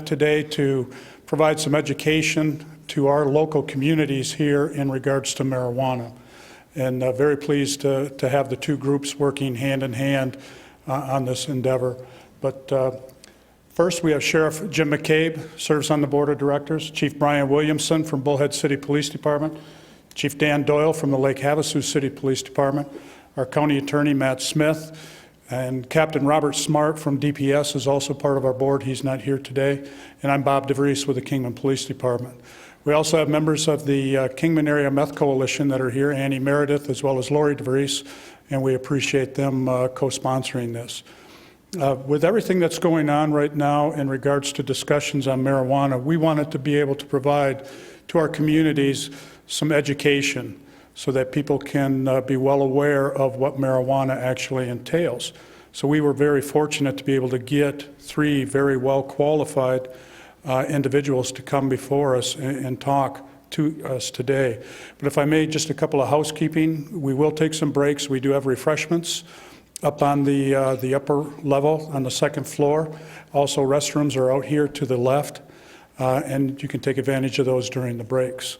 today to provide some education to our local communities here in regards to marijuana. And very pleased to have the two groups working hand in hand on this endeavor. But first, we have Sheriff Jim McCabe, serves on the Board of Directors, Chief Brian Williamson from Bullhead City Police Department, Chief Dan Doyle from the Lake Havasu City Police Department, our County Attorney Matt Smith, and Captain Robert Smart from DPS is also part of our board. He's not here today. And I'm Bob DeVries with the Kingman Police Department. We also have members of the Kingman Area Meth Coalition that are here, Annie Meredith as well as Lori DeVries, and we appreciate them co-sponsoring this. With everything that's going on right now in regards to discussions on marijuana, we wanted to be able to provide to our communities some education so that people can be well aware of what marijuana actually entails. So we were very fortunate to be able to get three very well qualified individuals to come before us and talk to us today. But if I may, just a couple of housekeeping. We will take some breaks. We do have refreshments up on the upper level on the second floor. Also, restrooms are out here to the left, and you can take advantage of those during the breaks.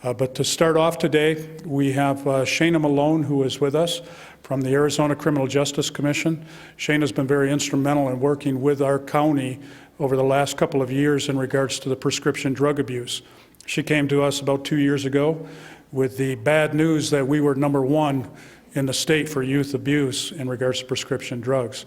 But to start off today, we have Shana Malone, who is with us from the Arizona Criminal Justice Commission. Shana has been very instrumental in working with our county over the last couple of years in regards to the prescription drug abuse. She came to us about 2 years ago with the bad news that we were #1 in the state for youth abuse in regards to prescription drugs.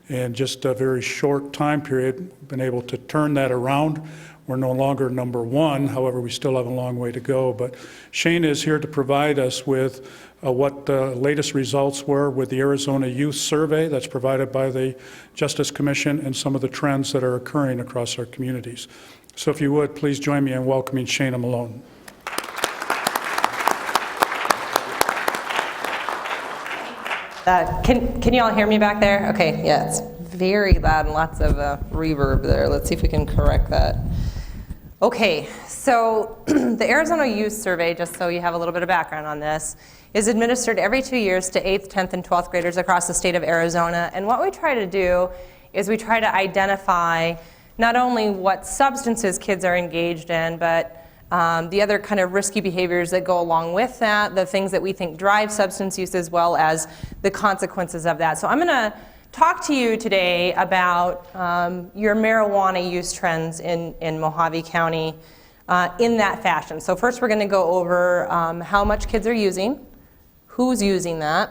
In just a very short time period, been able to turn that around. We're no longer #1, however, we still have a long way to go. But Shane is here to provide us with what the latest results were with the Arizona Youth Survey that's provided by the Justice Commission and some of the trends that are occurring across our communities. So if you would, please join me in welcoming Shana Malone. Can you all hear me back there? Okay, yeah, it's very loud and lots of reverb there. Let's see if we can correct that. Okay, so the Arizona Youth Survey, just so you have a little bit of background on this, is administered every 2 years to 8th, 10th, and 12th graders across the state of Arizona. And what we try to do is we try to identify not only what substances kids are engaged in, but the other kind of risky behaviors that go along with that, the things that we think drive substance use, as well as the consequences of that. So I'm going to talk to you today about your marijuana use trends in Mohave County in that fashion. So first we're going to go over how much kids are using, who's using that,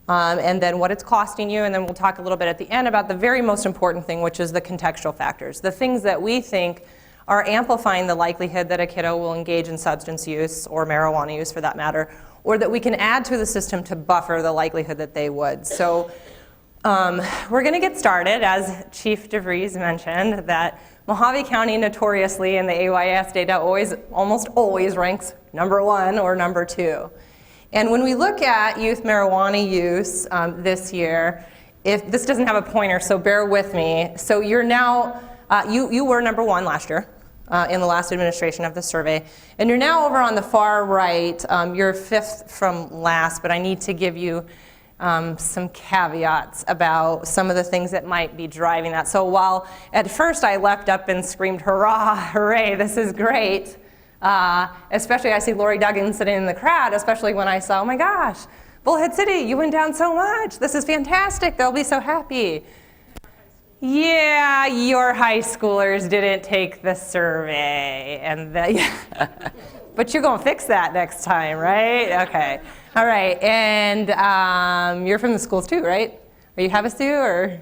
and then what it's costing you, and then we'll talk a little bit at the end about the very most important thing, which is the contextual factors, the things that we think are amplifying the likelihood that a kiddo will engage in substance use, or marijuana use for that matter, or that we can add to the system to buffer the likelihood that they would. So we're going to get started, as Chief DeVries mentioned, that Mohave County notoriously in the AYS data almost always ranks #1 or #2. And when we look at youth marijuana use this year, if this doesn't have a pointer, so bear with me. So you're now, you were #1 last year in the last administration of the survey. And you're now over on the far right. You're 5th from last, but I need to give you some caveats about some of the things that might be driving that. So while at first I leapt up and screamed, hurrah, hooray, this is great, especially I see Lori Duggan sitting in the crowd, especially when I saw, oh my gosh, Bullhead City, you went down so much. This is fantastic. They'll be so happy. Yeah, your high schoolers didn't take the survey. But you're going to fix that next time, right? Okay. All right. And you're from the schools too, right? Are you Havasu or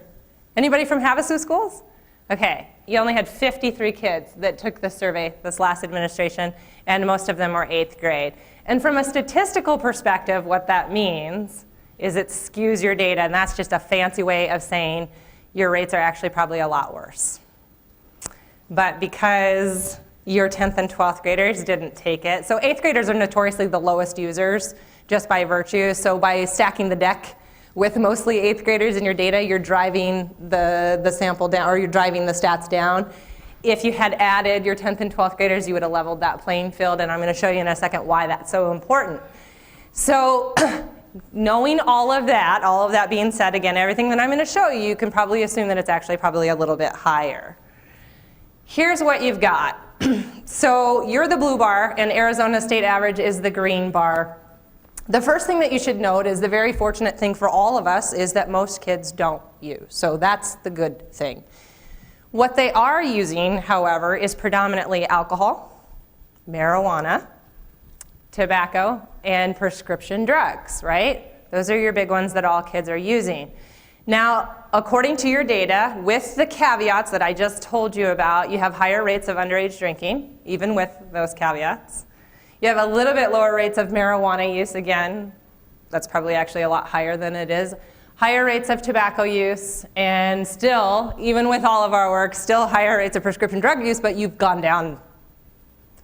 anybody from Havasu schools? Okay. You only had 53 kids that took the survey this last administration, and most of them were 8th grade. And from a statistical perspective, what that means is it skews your data, and that's just a fancy way of saying your rates are actually probably a lot worse. But because your 10th and 12th graders didn't take it, so 8th graders are notoriously the lowest users just by virtue. So by stacking the deck with mostly 8th graders in your data, you're driving the sample down, or you're driving the stats down. If you had added your 10th and 12th graders, you would have leveled that playing field, and I'm going to show you in a second why that's so important. So knowing all of that being said, again, everything that I'm going to show you, you can probably assume that it's actually probably a little bit higher. Here's what you've got. So you're the blue bar, and Arizona state average is the green bar. The first thing that you should note is the very fortunate thing for all of us is that most kids don't use. So that's the good thing. What they are using, however, is predominantly alcohol, marijuana, tobacco, and prescription drugs, right? Those are your big ones that all kids are using. Now, according to your data, with the caveats that I just told you about, you have higher rates of underage drinking, even with those caveats. You have a little bit lower rates of marijuana use. Again, that's probably actually a lot higher than it is. Higher rates of tobacco use, and still, even with all of our work, still higher rates of prescription drug use, but you've gone down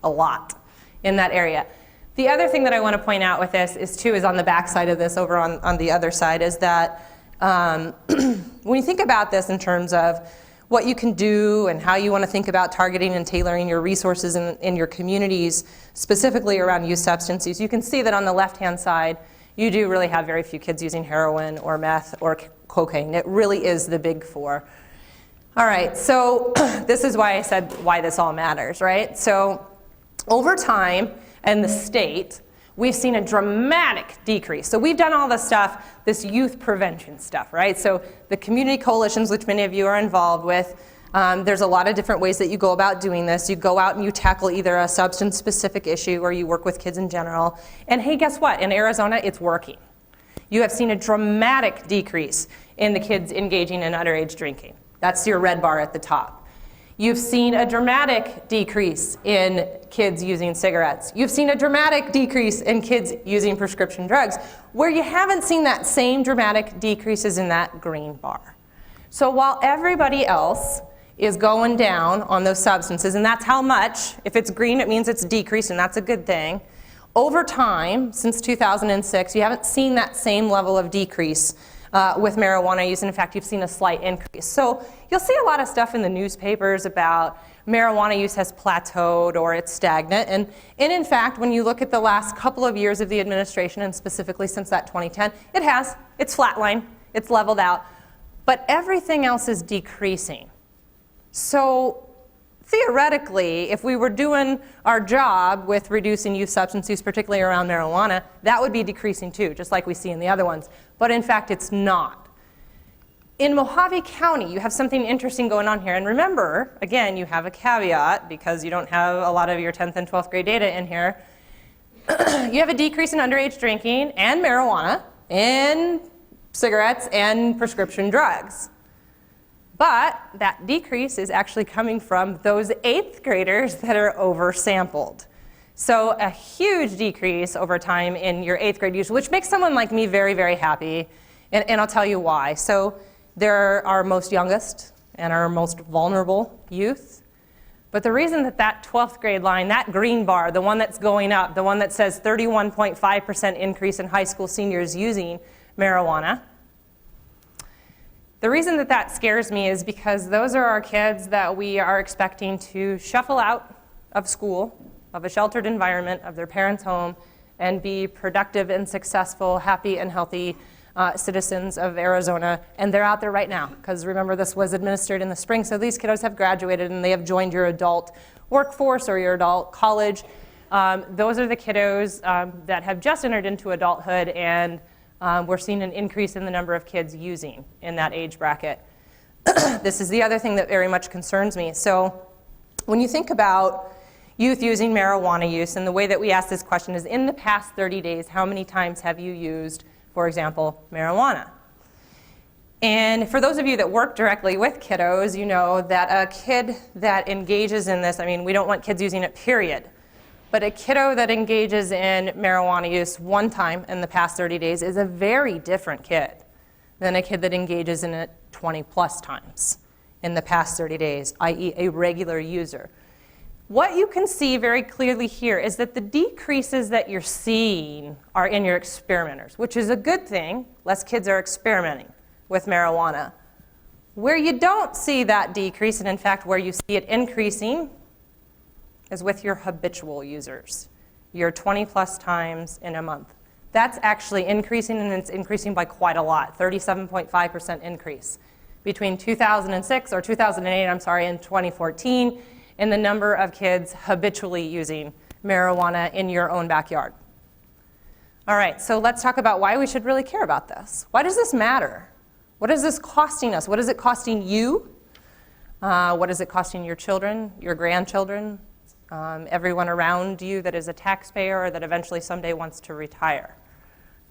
a lot in that area. The other thing that I want to point out with this is on the back side of this, over on the other side, is that when you think about this in terms of what you can do and how you want to think about targeting and tailoring your resources in your communities, specifically around youth substance use, you can see that on the left-hand side, you do really have very few kids using heroin or meth or cocaine. It really is the big four. All right, so this is why I said why this all matters, right? So over time in the state, we've seen a dramatic decrease. So we've done all this stuff, this youth prevention stuff, right? So the community coalitions, which many of you are involved with, there's a lot of different ways that you go about doing this. You go out and you tackle either a substance-specific issue or you work with kids in general. And hey, guess what? In Arizona, it's working. You have seen a dramatic decrease in the kids engaging in underage drinking. That's your red bar at the top. You've seen a dramatic decrease in kids using cigarettes. You've seen a dramatic decrease in kids using prescription drugs. Where you haven't seen that same dramatic decrease is in that green bar. So while everybody else is going down on those substances, and that's how much, if it's green, it means it's decreased, and that's a good thing. Over time, since 2006, you haven't seen that same level of decrease with marijuana use, and in fact, you've seen a slight increase. So you'll see a lot of stuff in the newspapers about marijuana use has plateaued or it's stagnant, and in fact, when you look at the last couple of years of the administration, and specifically since that 2010, it has. It's flatlined, it's leveled out, but everything else is decreasing. So theoretically, if we were doing our job with reducing youth substance use, particularly around marijuana, that would be decreasing too, just like we see in the other ones. But in fact, it's not. In Mohave County, you have something interesting going on here. And remember, again, you have a caveat because you don't have a lot of your 10th and 12th grade data in here. You have a decrease in underage drinking and marijuana and cigarettes and prescription drugs. But that decrease is actually coming from those 8th graders that are oversampled. So a huge decrease over time in your 8th grade use, which makes someone like me very, very happy. And I'll tell you why. So they're our most youngest and our most vulnerable youth. But the reason that that 12th grade line, that green bar, the one that's going up, the one that says 31.5% increase in high school seniors using marijuana, the reason that that scares me is because those are our kids that we are expecting to shuffle out of school, of a sheltered environment, of their parents' home, and be productive and successful, happy and healthy citizens of Arizona. And they're out there right now, because remember, this was administered in the spring, so these kiddos have graduated and they have joined your adult workforce or your adult college. Those are the kiddos that have just entered into adulthood, and we're seeing an increase in the number of kids using in that age bracket. This is the other thing that very much concerns me. So when you think about youth using marijuana use, and the way that we ask this question is, in the past 30 days, how many times have you used, for example, marijuana? And for those of you that work directly with kiddos, you know that a kid that engages in this, I mean, we don't want kids using it, period. But a kiddo that engages in marijuana use one time in the past 30 days is a very different kid than a kid that engages in it 20 plus times in the past 30 days, i.e. a regular user. What you can see very clearly here is that the decreases that you're seeing are in your experimenters, which is a good thing. Less kids are experimenting with marijuana. Where you don't see that decrease, and in fact where you see it increasing, is with your habitual users, your 20 plus times in a month. That's actually increasing, and it's increasing by quite a lot, 37.5% increase. Between 2006, or 2008, I'm sorry, and 2014, in the number of kids habitually using marijuana in your own backyard. All right, so let's talk about why we should really care about this. Why does this matter? What is this costing us? What is it costing you? What is it costing your children, your grandchildren, everyone around you that is a taxpayer or that eventually someday wants to retire?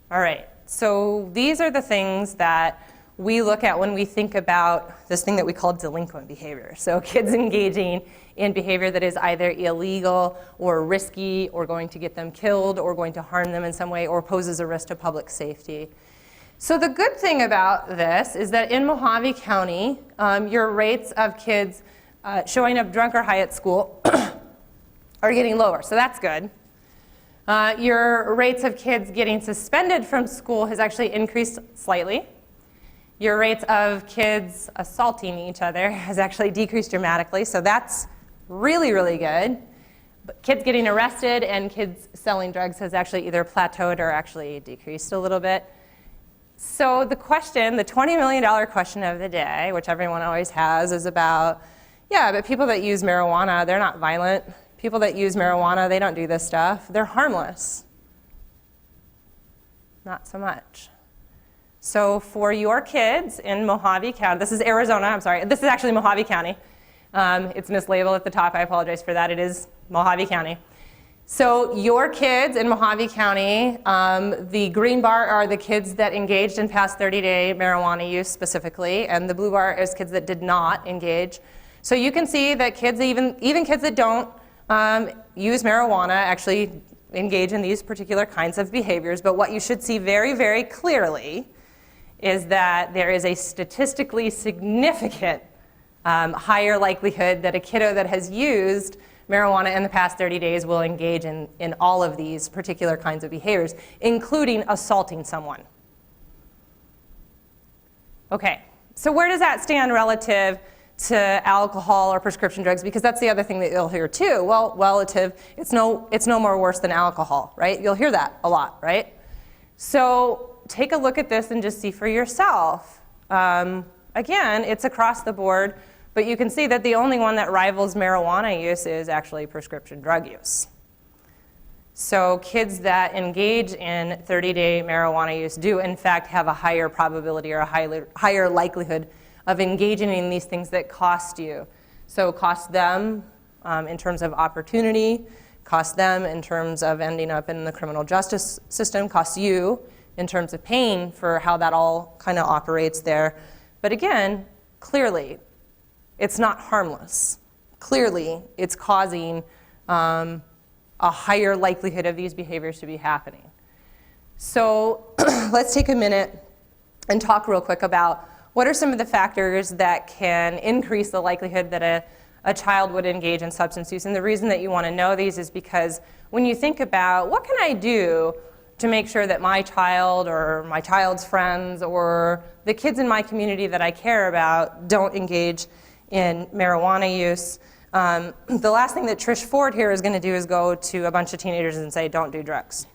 All right, so these are the things that we look at when we think about this thing that we call delinquent behavior. So kids engaging in behavior that is either illegal or risky or going to get them killed or going to harm them in some way or poses a risk to public safety. So the good thing about this is that in Mohave County, your rates of kids showing up drunk or high at school are getting lower, so that's good. Your rates of kids getting suspended from school has actually increased slightly. Your rates of kids assaulting each other has actually decreased dramatically, so that's really, really good. But kids getting arrested and kids selling drugs has actually either plateaued or actually decreased a little bit. So the question, the $20 million question of the day, which everyone always has, is about, yeah, but people that use marijuana, they're not violent. People that use marijuana, they don't do this stuff. They're harmless. Not so much. So for your kids in Mohave County, this is Arizona, I'm sorry, this is actually Mohave County. It's mislabeled at the top, I apologize for that, it is Mohave County. So your kids in Mohave County, the green bar are the kids that engaged in past 30-day marijuana use specifically, and the blue bar is kids that did not engage. So you can see that kids, even kids that don't use marijuana actually engage in these particular kinds of behaviors, but what you should see very, very clearly is that there is a statistically significant higher likelihood that a kiddo that has used marijuana in the past 30 days will engage in all of these particular kinds of behaviors, including assaulting someone. Okay, so where does that stand relative to alcohol or prescription drugs? Because that's the other thing that you'll hear too. Well, relative, it's no more worse than alcohol, right? You'll hear that a lot, right? So take a look at this and just see for yourself. Again, it's across the board, but you can see that the only one that rivals marijuana use is actually prescription drug use. So kids that engage in 30-day marijuana use do in fact have a higher probability or a higher likelihood of engaging in these things that cost you. So cost them in terms of opportunity, cost them in terms of ending up in the criminal justice system, cost you in terms of pain for how that all kind of operates there. But again, clearly, it's not harmless. Clearly, it's causing a higher likelihood of these behaviors to be happening. So let's take a minute and talk real quick about what are some of the factors that can increase the likelihood that a child would engage in substance use. And the reason that you want to know these is because when you think about what can I do to make sure that my child or my child's friends or the kids in my community that I care about don't engage in marijuana use. The last thing that Trish Ford here is going to do is go to a bunch of teenagers and say, don't do drugs.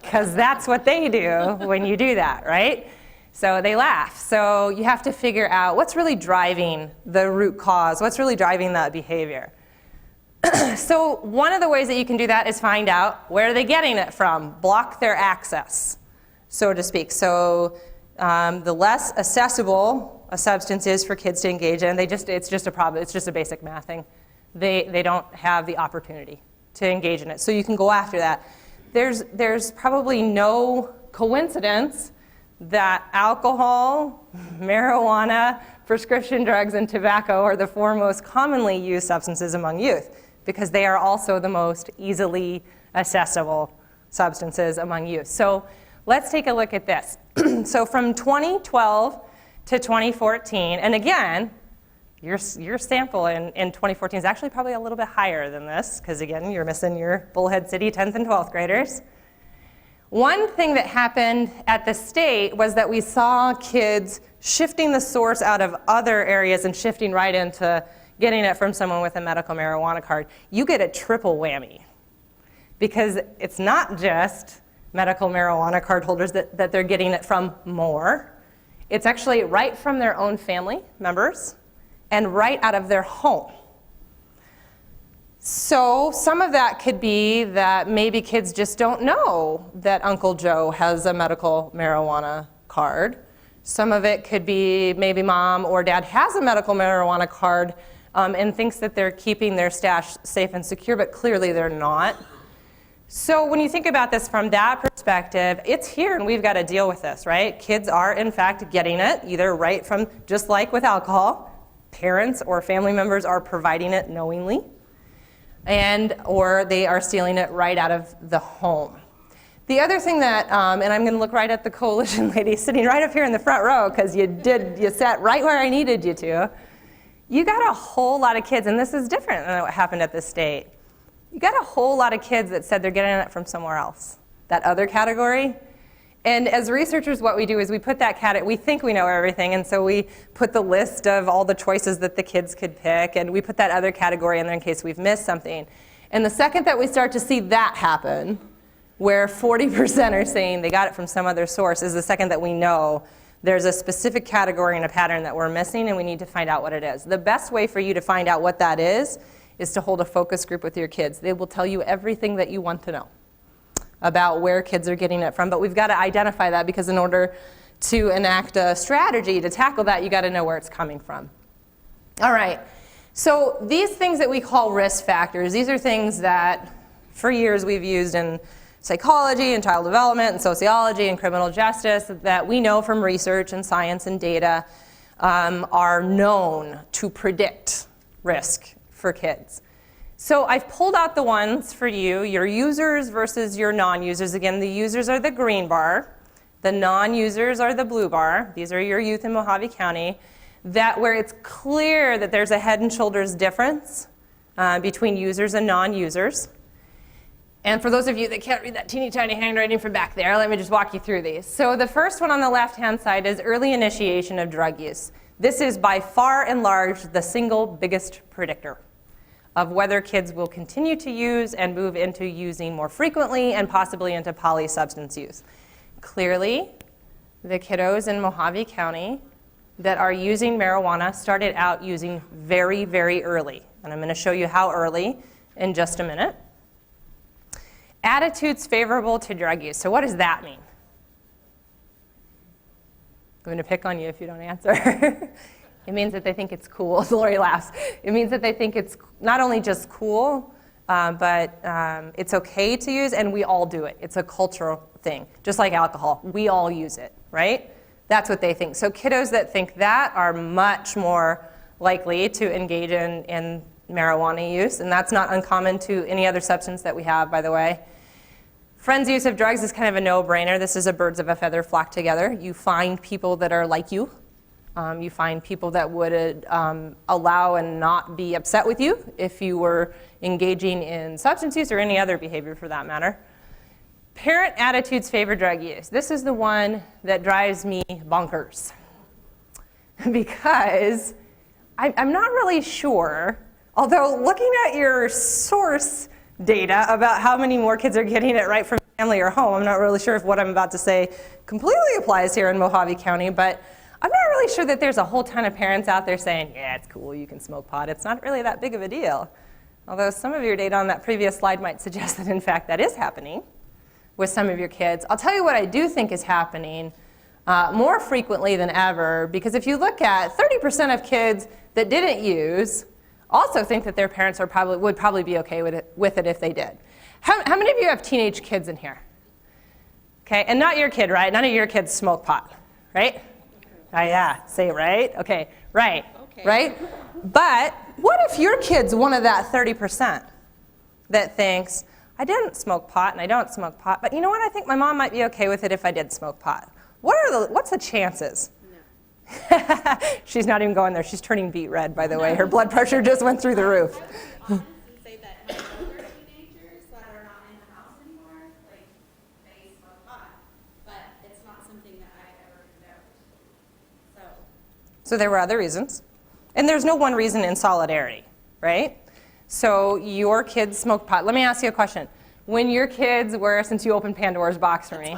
Because that's what they do when you do that, right? So they laugh. So you have to figure out what's really driving the root cause, what's really driving that behavior. So one of the ways that you can do that is find out where are they getting it from, block their access, so to speak. So the less accessible a substance is for kids to engage in, it's just a problem. It's just a basic math thing. They don't have the opportunity to engage in it. So you can go after that. There's probably no coincidence that alcohol, marijuana, prescription drugs, and tobacco are the four most commonly used substances among youth, because they are also the most easily accessible substances among youth. So let's take a look at this. So from 2012 to 2014, and again, your sample in 2014 is actually probably a little bit higher than this, because again, you're missing your Bullhead City 10th and 12th graders. One thing that happened at the state was that we saw kids shifting the source out of other areas and shifting right into getting it from someone with a medical marijuana card. You get a triple whammy, because it's not just medical marijuana card holders that they're getting it from more. It's actually right from their own family members and right out of their home. So some of that could be that maybe kids just don't know that Uncle Joe has a medical marijuana card. Some of it could be maybe mom or dad has a medical marijuana card and thinks that they're keeping their stash safe and secure, but clearly they're not. So when you think about this from that perspective, it's here and we've got to deal with this, right? Kids are in fact getting it, either right from, just like with alcohol, parents or family members are providing it knowingly, or they are stealing it right out of the home. The other thing that, and I'm going to look right at the coalition lady sitting right up here in the front row because you sat right where I needed you to. You got a whole lot of kids, and this is different than what happened at the state. You got a whole lot of kids that said they're getting it from somewhere else, that other category. And as researchers, what we do is we put that category, we think we know everything, and so we put the list of all the choices that the kids could pick, and we put that other category in there in case we've missed something. And the second that we start to see that happen, where 40% are saying they got it from some other source, is the second that we know there's a specific category and a pattern that we're missing, and we need to find out what it is. The best way for you to find out what that is to hold a focus group with your kids. They will tell you everything that you want to know about where kids are getting it from, but we've got to identify that because in order to enact a strategy to tackle that, you got to know where it's coming from. All right, so these things that we call risk factors, these are things that for years we've used in psychology and child development and sociology and criminal justice that we know from research and science and data are known to predict risk for kids. So I've pulled out the ones for you, your users versus your non-users. Again, the users are the green bar. The non-users are the blue bar. These are your youth in Mohave County. That where it's clear that there's a head and shoulders difference between users and non-users. And for those of you that can't read that teeny tiny handwriting from back there, let me just walk you through these. So the first one on the left-hand side is early initiation of drug use. This is by far and large the single biggest predictor of whether kids will continue to use and move into using more frequently and possibly into polysubstance use. Clearly, the kiddos in Mohave County that are using marijuana started out using very, very early. And I'm going to show you how early in just a minute. Attitudes favorable to drug use. So what does that mean? I'm going to pick on you if you don't answer. It means that they think it's cool. Lori laughs. It means that they think it's not only just cool, but it's okay to use, and we all do it. It's a cultural thing, just like alcohol. We all use it, right? That's what they think. So kiddos that think that are much more likely to engage in marijuana use, and that's not uncommon to any other substance that we have, by the way. Friends' use of drugs is kind of a no-brainer. This is a birds of a feather flock together. You find people that are like you. You find people that would allow and not be upset with you if you were engaging in substance use or any other behavior for that matter. Parent attitudes favor drug use. This is the one that drives me bonkers because I'm not really sure, although looking at your source data about how many more kids are getting it right from family or home, I'm not really sure if what I'm about to say completely applies here in Mohave County, but I'm not really sure that there's a whole ton of parents out there saying, yeah, it's cool, you can smoke pot. It's not really that big of a deal. Although some of your data on that previous slide might suggest that in fact that is happening with some of your kids. I'll tell you what I do think is happening more frequently than ever, because if you look at 30% of kids that didn't use also think that their parents would probably be okay with it if they did. How many of you have teenage kids in here? Okay, and not your kid, right? None of your kids smoke pot, right? Yeah, say right? Okay, right, okay. Right? But what if your kid's one of that 30% that thinks, I didn't smoke pot and I don't smoke pot, but you know what? I think my mom might be okay with it if I did smoke pot. What's the chances? No. She's not even going there. She's turning beet red, by the way. Her blood pressure just went through the roof. Say that my older teenagers that are not in the house anymore, like they smoke pot, but it's not something that I ever condoned. So there were other reasons, and there's no one reason in solidarity, right? So your kids smoke pot. Let me ask you a question. When your kids were, since you opened Pandora's box for me,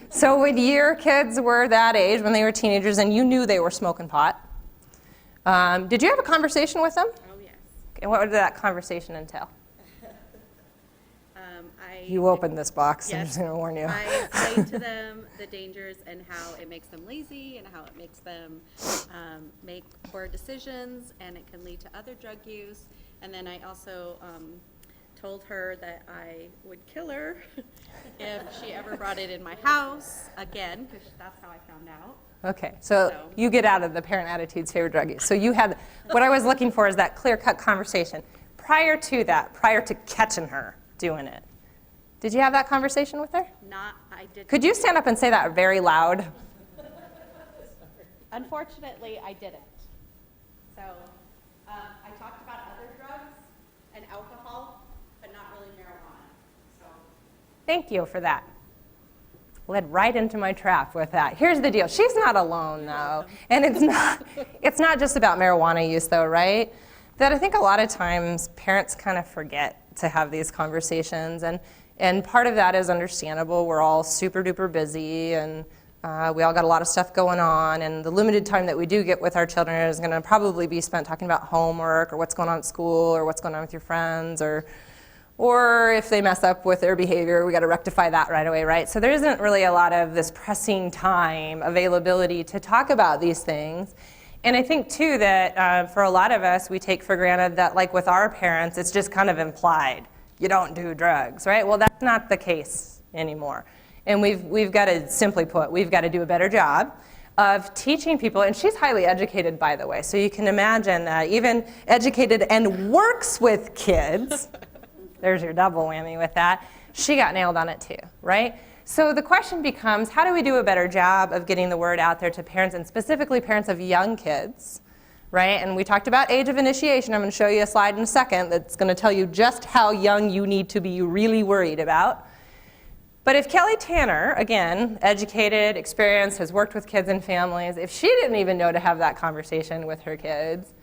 so when your kids were that age, when they were teenagers, and you knew they were smoking pot, did you have a conversation with them? Oh yes. And what did that conversation entail? You opened this box, I'm Yes. just gonna warn you. I explain to them the dangers and how it makes them lazy and how it makes them make poor decisions, and it can lead to other drug use. And then I also told her that I would kill her if she ever brought it in my house again, because that's how I found out. Okay, so you get out of the parent attitude's favorite drug use. So you had, what I was looking for is that clear-cut conversation. Prior to that, prior to catching her doing it, did you have that conversation with her? I didn't. Could you stand up and say that very loud? Unfortunately, I didn't. So I talked about other drugs and alcohol, but not really marijuana. So. Thank you for that. Led right into my trap with that. Here's the deal. She's not alone, though. And it's not just about marijuana use, though, right? That I think a lot of times parents kind of forget to have these conversations. And part of that is understandable. We're all super duper busy, and we all got a lot of stuff going on. And the limited time that we do get with our children is going to probably be spent talking about homework or what's going on at school or what's going on with your friends, or if they mess up with their behavior, we got to rectify that right away, right? So there isn't really a lot of this pressing time availability to talk about these things. And I think, too, that for a lot of us, we take for granted that, like with our parents, it's just kind of implied. You don't do drugs, right? Well, that's not the case anymore. And we've got to, simply put, we've got to do a better job of teaching people. And she's highly educated, by the way. So you can imagine that even educated and works with kids. There's your double whammy with that. She got nailed on it too, right? So the question becomes, how do we do a better job of getting the word out there to parents, and specifically parents of young kids, right? And we talked about age of initiation. I'm going to show you a slide in a second that's going to tell you just how young you need to be really worried about. But if Kelly Tanner, again, educated, experienced, has worked with kids and families, if she didn't even know to have that conversation with her kids,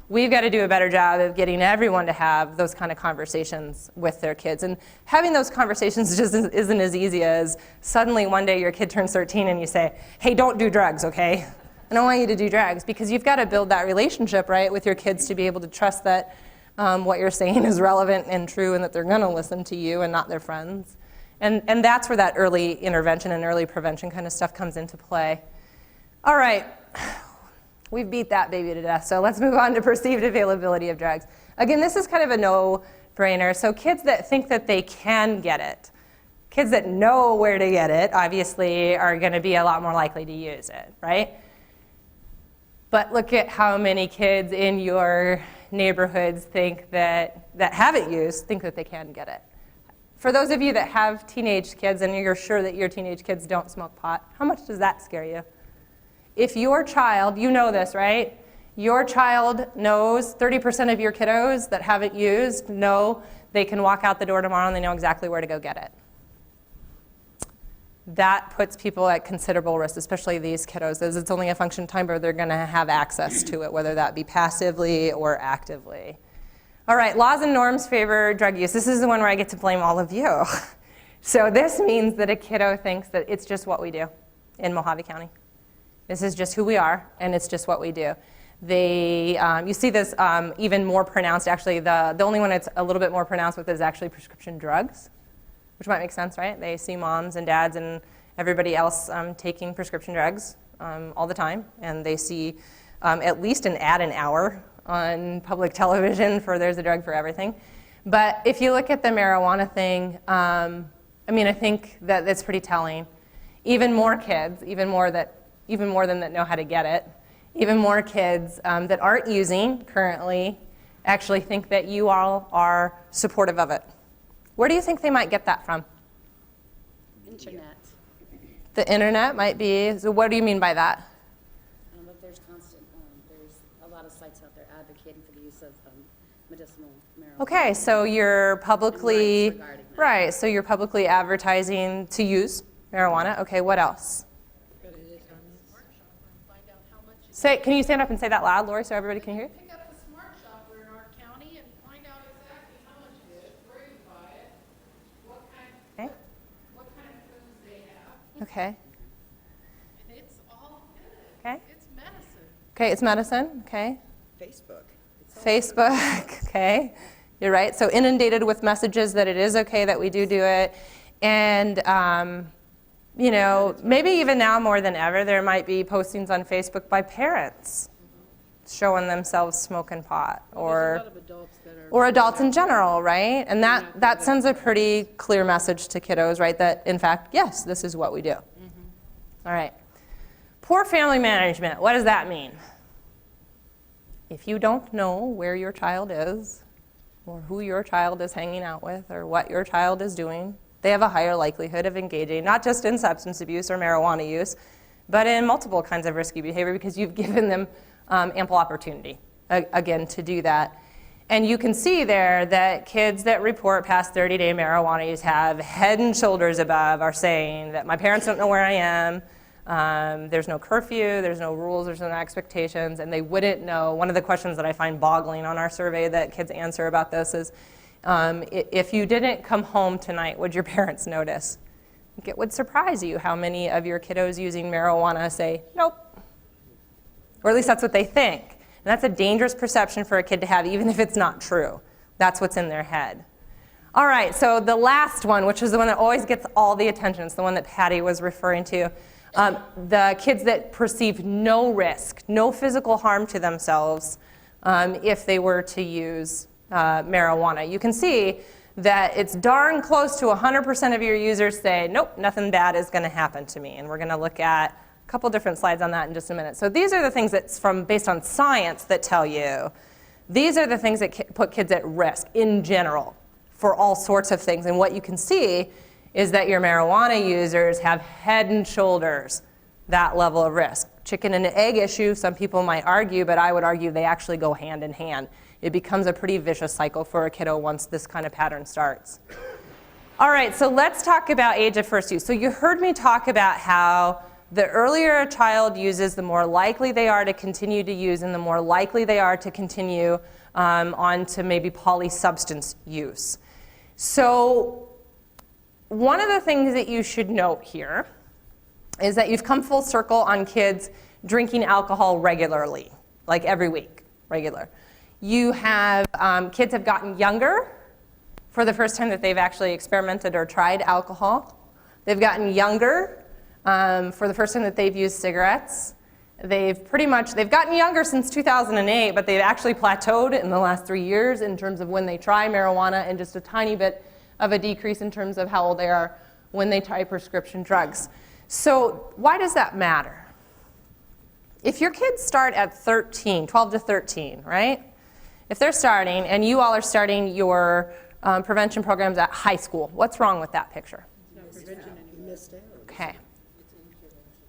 we've got to do a better job of getting everyone to have those kind of conversations with their kids. And having those conversations just isn't as easy as suddenly one day your kid turns 13 and you say, hey, don't do drugs, okay? I don't want you to do drugs, because you've got to build that relationship, right, with your kids to be able to trust that what you're saying is relevant and true, and that they're going to listen to you and not their friends. And that's where that early intervention and early prevention kind of stuff comes into play. All right. We've beat that baby to death, so let's move on to perceived availability of drugs. Again, this is kind of a no-brainer. So kids that think that they can get it, kids that know where to get it, obviously are going to be a lot more likely to use it, right? But look at how many kids in your neighborhoods think that haven't used, think that they can get it. For those of you that have teenage kids and you're sure that your teenage kids don't smoke pot, how much does that scare you? If your child, you know this, right? Your child knows, 30% of your kiddos that haven't used know they can walk out the door tomorrow and they know exactly where to go get it. That puts people at considerable risk, especially these kiddos, as it's only a function of time where they're going to have access to it, whether that be passively or actively. All right, laws and norms favor drug use. This is the one where I get to blame all of you. So this means that a kiddo thinks that it's just what we do in Mohave County. This is just who we are, and it's just what we do. You see this even more pronounced, actually. The only one that's a little bit more pronounced with is actually prescription drugs, which might make sense, right? They see moms and dads and everybody else taking prescription drugs all the time, and they see at least an ad an hour on public television for there's a drug for everything. But if you look at the marijuana thing, I think that that's pretty telling. Even more kids, even more than that know how to get it, even more kids that aren't using currently actually think that you all are supportive of it. Where do you think they might get that from? Internet. The internet might be. So what do you mean by that? But there's a lot of sites out there advocating for the use of medicinal marijuana. Okay, so you're publicly, And rights regarding that. right, so you're publicly advertising to use marijuana. Okay, what else? Can you stand up and say that loud, Lori, so everybody can hear you? Pick up the smart shopper in our county and find out exactly how much it is, where you buy it, what kind of foods they have. Okay. And it's all good. Okay. It's medicine. Okay, it's medicine. Okay. Facebook. Facebook. Okay. You're right. So inundated with messages that it is okay that we do it. And, you know, maybe even now more than ever, there might be postings on Facebook by parents showing themselves smoking pot, or adults in general, right? And that sends a pretty clear message to kiddos, right? That, in fact, yes, this is what we do. All right. Poor family management. What does that mean? If you don't know where your child is, or who your child is hanging out with, or what your child is doing, they have a higher likelihood of engaging, not just in substance abuse or marijuana use, but in multiple kinds of risky behavior, because you've given them ample opportunity, again, to do that. And you can see there that kids that report past 30-day marijuana use have head and shoulders above are saying that my parents don't know where I am, there's no curfew, there's no rules, there's no expectations, and they wouldn't know. One of the questions that I find boggling on our survey that kids answer about this is, if you didn't come home tonight, would your parents notice? I think it would surprise you how many of your kiddos using marijuana say, nope. Or at least that's what they think. And that's a dangerous perception for a kid to have, even if it's not true. That's what's in their head. All right, so the last one, which is the one that always gets all the attention, it's the one that Patty was referring to. The kids that perceive no risk, no physical harm to themselves if they were to use marijuana. You can see that it's darn close to 100% of your users say, nope, nothing bad is going to happen to me. And we're going to look at a couple different slides on that in just a minute. So these are the things that's based on science that tell you these are the things that put kids at risk in general for all sorts of things. And what you can see is that your marijuana users have head and shoulders that level of risk. Chicken and egg issue, some people might argue, but I would argue they actually go hand in hand. It becomes a pretty vicious cycle for a kiddo once this kind of pattern starts. All right, so let's talk about age of first use. So you heard me talk about how the earlier a child uses, the more likely they are to continue to use, and the more likely they are to continue on to maybe polysubstance use. So one of the things that you should note here is that you've come full circle on kids drinking alcohol regularly, like every week, regular. You have, kids have gotten younger for the first time that they've actually experimented or tried alcohol. They've gotten younger for the first time that they've used cigarettes. They've gotten younger since 2008, but they've actually plateaued in the last 3 years in terms of when they try marijuana, and just a tiny bit of a decrease in terms of how old they are when they try prescription drugs. So why does that matter? If your kids start at 13, 12 to 13, right? If they're starting, and you all are starting your prevention programs at high school, what's wrong with that picture? Okay.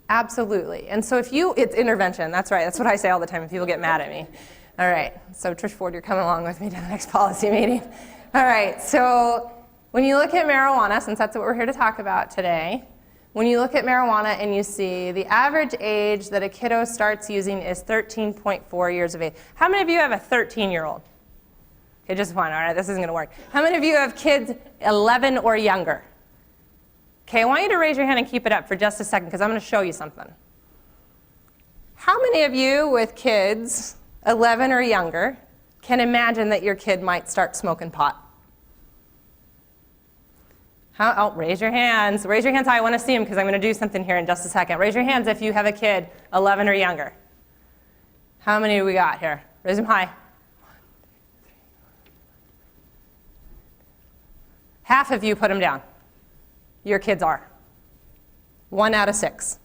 Absolutely. And so it's intervention, that's right. That's what I say all the time and people get mad at me. All right, so Trish Ford, you're coming along with me to the next policy meeting. All right, so when you look at marijuana, since that's what we're here to talk about today, when you look at marijuana and you see the average age that a kiddo starts using is 13.4 years of age. How many of you have a 13-year-old? Okay, just one, all right, this isn't gonna work. How many of you have kids 11 or younger? Okay, I want you to raise your hand and keep it up for just a second because I'm going to show you something. How many of you with kids 11 or younger can imagine that your kid might start smoking pot? Raise your hands. Raise your hands high. I want to see them because I'm going to do something here in just a second. Raise your hands if you have a kid 11 or younger. How many do we got here? Raise them high. Half of you put them down. Your kids are. 1 out of 6.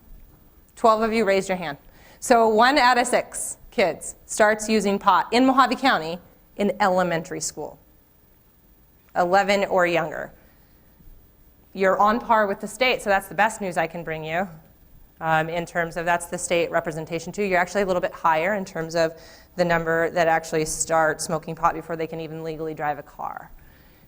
12 of you raised your hand. So 1 out of 6 kids starts using pot in Mohave County in elementary school. 11 or younger. You're on par with the state, so that's the best news I can bring you in terms of that's the state representation too. You're actually a little bit higher in terms of the number that actually start smoking pot before they can even legally drive a car.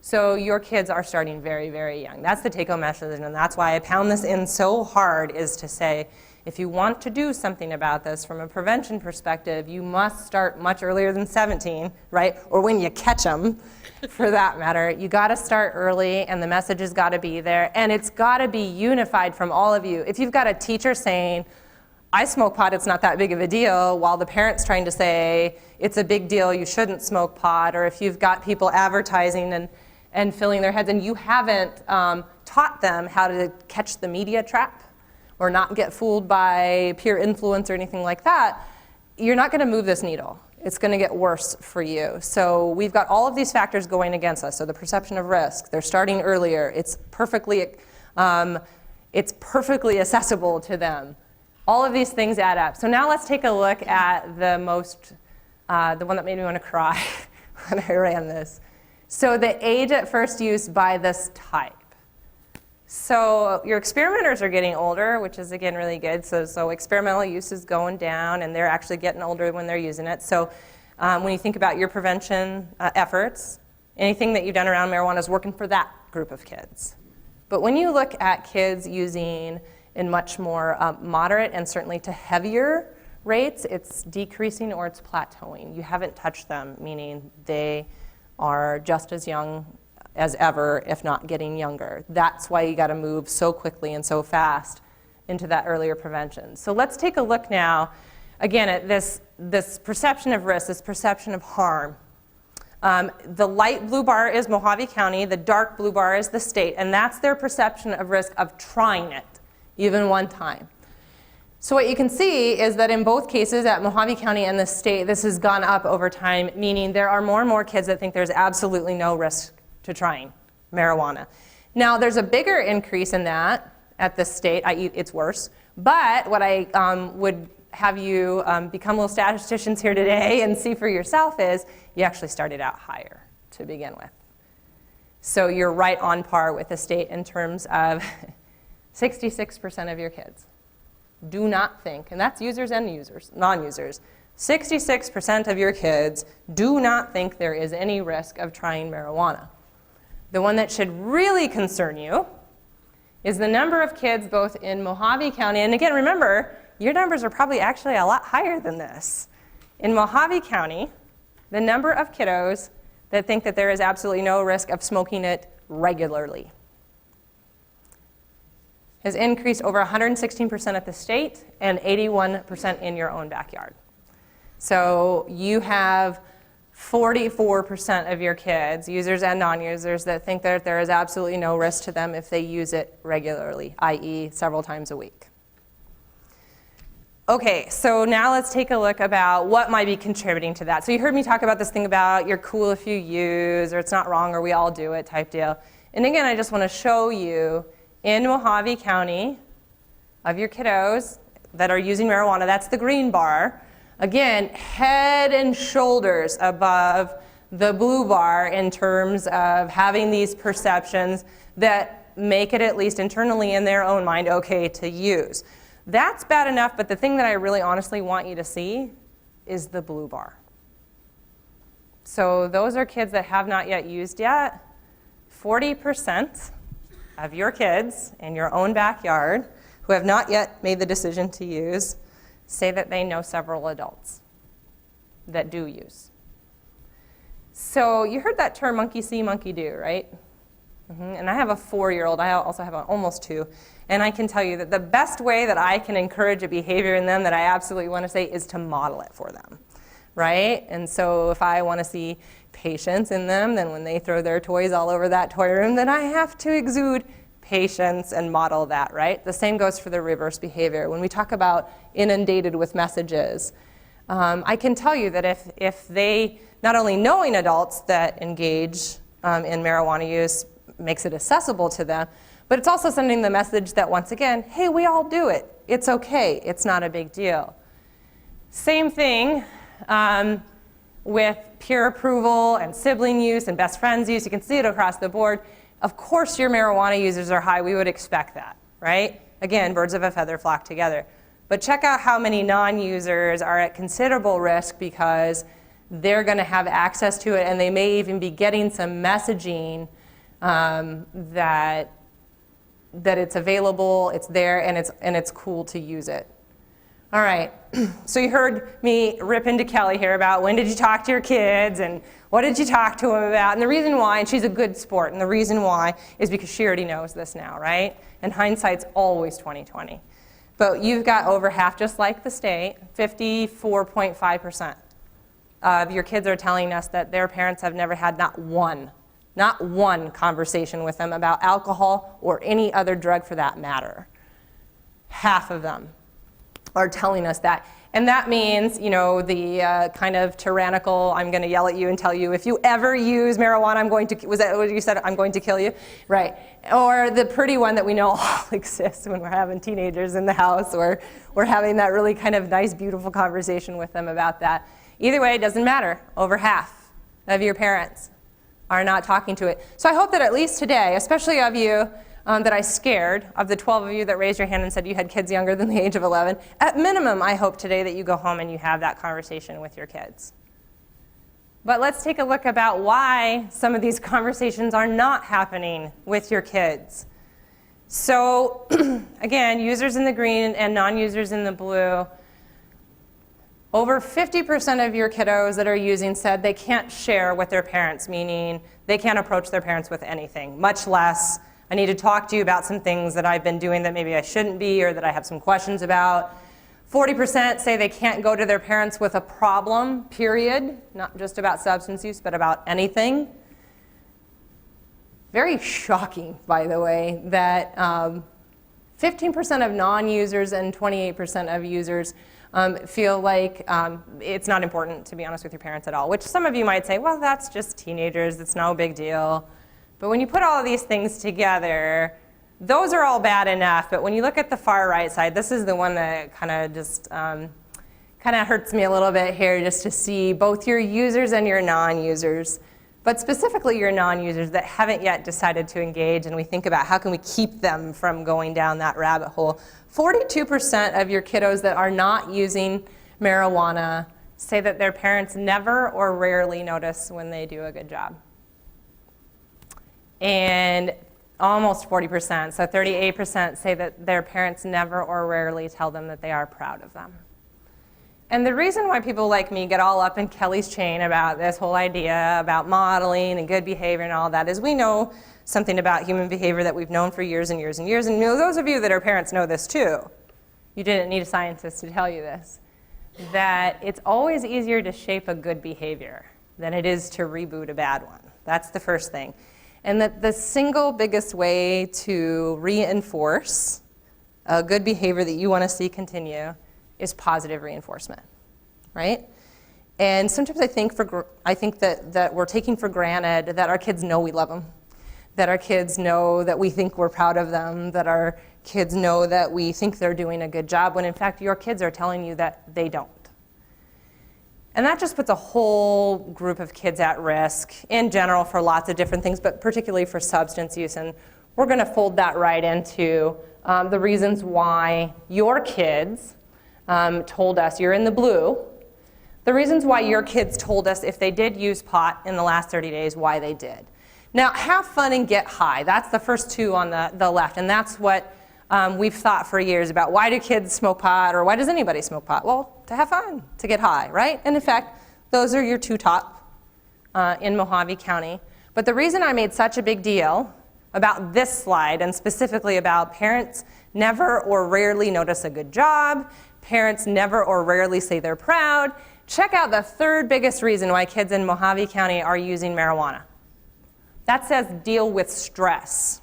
So your kids are starting very, very young. That's the take-home message, and that's why I pound this in so hard, is to say, if you want to do something about this from a prevention perspective, you must start much earlier than 17, right? Or when you catch them, for that matter. You got to start early, and the message has got to be there, and it's got to be unified from all of you. If you've got a teacher saying, I smoke pot, it's not that big of a deal, while the parent's trying to say, it's a big deal, you shouldn't smoke pot, or if you've got people advertising and filling their heads, and you haven't taught them how to catch the media trap, or not get fooled by peer influence or anything like that, you're not gonna move this needle. It's gonna get worse for you. So we've got all of these factors going against us. So the perception of risk, they're starting earlier, it's perfectly accessible to them. All of these things add up. So now let's take a look at the one that made me want to cry when I ran this. So the age at first use by this type. So your experimenters are getting older, which is again really good. So experimental use is going down, and they're actually getting older when they're using it. So when you think about your prevention efforts, anything that you've done around marijuana is working for that group of kids. But when you look at kids using in much more moderate and certainly to heavier rates, it's decreasing or it's plateauing. You haven't touched them, meaning they are just as young as ever, if not getting younger. That's why you gotta move so quickly and so fast into that earlier prevention. So let's take a look now, again, at this perception of risk, this perception of harm. The light blue bar is Mohave County, the dark blue bar is the state, and that's their perception of risk of trying it, even one time. So what you can see is that in both cases, at Mohave County and the state, this has gone up over time, meaning there are more and more kids that think there's absolutely no risk to trying marijuana. Now, there's a bigger increase in that at the state, i.e. it's worse, but what I would have you become little statisticians here today and see for yourself is you actually started out higher to begin with. So you're right on par with the state in terms of 66% of your kids do not think, and that's users and users, non-users, 66% of your kids do not think there is any risk of trying marijuana. The one that should really concern you is the number of kids both in Mohave County, and again, remember, your numbers are probably actually a lot higher than this. In Mohave County, the number of kiddos that think that there is absolutely no risk of smoking it regularly has increased over 116% at the state and 81% in your own backyard. So you have 44% of your kids, users and non-users, that think that there is absolutely no risk to them if they use it regularly, i.e. several times a week. Okay, so now let's take a look about what might be contributing to that. So you heard me talk about this thing about you're cool if you use, or it's not wrong, or we all do it type deal. And again, I just want to show you in Mohave County of your kiddos that are using marijuana, that's the green bar. Again, head and shoulders above the blue bar in terms of having these perceptions that make it, at least internally in their own mind, okay to use. That's bad enough, but the thing that I really honestly want you to see is the blue bar. So those are kids that have not yet used yet. 40% of your kids in your own backyard who have not yet made the decision to use say that they know several adults that do use. So you heard that term monkey see, monkey do, right? And I have a 4-year-old, I also have an almost 2, and I can tell you that the best way that I can encourage a behavior in them that I absolutely want to say is to model it for them, right? And so if I want to see patience in them, then when they throw their toys all over that toy room, then I have to exude patience and model that, right? The same goes for the reverse behavior. When we talk about inundated with messages, I can tell you that if they, not only knowing adults that engage in marijuana use makes it accessible to them, but it's also sending the message that once again, hey, we all do it. It's okay, it's not a big deal. Same thing with peer approval and sibling use and best friends use. You can see it across the board. Of course your marijuana users are high, we would expect that, right? Again, birds of a feather flock together. But check out how many non-users are at considerable risk because they're gonna have access to it and they may even be getting some messaging that it's available, it's there, and it's cool to use it. All right, so you heard me rip into Kelly here about when did you talk to your kids and what did you talk to them about, and the reason why, and she's a good sport, and the reason why is because she already knows this now, right? And hindsight's always 20/20. But you've got over half, just like the state, 54.5% of your kids are telling us that their parents have never had not one conversation with them about alcohol or any other drug for that matter. Half of them are telling us that. And that means, you know, the kind of tyrannical, I'm going to yell at you and tell you, if you ever use marijuana, I'm going to, was that what you said? I'm going to kill you? Right. Or the pretty one that we know all exists when we're having teenagers in the house, or we're having that really kind of nice, beautiful conversation with them about that. Either way, it doesn't matter. Over half of your parents are not talking to it. So I hope that at least today, especially of you that I scared, of the 12 of you that raised your hand and said you had kids younger than the age of 11, at minimum, I hope today that you go home and you have that conversation with your kids. But let's take a look about why some of these conversations are not happening with your kids. So again, users in the green and non-users in the blue, over 50% of your kiddos that are using said they can't share with their parents, meaning they can't approach their parents with anything, much less, I need to talk to you about some things that I've been doing that maybe I shouldn't be or that I have some questions about. 40% say they can't go to their parents with a problem, period, not just about substance use, but about anything. Very shocking, by the way, that 15% of non-users and 28% of users feel like it's not important to be honest with your parents at all, which some of you might say, well, that's just teenagers, it's no big deal. But when you put all of these things together, those are all bad enough. But when you look at the far right side, this is the one that kind of just kind of hurts me a little bit here, just to see both your users and your non-users, but specifically your non-users that haven't yet decided to engage, and we think about how can we keep them from going down that rabbit hole. 42% of your kiddos that are not using marijuana say that their parents never or rarely notice when they do a good job. And almost 40%, so 38% say that their parents never or rarely tell them that they are proud of them. And the reason why people like me get all up in Kelly's chain about this whole idea about modeling and good behavior and all that is we know something about human behavior that we've known for years and years and years. And you know, those of you that are parents know this too. You didn't need a scientist to tell you this. That it's always easier to shape a good behavior than it is to reboot a bad one. That's the first thing. And that the single biggest way to reinforce a good behavior that you want to see continue is positive reinforcement, right? And sometimes I think that we're taking for granted that our kids know we love them, that our kids know that we think we're proud of them, that our kids know that we think they're doing a good job, when in fact your kids are telling you that they don't. And that just puts a whole group of kids at risk in general for lots of different things, but particularly for substance use. And we're going to fold that right into the reasons why your kids told us, you're in the blue, the reasons why your kids told us if they did use pot in the last 30 days, why they did. Now, have fun and get high. That's the first two on the left, and that's what we've thought for years about why do kids smoke pot, or why does anybody smoke pot? Well, to have fun, to get high, right? And in fact, those are your two top in Mohave County. But the reason I made such a big deal about this slide, and specifically about parents never or rarely notice a good job, parents never or rarely say they're proud, check out the third biggest reason why kids in Mohave County are using marijuana. That says deal with stress.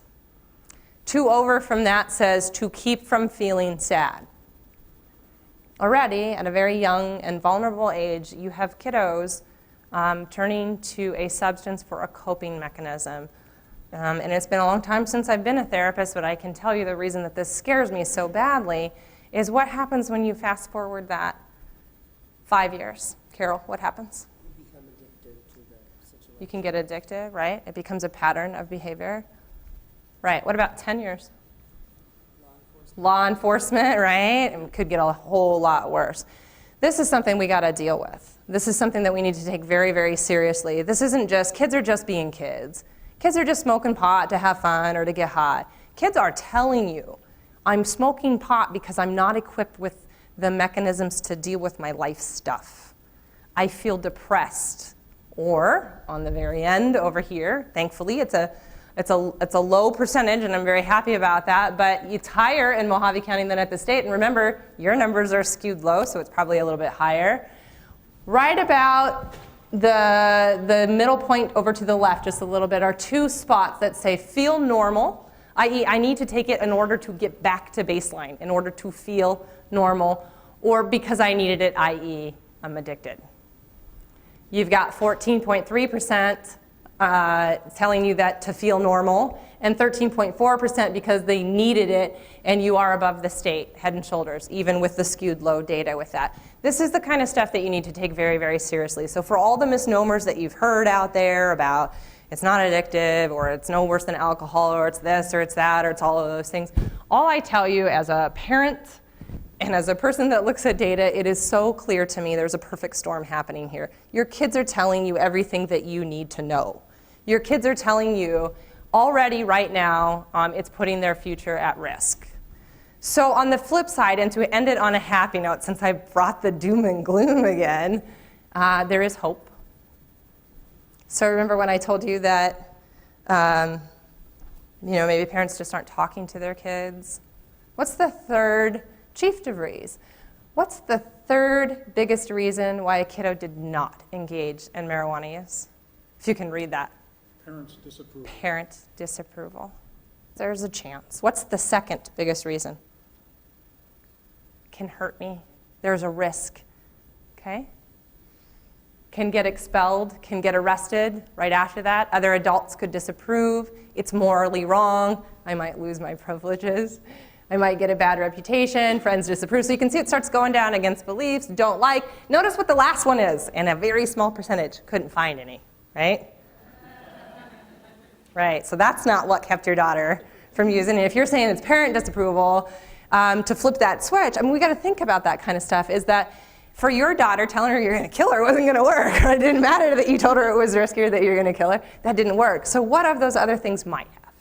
2 over from that says to keep from feeling sad. Already, at a very young and vulnerable age, you have kiddos turning to a substance for a coping mechanism. And it's been a long time since I've been a therapist, but I can tell you the reason that this scares me so badly is what happens when you fast forward that 5 years. Carol, what happens? You become addicted to the situation. You can get addicted, right? It becomes a pattern of behavior. Right, what about 10 years? Law enforcement, right? It could get a whole lot worse. This is something we gotta deal with. This is something that we need to take very, very seriously. This isn't just, kids are just being kids. Kids are just smoking pot to have fun or to get high. Kids are telling you, I'm smoking pot because I'm not equipped with the mechanisms to deal with my life stuff. I feel depressed. Or, on the very end over here, thankfully, it's a It's a low percentage, and I'm very happy about that, but it's higher in Mohave County than at the state. And remember, your numbers are skewed low, so it's probably a little bit higher. Right about the middle point over to the left, just a little bit, are two spots that say feel normal, i.e. I need to take it in order to get back to baseline, in order to feel normal, or because I needed it, i.e. I'm addicted. You've got 14.3% telling you that to feel normal, and 13.4% because they needed it, and you are above the state, head and shoulders, even with the skewed low data with that. This is the kind of stuff that you need to take very, very seriously. So for all the misnomers that you've heard out there about it's not addictive, or it's no worse than alcohol, or it's this, or it's that, or it's all of those things, all I tell you as a parent and as a person that looks at data, it is so clear to me there's a perfect storm happening here. Your kids are telling you everything that you need to know. Your kids are telling you already right now it's putting their future at risk. So on the flip side, and to end it on a happy note, since I brought the doom and gloom again, there is hope. So remember when I told you that maybe parents just aren't talking to their kids? What's the third? Chief DeVries, what's the third biggest reason why a kiddo did not engage in marijuana use? If you can read that. Parents' disapproval. Parent disapproval. There's a chance. What's the second biggest reason? Can hurt me. There's a risk. Okay? Can get expelled, can get arrested right after that. Other adults could disapprove. It's morally wrong. I might lose my privileges. I might get a bad reputation, friends disapprove. So you can see it starts going down against beliefs, don't like. Notice what the last one is, and a very small percentage. Couldn't find any, right? Right, so that's not what kept your daughter from using it. If you're saying it's parent disapproval, to flip that switch, I mean, we got to think about that kind of stuff, is that for your daughter, telling her you're going to kill her wasn't going to work. It didn't matter that you told her it was riskier that you're going to kill her. That didn't work. So what of those other things might have?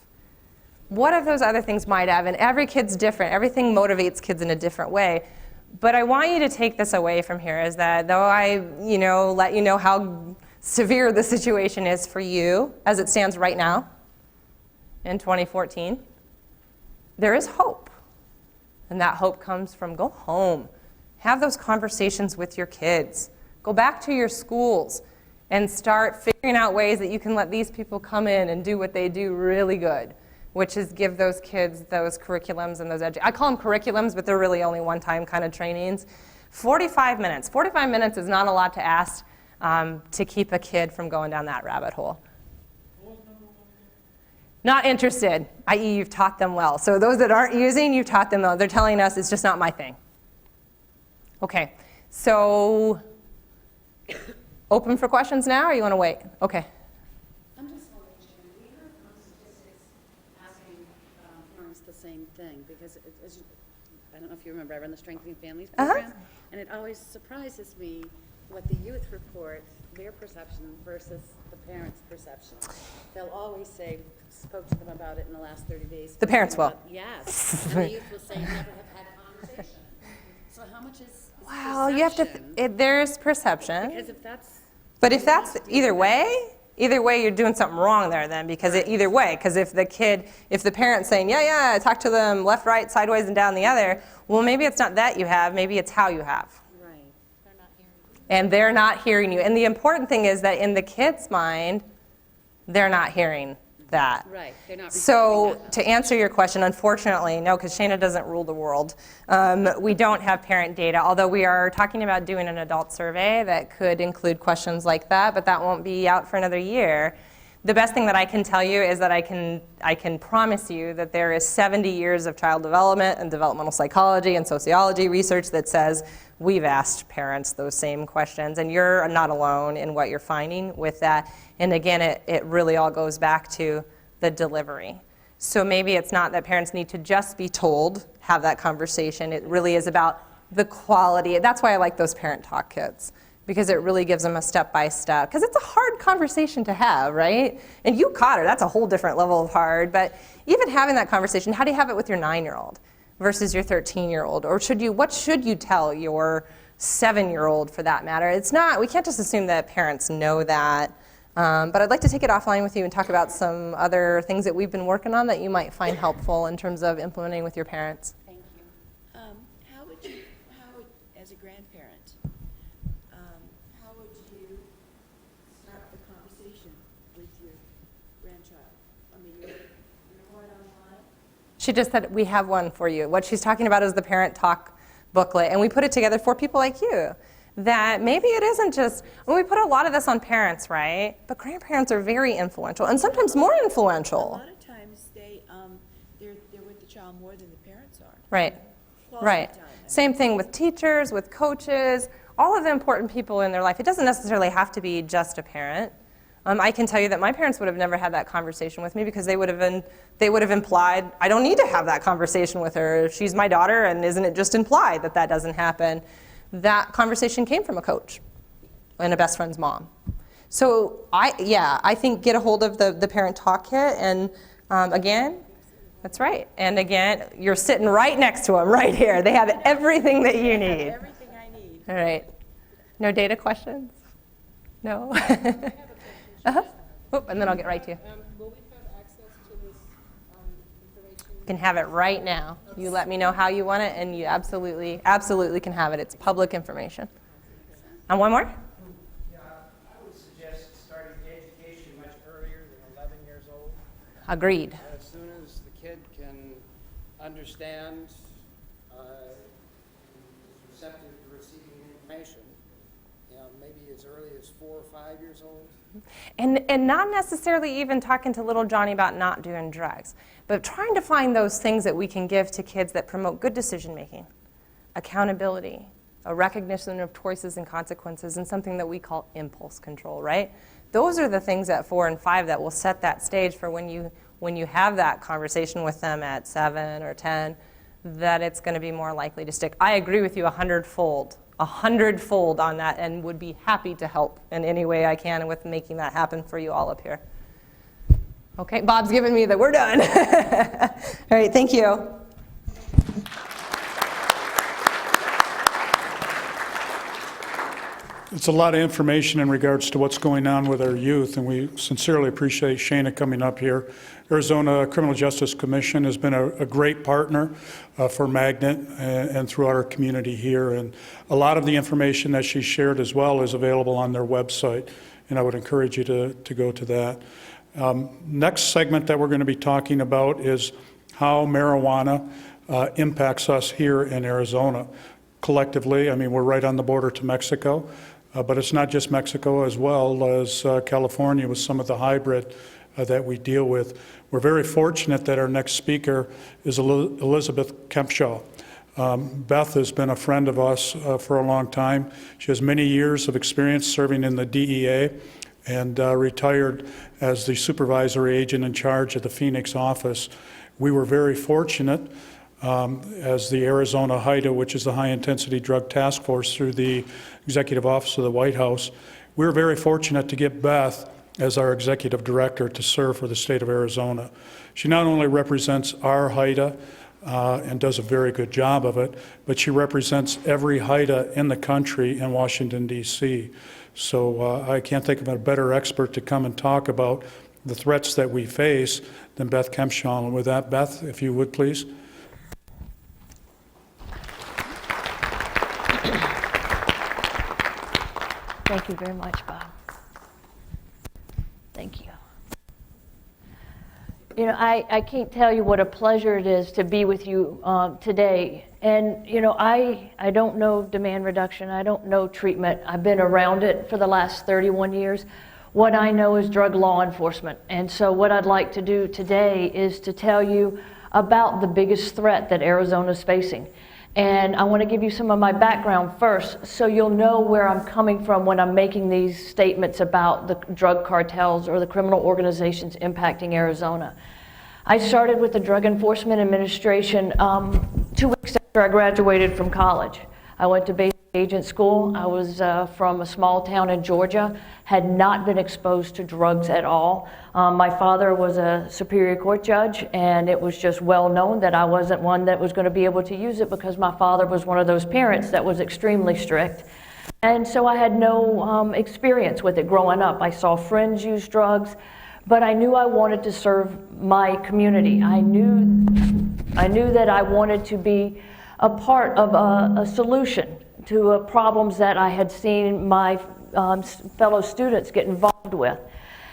What of those other things might have? And every kid's different. Everything motivates kids in a different way. But I want you to take this away from here, is that though I, let you know how severe the situation is for you as it stands right now in 2014, there is hope. And that hope comes from go home. Have those conversations with your kids. Go back to your schools and start figuring out ways that you can let these people come in and do what they do really good, which is give those kids those curriculums and those I call them curriculums, but they're really only one-time kind of trainings. 45 minutes. 45 minutes is not a lot to ask to keep a kid from going down that rabbit hole. Not interested, i.e. you've taught them well. So those that aren't using, you've taught them well. They're telling us it's just not my thing. Okay, so open for questions now, or you want to wait? Okay. I'm just wondering, Sharon, we heard from statistics asking parents the same thing, because I don't know if you remember, I run the Strengthening Families program, and it always surprises me what the youth report, their perception versus the parents' perception. They'll always say, spoke to them about it in the last 30 days. The parents will. Yes, and the youth will say, never have had conversation. So how much is Well, you have to, perception? there's perception. Because if that's... But if that's either way you're doing something wrong there then, because either way, because if the parent's saying, yeah, talk to them left, right, sideways, and down the other, well, maybe it's not that you have, maybe it's how you have. Right. They're not hearing you. And they're not hearing you. And the important thing is that in the kid's mind, they're not hearing that. Right, they're not So receiving that. to answer your question, unfortunately, no, because Shana doesn't rule the world. We don't have parent data, although we are talking about doing an adult survey that could include questions like that, but that won't be out for another year. The best thing that I can tell you is that I can promise you that there is 70 years of child development and developmental psychology and sociology research that says we've asked parents those same questions, and you're not alone in what you're finding with that. And again, it really all goes back to the delivery. So maybe it's not that parents need to just be told, have that conversation. It really is about the quality. That's why I like those parent talk kits, because it really gives them a step-by-step. Because it's a hard conversation to have, right? And you caught her. That's a whole different level of hard. But even having that conversation, how do you have it with your 9-year-old versus your 13-year-old? Or what should you tell your 7-year-old for that matter? It's not, we can't just assume that parents know that. But I'd like to take it offline with you and talk about some other things that we've been working on that you might find helpful in terms of implementing with your parents. Thank you. As a grandparent, how would you start the conversation with your grandchild? I mean, you're what online? She just said we have one for you. What she's talking about is the parent talk booklet, and we put it together for people like you. That maybe it isn't just, well, we put a lot of this on parents, right? But grandparents are very influential, and sometimes more A influential. lot of times they're with the child more than the parents are. Right, Quality right. time. Same thing with teachers, with coaches, all of the important people in their life. It doesn't necessarily have to be just a parent. I can tell you that my parents would have never had that conversation with me because they would have implied, I don't need to have that conversation with her. She's my daughter, and isn't it just implied that that doesn't happen? That conversation came from a coach and a best friend's mom. So I think get a hold of the parent talk kit, and again, that's right. And again, you're sitting right next to them, right here. They have everything that you need. Everything I need. All right. No data questions? No? Oh, and then I'll get right to you. Will we have access to this information? You can have it right now. You let me know how you want it, and you absolutely can have it. It's public information. And one more? Yeah, I would suggest starting education much earlier than 11 years old. Agreed. As soon as the kid can understand, is receptive to receiving information, maybe as early as 4 or 5 years old. And not necessarily even talking to little Johnny about not doing drugs, but trying to find those things that we can give to kids that promote good decision making, accountability, a recognition of choices and consequences, and something that we call impulse control, right? Those are the things at 4 and 5 that will set that stage for when you have that conversation with them at 7 or 10, that it's going to be more likely to stick. I agree with you 100-fold on that, and would be happy to help in any way I can with making that happen for you all up here. Okay, Bob's giving me the we're done. All right, thank you. It's a lot of information in regards to what's going on with our youth, and we sincerely appreciate Shana coming up here. Arizona Criminal Justice Commission has been a great partner for Magnet and throughout our community here, and a lot of the information that she shared as well is available on their website, and I would encourage you to go to that. Next segment that we're going to be talking about is how marijuana impacts us here in Arizona. Collectively, I mean, we're right on the border to Mexico. But it's not just Mexico, as well as California with some of the hybrid that we deal with. We're very fortunate that our next speaker is Elizabeth Kempshaw. Beth has been a friend of us for a long time. She has many years of experience serving in the DEA and retired as the supervisory agent in charge of the Phoenix office. We were very fortunate as the Arizona HIDTA, which is the High Intensity Drug Task Force through the Executive Office of the White House. We were very fortunate to get Beth as our Executive Director to serve for the state of Arizona. She not only represents our HIDTA and does a very good job of it, but she represents every HIDTA in the country in Washington, D.C. So I can't think of a better expert to come and talk about the threats that we face than Beth Kempshaw. And with that, Beth, if you would, please. Thank you very much, Bob. Thank you. You know, I can't tell you what a pleasure it is to be with you today. And, you know, I don't know demand reduction. I don't know treatment. I've been around it for the last 31 years. What I know is drug law enforcement. And so what I'd like to do today is to tell you about the biggest threat that Arizona is facing. And I want to give you some of my background first so you'll know where I'm coming from when I'm making these statements about the drug cartels or the criminal organizations impacting Arizona. I started with the Drug Enforcement Administration 2 weeks after I graduated from college. I went to basic agent school. I was from a small town in Georgia, had not been exposed to drugs at all. My father was a Superior Court judge, and it was just well known that I wasn't one that was going to be able to use it because my father was one of those parents that was extremely strict. And so I had no experience with it growing up. I saw friends use drugs, but I knew I wanted to serve my community. I knew that I wanted to be a part of a solution to problems that I had seen my fellow students get involved with.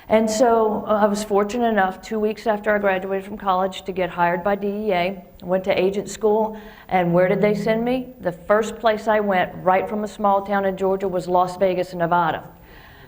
And so I was fortunate enough, 2 weeks after I graduated from college, to get hired by DEA. I went to agent school, and where did they send me? The first place I went, right from a small town in Georgia, was Las Vegas, Nevada,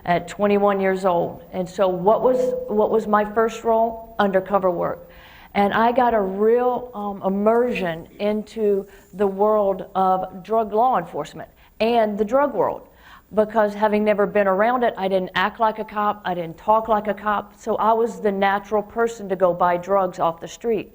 at 21 years old. And so what was my first role? Undercover work. And I got a real immersion into the world of drug law enforcement and the drug world. Because having never been around it, I didn't act like a cop, I didn't talk like a cop, so I was the natural person to go buy drugs off the street.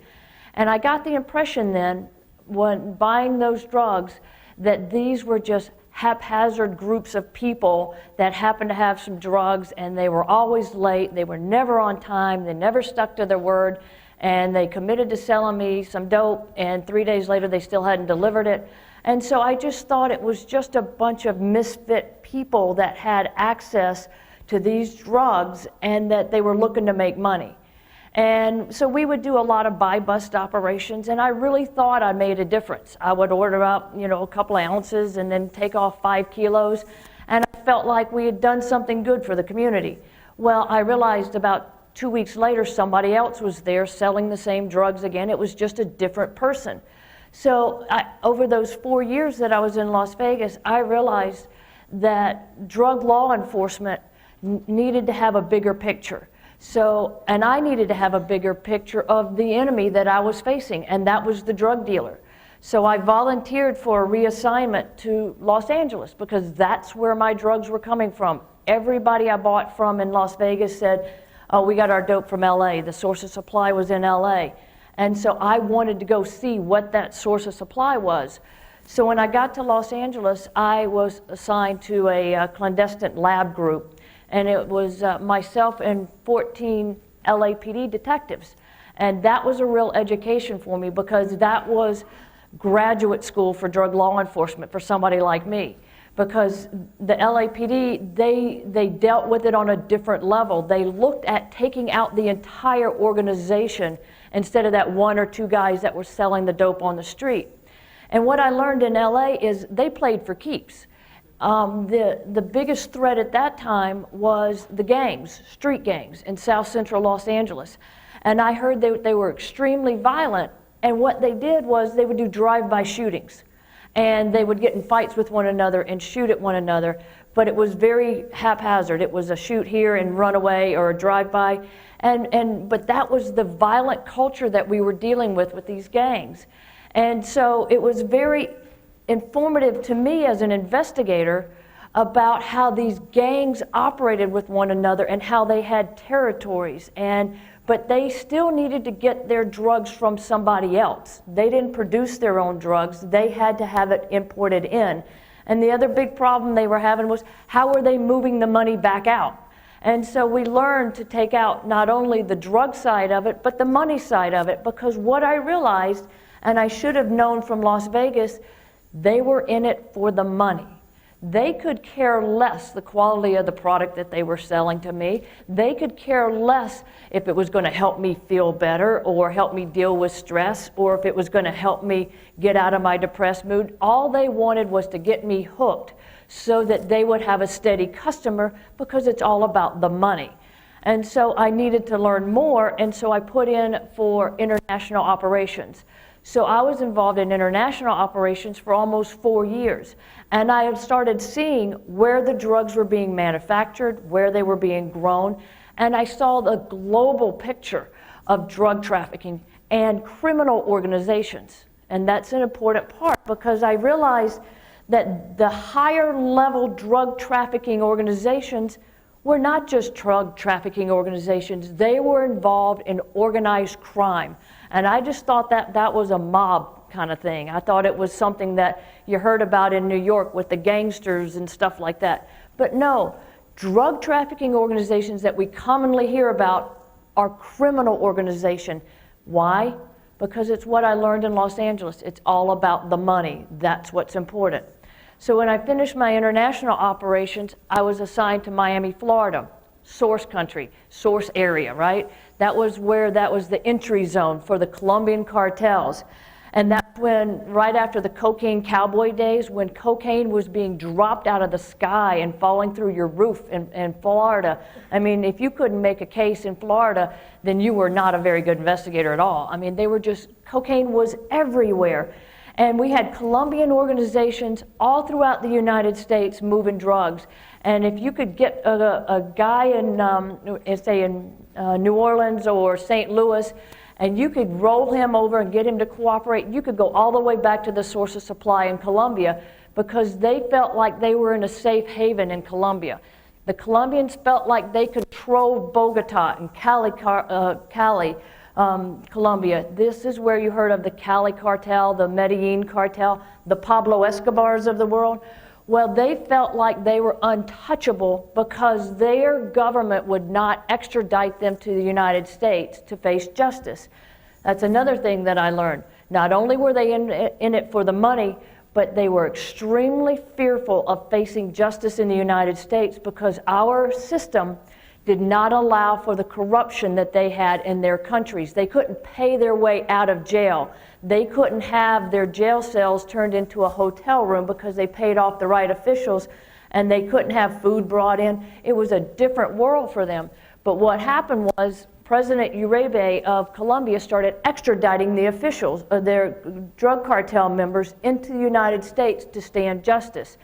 And I got the impression then, when buying those drugs, that these were just haphazard groups of people that happened to have some drugs, and they were always late, they were never on time, they never stuck to their word, and they committed to selling me some dope, and 3 days later they still hadn't delivered it. And so I just thought it was just a bunch of misfit people that had access to these drugs and that they were looking to make money. And so we would do a lot of buy-bust operations, and I really thought I made a difference. I would order up, a couple of ounces and then take off 5 kilos, and I felt like we had done something good for the community. Well, I realized about 2 weeks later somebody else was there selling the same drugs again. It was just a different person. So over those 4 years that I was in Las Vegas, I realized that drug law enforcement needed to have a bigger picture. And I needed to have a bigger picture of the enemy that I was facing, and that was the drug dealer. So I volunteered for a reassignment to Los Angeles because that's where my drugs were coming from. Everybody I bought from in Las Vegas said, oh, we got our dope from LA. The source of supply was in LA. And so I wanted to go see what that source of supply was. So when I got to Los Angeles, I was assigned to a clandestine lab group. And it was myself and 14 LAPD detectives. And that was a real education for me because that was graduate school for drug law enforcement for somebody like me. Because the LAPD, they dealt with it on a different level. They looked at taking out the entire organization instead of that 1 or 2 guys that were selling the dope on the street. And what I learned in LA is they played for keeps. The biggest threat at that time was the gangs, street gangs in South Central Los Angeles. And I heard they were extremely violent, and what they did was they would do drive-by shootings. And they would get in fights with one another and shoot at one another, but it was very haphazard. It was a shoot here and run away or a drive-by. But that was the violent culture that we were dealing with these gangs. And so it was very informative to me as an investigator about how these gangs operated with one another and how they had territories. But they still needed to get their drugs from somebody else. They didn't produce their own drugs. They had to have it imported in. And the other big problem they were having was how were they moving the money back out? And so we learned to take out not only the drug side of it, but the money side of it, because what I realized, and I should have known from Las Vegas, they were in it for the money. They could care less the quality of the product that they were selling to me. They could care less if it was going to help me feel better or help me deal with stress or if it was going to help me get out of my depressed mood. All they wanted was to get me hooked so that they would have a steady customer because it's all about the money. And so I needed to learn more, and so I put in for international operations. So I was involved in international operations for almost 4 years. And I had started seeing where the drugs were being manufactured, where they were being grown, and I saw the global picture of drug trafficking and criminal organizations. And that's an important part because I realized that the higher level drug trafficking organizations were not just drug trafficking organizations, they were involved in organized crime. And I just thought that was a mob kind of thing. I thought it was something that you heard about in New York with the gangsters and stuff like that. But no, drug trafficking organizations that we commonly hear about are criminal organizations. Why? Because it's what I learned in Los Angeles. It's all about the money. That's what's important. So when I finished my international operations, I was assigned to Miami, Florida, source country, source area, right? That was the entry zone for the Colombian cartels. And that's when, right after the cocaine cowboy days, when cocaine was being dropped out of the sky and falling through your roof in Florida. I mean, if you couldn't make a case in Florida, then you were not a very good investigator at all. I mean, cocaine was everywhere. And we had Colombian organizations all throughout the United States moving drugs. And if you could get a guy in, say, in New Orleans or St. Louis, and you could roll him over and get him to cooperate, you could go all the way back to the source of supply in Colombia, because they felt like they were in a safe haven in Colombia. The Colombians felt like they controlled Bogota and Cali, Colombia. This is where you heard of the Cali cartel, the Medellin cartel, the Pablo Escobars of the world. Well, they felt like they were untouchable because their government would not extradite them to the United States to face justice. That's another thing that I learned. Not only were they in it for the money, but they were extremely fearful of facing justice in the United States because our system did not allow for the corruption that they had in their countries. They couldn't pay their way out of jail. They couldn't have their jail cells turned into a hotel room because they paid off the right officials, and they couldn't have food brought in. It was a different world for them. But what happened was President Uribe of Colombia started extraditing the officials, their drug cartel members, into the United States to stand justice.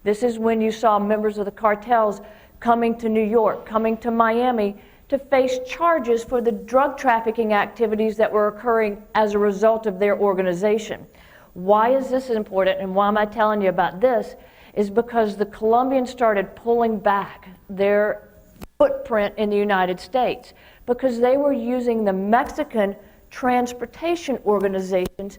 This is when you saw members of the cartels coming to New York, coming to Miami to face charges for the drug trafficking activities that were occurring as a result of their organization. Why is this important, and why am I telling you about this? Is because the Colombians started pulling back their footprint in the United States because they were using the Mexican transportation organizations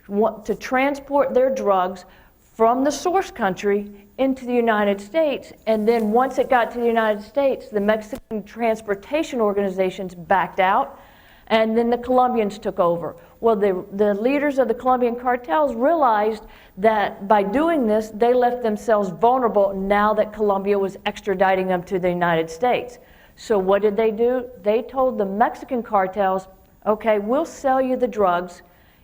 to transport their drugs from the source country into the United States. And then once it got to the United States, the Mexican transportation organizations backed out, and then the Colombians took over. Well, the leaders of the Colombian cartels realized that by doing this, they left themselves vulnerable now that Colombia was extraditing them to the United States. So what did they do? They told the Mexican cartels, okay, we'll sell you the drugs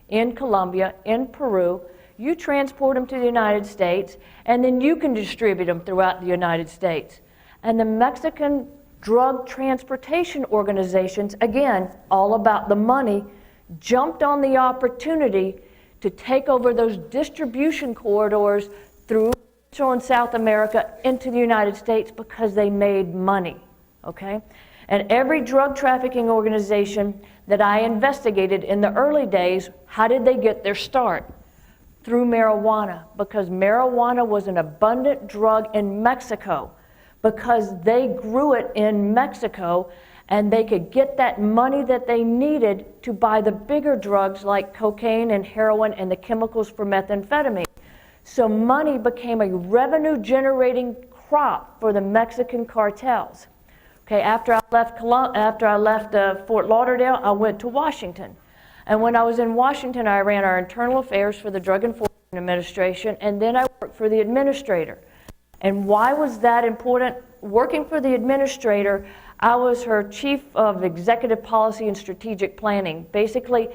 in Colombia, in Peru, you transport them to the United States, and then you can distribute them throughout the United States. And the Mexican drug transportation organizations, again, all about the money, jumped on the opportunity to take over those distribution corridors through Central and South America into the United States because they made money, okay? And every drug trafficking organization that I investigated in the early days, how did they get their start? Through marijuana, because marijuana was an abundant drug in Mexico, because they grew it in Mexico and they could get that money that they needed to buy the bigger drugs like cocaine and heroin and the chemicals for methamphetamine. So money became a revenue generating crop for the Mexican cartels. Okay, after I left Fort Lauderdale, I went to Washington. And when I was in Washington, I ran our internal affairs for the Drug Enforcement Administration, and then I worked for the administrator. And why was that important? Working for the administrator, I was her chief of executive policy and strategic planning. Basically,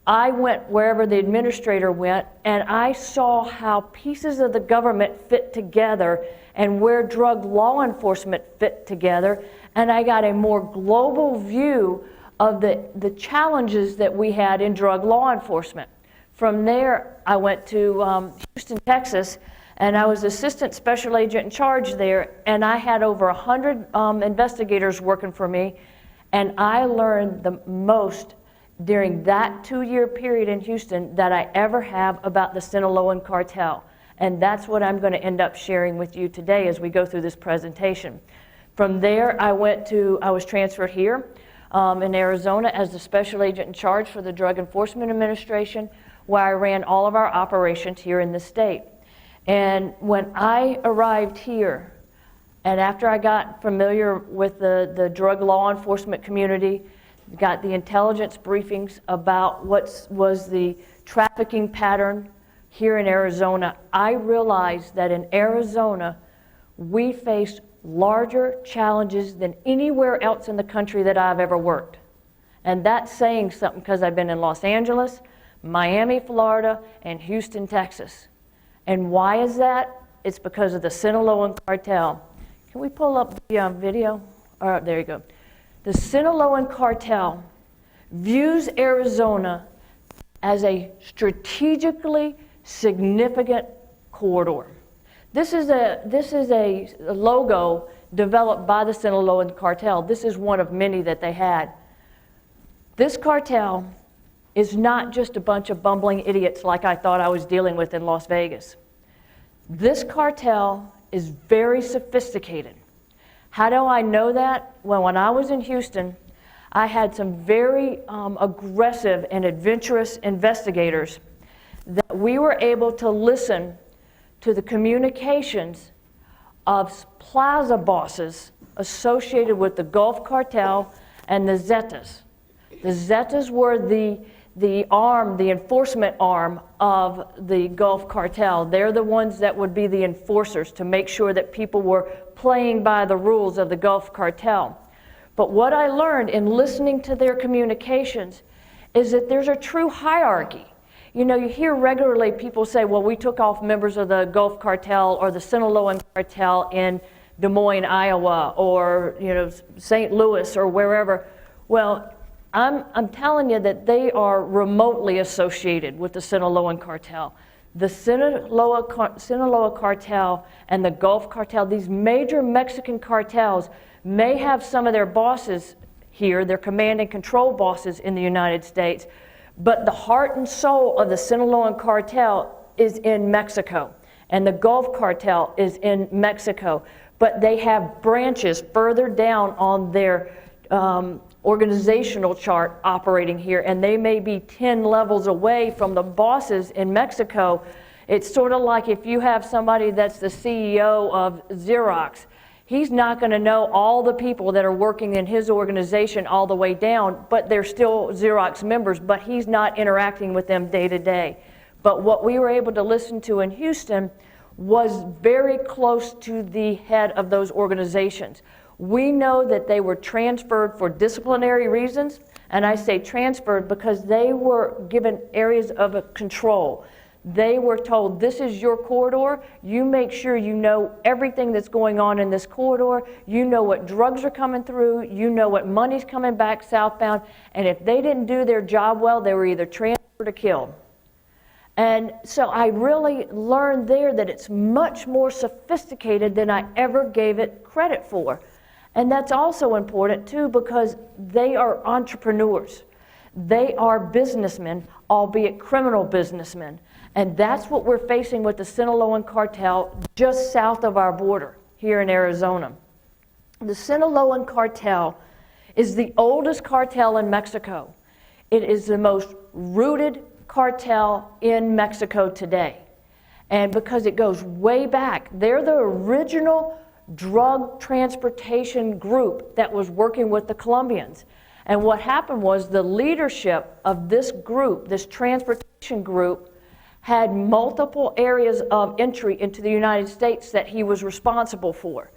I went wherever the administrator went, and I saw how pieces of the government fit together and where drug law enforcement fit together, and I got a more global view of the challenges that we had in drug law enforcement. From there, I went to Houston, Texas, and I was assistant special agent in charge there, and I had over 100 investigators working for me, and I learned the most during that 2-year period in Houston that I ever have about the Sinaloan cartel. And that's what I'm going to end up sharing with you today as we go through this presentation. From there, I was transferred here in Arizona as the special agent in charge for the Drug Enforcement Administration, where I ran all of our operations here in the state. And when I arrived here, and after I got familiar with the drug law enforcement community, got the intelligence briefings about what was the trafficking pattern here in Arizona, I realized that in Arizona, we face larger challenges than anywhere else in the country that I've ever worked. And that's saying something because I've been in Los Angeles, Miami, Florida, and Houston, Texas. And why is that? It's because of the Sinaloan cartel. Can we pull up the video? All right, there you go. The Sinaloan cartel views Arizona as a strategically significant corridor. This is a logo developed by the Sinaloan cartel. This is one of many that they had. This cartel is not just a bunch of bumbling idiots like I thought I was dealing with in Las Vegas. This cartel is very sophisticated. How do I know that? Well, when I was in Houston, I had some very aggressive and adventurous investigators that we were able to listen to the communications of plaza bosses associated with the Gulf Cartel and the Zetas. The Zetas were the arm, the enforcement arm of the Gulf Cartel. They're the ones that would be the enforcers to make sure that people were playing by the rules of the Gulf Cartel. But what I learned in listening to their communications is that there's a true hierarchy. You know, you hear regularly people say, well, we took off members of the Gulf Cartel or the Sinaloan Cartel in Des Moines, Iowa, or, you know, St. Louis or wherever. Well, I'm telling you that they are remotely associated with the Sinaloan Cartel. The Sinaloa Cartel and the Gulf Cartel, these major Mexican cartels, may have some of their bosses here, their command and control bosses in the United States, but the heart and soul of the Sinaloan Cartel is in Mexico, and the Gulf Cartel is in Mexico, but they have branches further down on their organizational chart operating here, and they may be 10 levels away from the bosses in Mexico. It's sort of like if you have somebody that's the CEO of Xerox. He's not going to know all the people that are working in his organization all the way down, but they're still Xerox members, but he's not interacting with them day to day. But what we were able to listen to in Houston was very close to the head of those organizations. We know that they were transferred for disciplinary reasons, and I say transferred because they were given areas of control. They were told, this is your corridor, you make sure you know everything that's going on in this corridor, you know what drugs are coming through, you know what money's coming back southbound, and if they didn't do their job well, they were either transferred or killed. And so I really learned there that it's much more sophisticated than I ever gave it credit for. And that's also important too because they are entrepreneurs. They are businessmen, albeit criminal businessmen. And that's what we're facing with the Sinaloan Cartel just south of our border here in Arizona. The Sinaloan Cartel is the oldest cartel in Mexico. It is the most rooted cartel in Mexico today. And because it goes way back, they're the original drug transportation group that was working with the Colombians. And what happened was the leadership of this group, this transportation group, had multiple areas of entry into the United States that he was responsible for.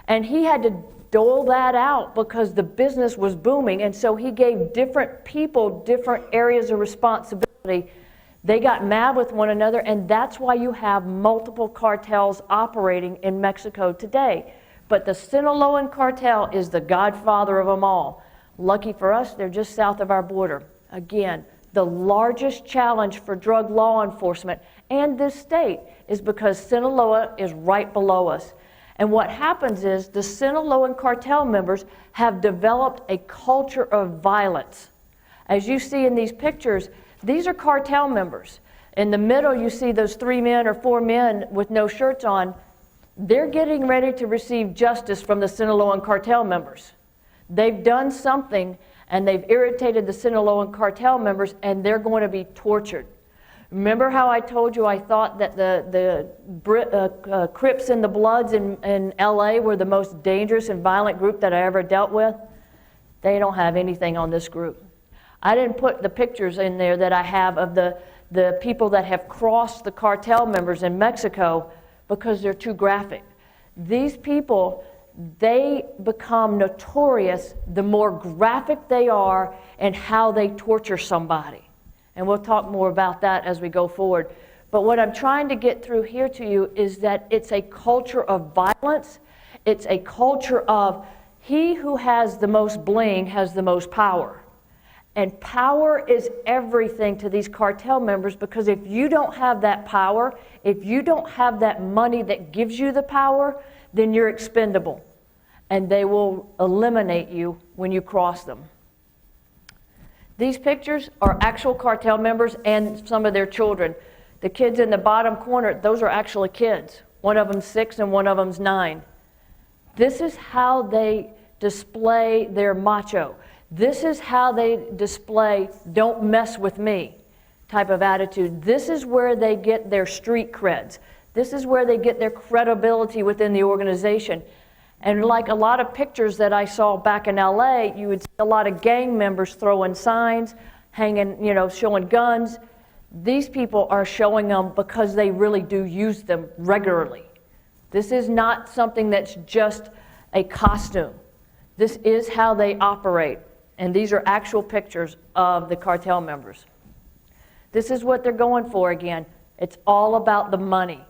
And he had to dole that out because the business was booming, and so he gave different people different areas of responsibility. They got mad with one another, and that's why you have multiple cartels operating in Mexico today. But the Sinaloan cartel is the godfather of them all. Lucky for us, they're just south of our border. Again, the largest challenge for drug law enforcement and this state is because Sinaloa is right below us. And what happens is the Sinaloan cartel members have developed a culture of violence. As you see in these pictures, these are cartel members. In the middle, you see those 3 men or 4 men with no shirts on. They're getting ready to receive justice from the Sinaloan cartel members. They've done something, and they've irritated the Sinaloan cartel members, and they're going to be tortured. Remember how I told you I thought that the Crips and the Bloods in LA were the most dangerous and violent group that I ever dealt with? They don't have anything on this group. I didn't put the pictures in there that I have of the people that have crossed the cartel members in Mexico because they're too graphic. These people, they become notorious the more graphic they are and how they torture somebody. And we'll talk more about that as we go forward. But what I'm trying to get through here to you is that it's a culture of violence. It's a culture of he who has the most bling has the most power. And power is everything to these cartel members, because if you don't have that power, if you don't have that money that gives you the power, then you're expendable. And they will eliminate you when you cross them. These pictures are actual cartel members and some of their children. The kids in the bottom corner, those are actually kids. One of them's 6 and one of them's 9. This is how they display their macho. This is how they display don't mess with me type of attitude. This is where they get their street creds. This is where they get their credibility within the organization. And like a lot of pictures that I saw back in LA, you would see a lot of gang members throwing signs, hanging, showing guns. These people are showing them because they really do use them regularly. This is not something that's just a costume. This is how they operate. And these are actual pictures of the cartel members. This is what they're going for again. It's all about the money.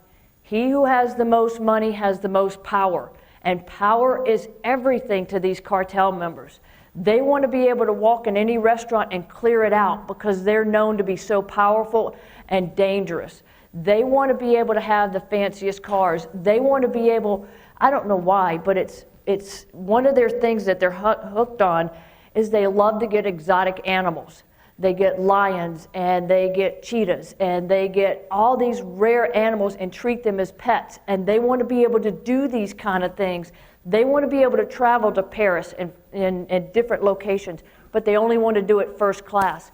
He who has the most money has the most power. And power is everything to these cartel members. They want to be able to walk in any restaurant and clear it out because they're known to be so powerful and dangerous. They want to be able to have the fanciest cars. They want to be able, I don't know why, but it's one of their things that they're hooked on is they love to get exotic animals. They get lions and they get cheetahs and they get all these rare animals and treat them as pets. And they want to be able to do these kind of things. They want to be able to travel to Paris and in different locations, but they only want to do it first class.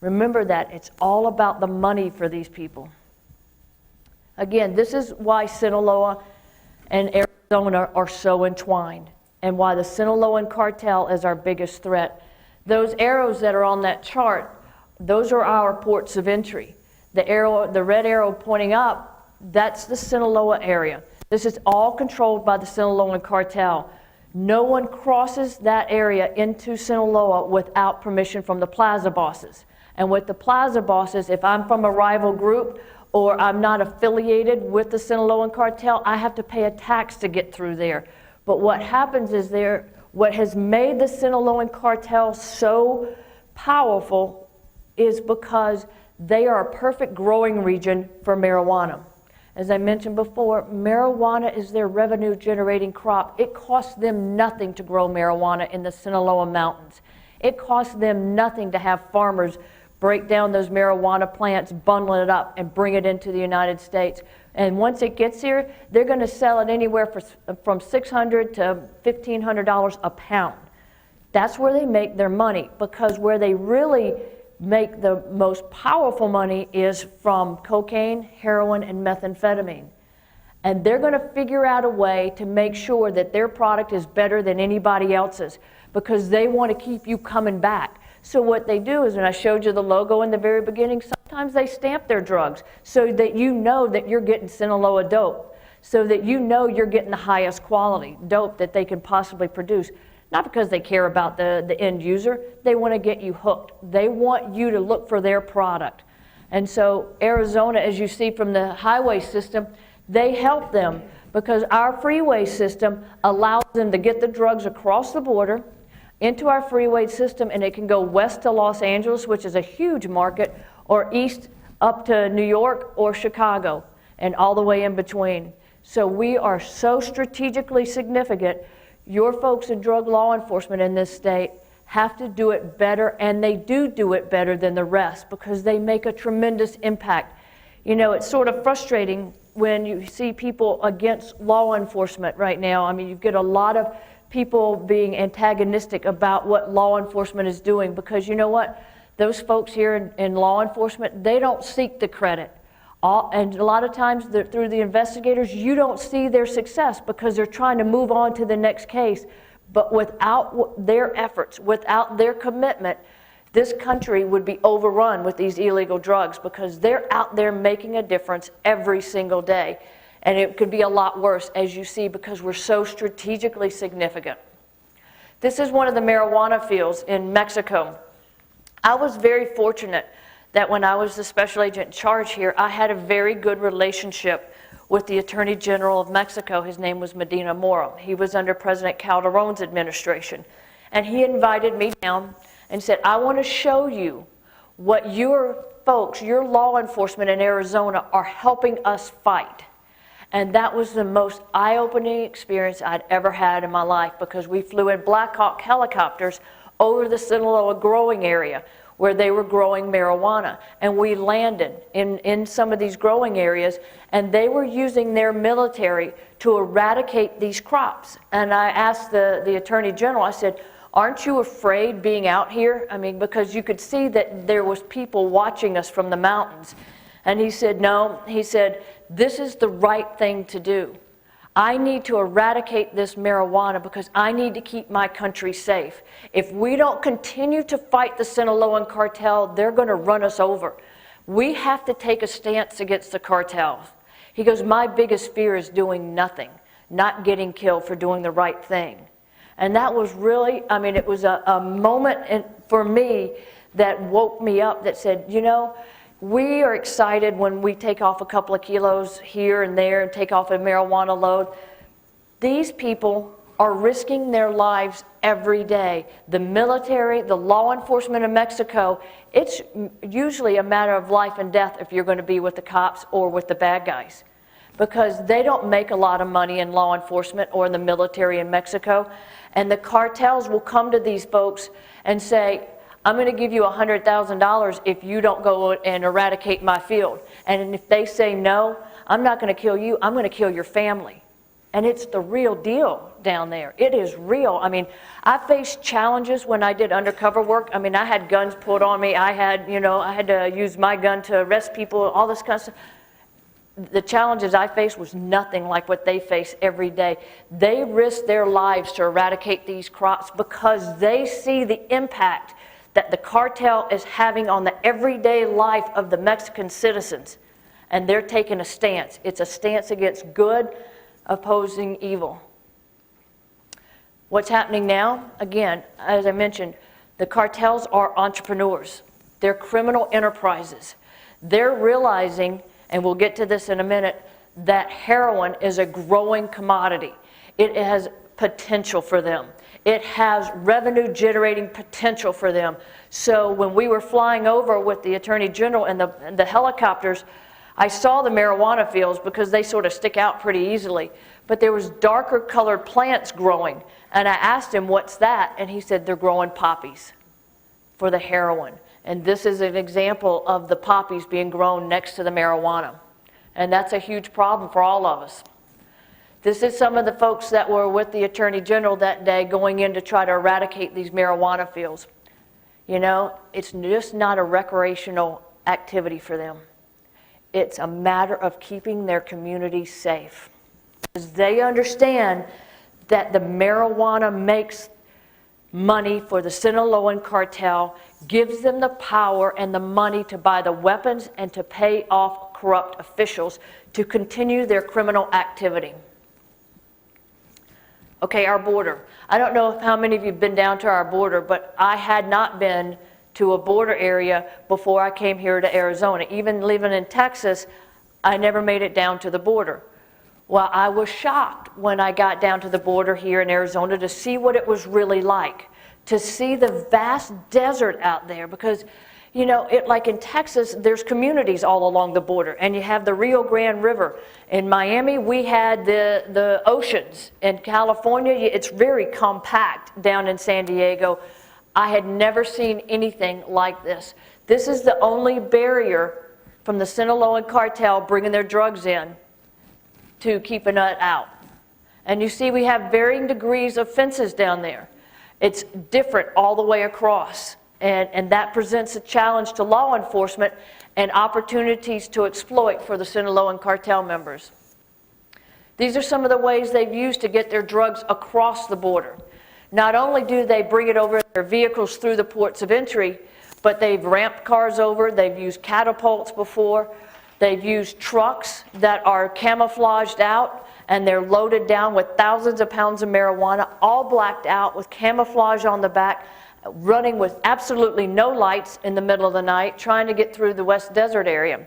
Remember that it's all about the money for these people. Again, this is why Sinaloa and Arizona are so entwined, and why the Sinaloan cartel is our biggest threat. Those arrows that are on that chart, those are our ports of entry. The red arrow pointing up, that's the Sinaloa area. This is all controlled by the Sinaloan cartel. No one crosses that area into Sinaloa without permission from the plaza bosses. And with the plaza bosses, if I'm from a rival group or I'm not affiliated with the Sinaloan cartel, I have to pay a tax to get through there. But what happens is what has made the Sinaloan cartel so powerful is because they are a perfect growing region for marijuana. As I mentioned before, marijuana is their revenue generating crop. It costs them nothing to grow marijuana in the Sinaloa Mountains. It costs them nothing to have farmers break down those marijuana plants, bundle it up, and bring it into the United States. And once it gets here, they're going to sell it anywhere from $600 to $1,500 a pound. That's where they make their money, because where they really make the most powerful money is from cocaine, heroin, and methamphetamine. And they're going to figure out a way to make sure that their product is better than anybody else's, because they want to keep you coming back. So what they do is, when I showed you the logo in the very beginning, sometimes they stamp their drugs so that you know that you're getting Sinaloa dope, so that you know you're getting the highest quality dope that they can possibly produce. Not because they care about the end user, they want to get you hooked. They want you to look for their product. And so Arizona, as you see from the highway system, they help them because our freeway system allows them to get the drugs across the border into our freeway system, and it can go west to Los Angeles, which is a huge market, or east up to New York or Chicago, and all the way in between. So we are so strategically significant. Your folks in drug law enforcement in this state have to do it better, and they do it better than the rest because they make a tremendous impact. You know, it's sort of frustrating when you see people against law enforcement right now. I mean, you get a lot of people being antagonistic about what law enforcement is doing because you know what? Those folks here in law enforcement, they don't seek the credit. And a lot of times through the investigators, you don't see their success because they're trying to move on to the next case. But without their efforts, without their commitment, this country would be overrun with these illegal drugs because they're out there making a difference every single day. And it could be a lot worse, as you see, because we're so strategically significant. This is one of the marijuana fields in Mexico. I was very fortunate that when I was the special agent in charge here, I had a very good relationship with the Attorney General of Mexico. His name was Medina Mora. He was under President Calderon's administration. And he invited me down and said, I want to show you what your folks, your law enforcement in Arizona are helping us fight. And that was the most eye-opening experience I'd ever had in my life, because we flew in Black Hawk helicopters over the Sinaloa growing area where they were growing marijuana. And we landed in some of these growing areas, and they were using their military to eradicate these crops. And I asked the Attorney General, I said, aren't you afraid being out here? I mean, because you could see that there was people watching us from the mountains. And he said, no. He said, this is the right thing to do. I need to eradicate this marijuana because I need to keep my country safe. If we don't continue to fight the Sinaloan cartel, they're going to run us over. We have to take a stance against the cartels. He goes, my biggest fear is doing nothing, not getting killed for doing the right thing. And that was really, I mean, it was a moment for me that woke me up that said, you know, we are excited when we take off a couple of kilos here and there and take off a marijuana load. These people are risking their lives every day. The military, the law enforcement in Mexico, it's usually a matter of life and death if you're going to be with the cops or with the bad guys, because they don't make a lot of money in law enforcement or in the military in Mexico. And the cartels will come to these folks and say, I'm going to give you $100,000 if you don't go and eradicate my field. And if they say no, I'm not going to kill you, I'm going to kill your family. And it's the real deal down there. It is real. I mean, I faced challenges when I did undercover work. I mean, I had guns pulled on me. I had to use my gun to arrest people, all this kind of stuff. The challenges I faced was nothing like what they face every day. They risk their lives to eradicate these crops because they see the impact that the cartel is having on the everyday life of the Mexican citizens. And they're taking a stance. It's a stance against good, opposing evil. What's happening now? Again, as I mentioned, the cartels are entrepreneurs. They're criminal enterprises. They're realizing, and we'll get to this in a minute, that heroin is a growing commodity. It has potential for them. It has revenue-generating potential for them. So when we were flying over with the Attorney General and the helicopters, I saw the marijuana fields because they sort of stick out pretty easily. But there was darker colored plants growing. And I asked him, what's that? And he said, they're growing poppies for the heroin. And this is an example of the poppies being grown next to the marijuana. And that's a huge problem for all of us. This is some of the folks that were with the Attorney General that day going in to try to eradicate these marijuana fields. You know, it's just not a recreational activity for them. It's a matter of keeping their community safe. Because they understand that the marijuana makes money for the Sinaloan cartel, gives them the power and the money to buy the weapons and to pay off corrupt officials to continue their criminal activity. Okay, our border. I don't know how many of you have been down to our border, but I had not been to a border area before I came here to Arizona. Even living in Texas, I never made it down to the border. Well, I was shocked when I got down to the border here in Arizona to see what it was really like, to see the vast desert out there, because you know, like in Texas, there's communities all along the border, and you have the Rio Grande River. In Miami, we had the oceans. In California, it's very compact down in San Diego. I had never seen anything like this. This is the only barrier from the Sinaloan cartel bringing their drugs in to keeping it out. And you see we have varying degrees of fences down there. It's different all the way across. And that presents a challenge to law enforcement and opportunities to exploit for the Sinaloan cartel members. These are some of the ways they've used to get their drugs across the border. Not only do they bring it over in their vehicles through the ports of entry, but they've ramped cars over, they've used catapults before, they've used trucks that are camouflaged out, and they're loaded down with thousands of pounds of marijuana, all blacked out with camouflage on the back, running with absolutely no lights in the middle of the night, trying to get through the West Desert area.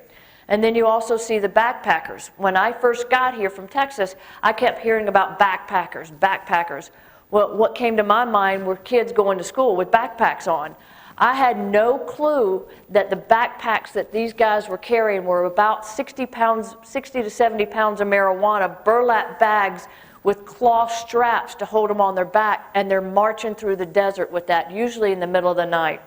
And then you also see the backpackers. When I first got here from Texas, I kept hearing about backpackers. Well, what came to my mind were kids going to school with backpacks on. I had no clue that the backpacks that these guys were carrying were about 60 to 70 pounds of marijuana, burlap bags with cloth straps to hold them on their back, and they're marching through the desert with that, usually in the middle of the night.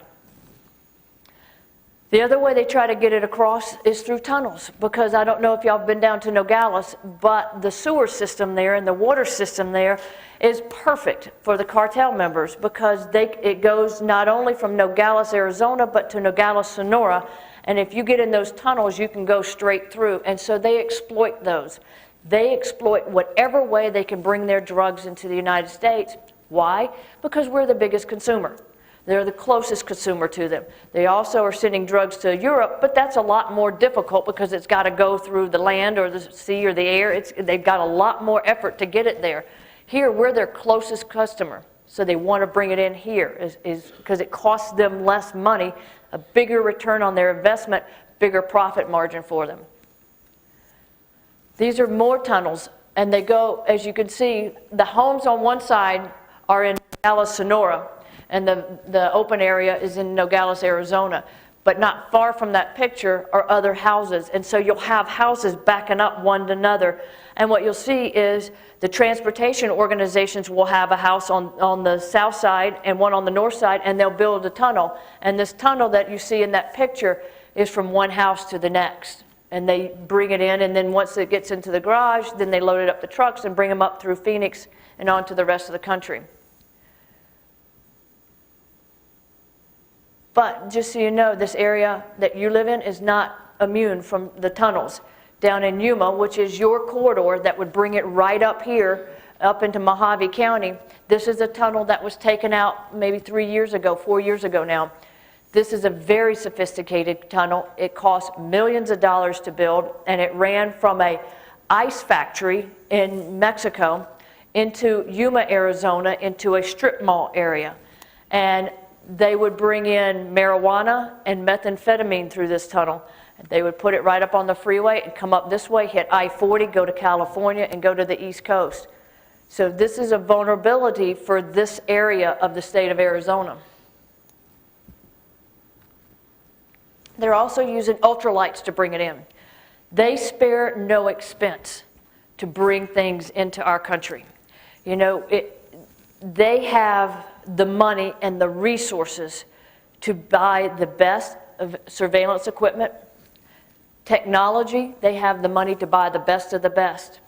The other way they try to get it across is through tunnels, because I don't know if y'all have been down to Nogales, but the sewer system there and the water system there is perfect for the cartel members, because it goes not only from Nogales, Arizona, but to Nogales, Sonora, and if you get in those tunnels, you can go straight through, and so they exploit those. They exploit whatever way they can bring their drugs into the United States. Why? Because we're the biggest consumer. They're the closest consumer to them. They also are sending drugs to Europe, but that's a lot more difficult because it's got to go through the land or the sea or the air. They've got a lot more effort to get it there. Here, we're their closest customer, so they want to bring it in here because it costs them less money, a bigger return on their investment, bigger profit margin for them. These are more tunnels, and they go, as you can see, the homes on one side are in Nogales, Sonora, and the open area is in Nogales, Arizona. But not far from that picture are other houses, and so you'll have houses backing up one to another. And what you'll see is the transportation organizations will have a house on the south side and one on the north side, and they'll build a tunnel. And this tunnel that you see in that picture is from one house to the next. And they bring it in, and then once it gets into the garage, then they load it up the trucks and bring them up through Phoenix and on to the rest of the country. But just so you know, this area that you live in is not immune from the tunnels. Down in Yuma, which is your corridor that would bring it right up here, up into Mohave County, this is a tunnel that was taken out maybe 4 years ago now. This is a very sophisticated tunnel. It cost millions of dollars to build, and it ran from an ice factory in Mexico into Yuma, Arizona, into a strip mall area. And they would bring in marijuana and methamphetamine through this tunnel. They would put it right up on the freeway and come up this way, hit I-40, go to California, and go to the East Coast. So this is a vulnerability for this area of the state of Arizona. They're also using ultralights to bring it in. They spare no expense to bring things into our country. You know, they have the money and the resources to buy the best of surveillance equipment, technology. They have the money to buy the best of the best.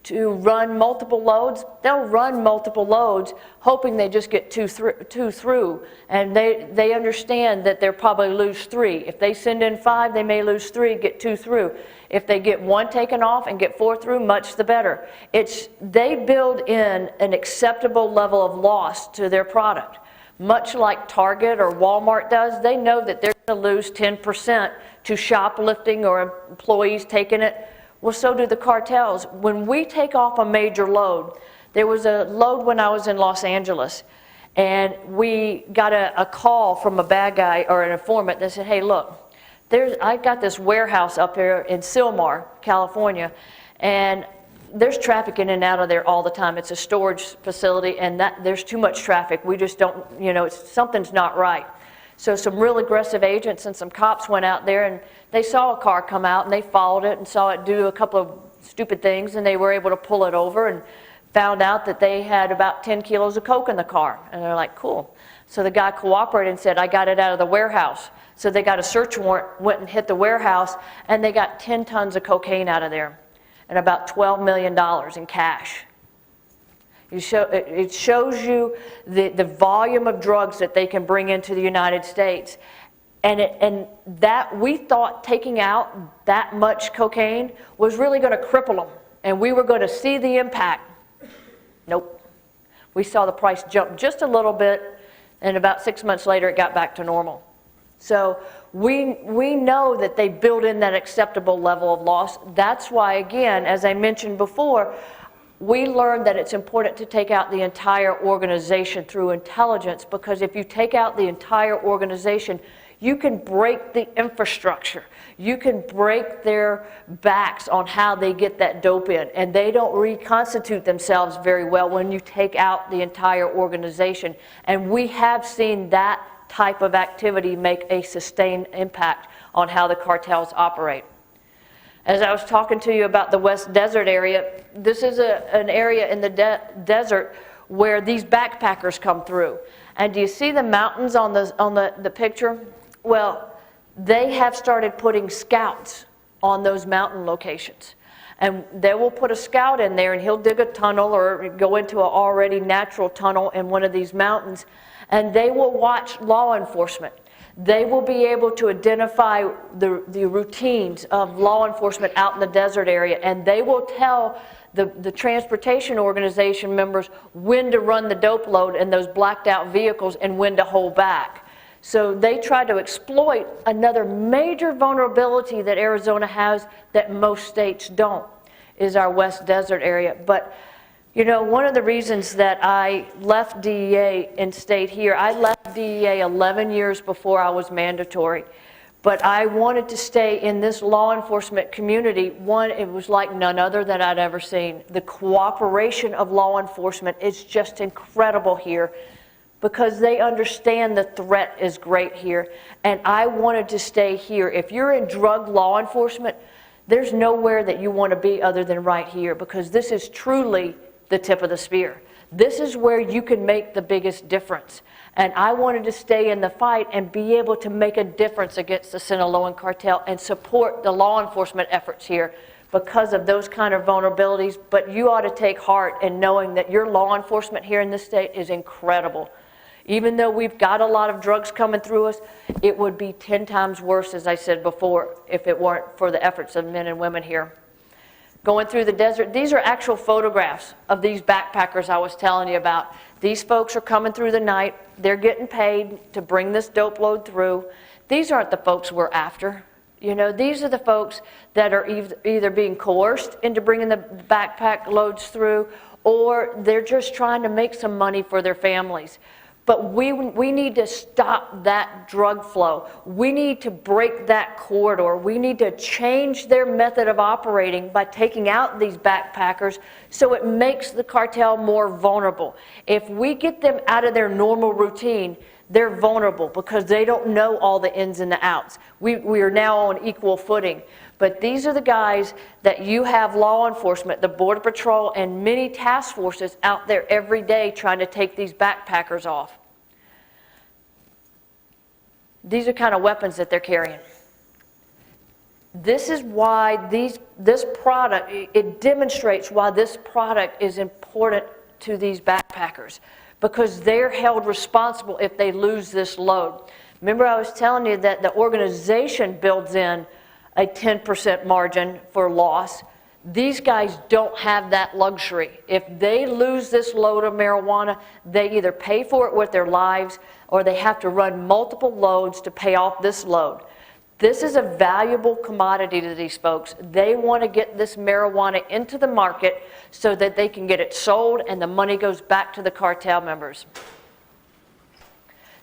To run multiple loads, they'll run multiple loads hoping they just get two through. And they understand that they'll probably lose 3. If they send in 5, they may lose 3, get 2 through. If they get 1 taken off and get 4 through, much the better. They build in an acceptable level of loss to their product. Much like Target or Walmart does, they know that they're going to lose 10% to shoplifting or employees taking it. Well, so do the cartels. When we take off a major load, there was a load when I was in Los Angeles, and we got a call from a bad guy or an informant that said, hey, look, I got this warehouse up here in Sylmar, California, and there's traffic in and out of there all the time. It's a storage facility, and there's too much traffic. We just don't, something's not right. So some real aggressive agents and some cops went out there, and they saw a car come out, and they followed it and saw it do a couple of stupid things, and they were able to pull it over and found out that they had about 10 kilos of coke in the car. And they're like, cool. So the guy cooperated and said, I got it out of the warehouse. So they got a search warrant, went and hit the warehouse, and they got 10 tons of cocaine out of there and about $12 million in cash. It shows you the volume of drugs that they can bring into the United States. And that we thought taking out that much cocaine was really going to cripple them, and we were going to see the impact. Nope. We saw the price jump just a little bit, and about 6 months later it got back to normal. So we know that they build in that acceptable level of loss. That's why, again, as I mentioned before, we learned that it's important to take out the entire organization through intelligence, because if you take out the entire organization, you can break the infrastructure. You can break their backs on how they get that dope in, and they don't reconstitute themselves very well when you take out the entire organization. And we have seen that type of activity make a sustained impact on how the cartels operate. As I was talking to you about the West Desert area, this is an area in the desert where these backpackers come through. And do you see the mountains on the picture? Well, they have started putting scouts on those mountain locations. And they will put a scout in there, and he'll dig a tunnel or go into an already natural tunnel in one of these mountains, and they will watch law enforcement. They will be able to identify the routines of law enforcement out in the desert area, and they will tell the transportation organization members when to run the dope load in those blacked out vehicles and when to hold back. So they try to exploit another major vulnerability that Arizona has that most states don't, is our West Desert area. But you know, one of the reasons that I left DEA and stayed here, I left DEA 11 years before I was mandatory. But I wanted to stay in this law enforcement community. One, it was like none other that I'd ever seen. The cooperation of law enforcement is just incredible here, because they understand the threat is great here. And I wanted to stay here. If you're in drug law enforcement, there's nowhere that you want to be other than right here, because this is truly the tip of the spear. This is where you can make the biggest difference. And I wanted to stay in the fight and be able to make a difference against the Sinaloan cartel and support the law enforcement efforts here because of those kind of vulnerabilities. But you ought to take heart in knowing that your law enforcement here in this state is incredible. Even though we've got a lot of drugs coming through us, it would be 10 times worse, as I said before, if it weren't for the efforts of men and women here. Going through the desert, these are actual photographs of these backpackers I was telling you about. These folks are coming through the night. They're getting paid to bring this dope load through. These aren't the folks we're after. You know, these are the folks that are either being coerced into bringing the backpack loads through, or they're just trying to make some money for their families. But we need to stop that drug flow. We need to break that corridor. We need to change their method of operating by taking out these backpackers so it makes the cartel more vulnerable. If we get them out of their normal routine, they're vulnerable because they don't know all the ins and the outs. We are now on equal footing. But these are the guys that you have law enforcement, the Border Patrol, and many task forces out there every day trying to take these backpackers off. These are kind of weapons that they're carrying. This is why this product, it demonstrates why this product is important to these backpackers, because they're held responsible if they lose this load. Remember, I was telling you that the organization builds in a 10% margin for loss. These guys don't have that luxury. If they lose this load of marijuana, they either pay for it with their lives or they have to run multiple loads to pay off this load. This is a valuable commodity to these folks. They want to get this marijuana into the market so that they can get it sold and the money goes back to the cartel members.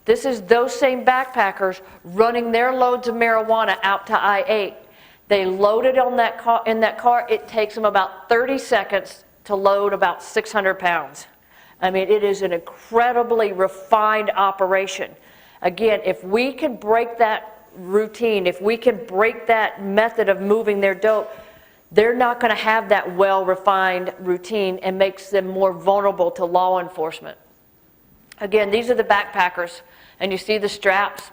This is those same backpackers running their loads of marijuana out to I-8. They load it on that car, in that car. It takes them about 30 seconds to load about 600 pounds. I mean, it is an incredibly refined operation. Again, if we can break that routine, if we can break that method of moving their dope, they're not going to have that well-refined routine and makes them more vulnerable to law enforcement. Again, these are the backpackers, and you see the straps.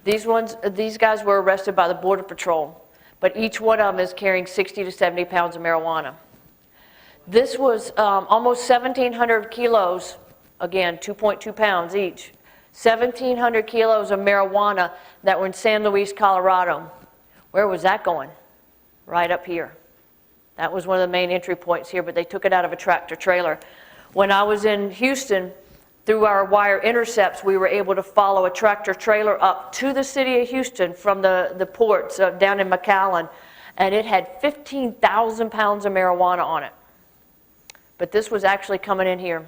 These guys were arrested by the Border Patrol, but each one of them is carrying 60 to 70 pounds of marijuana. This was almost 1,700 kilos, again, 2.2 pounds each. 1,700 kilos of marijuana that were in San Luis, Colorado. Where was that going? Right up here. That was one of the main entry points here, but they took it out of a tractor trailer. When I was in Houston, through our wire intercepts, we were able to follow a tractor trailer up to the city of Houston from the ports down in McAllen, and it had 15,000 pounds of marijuana on it. But this was actually coming in here.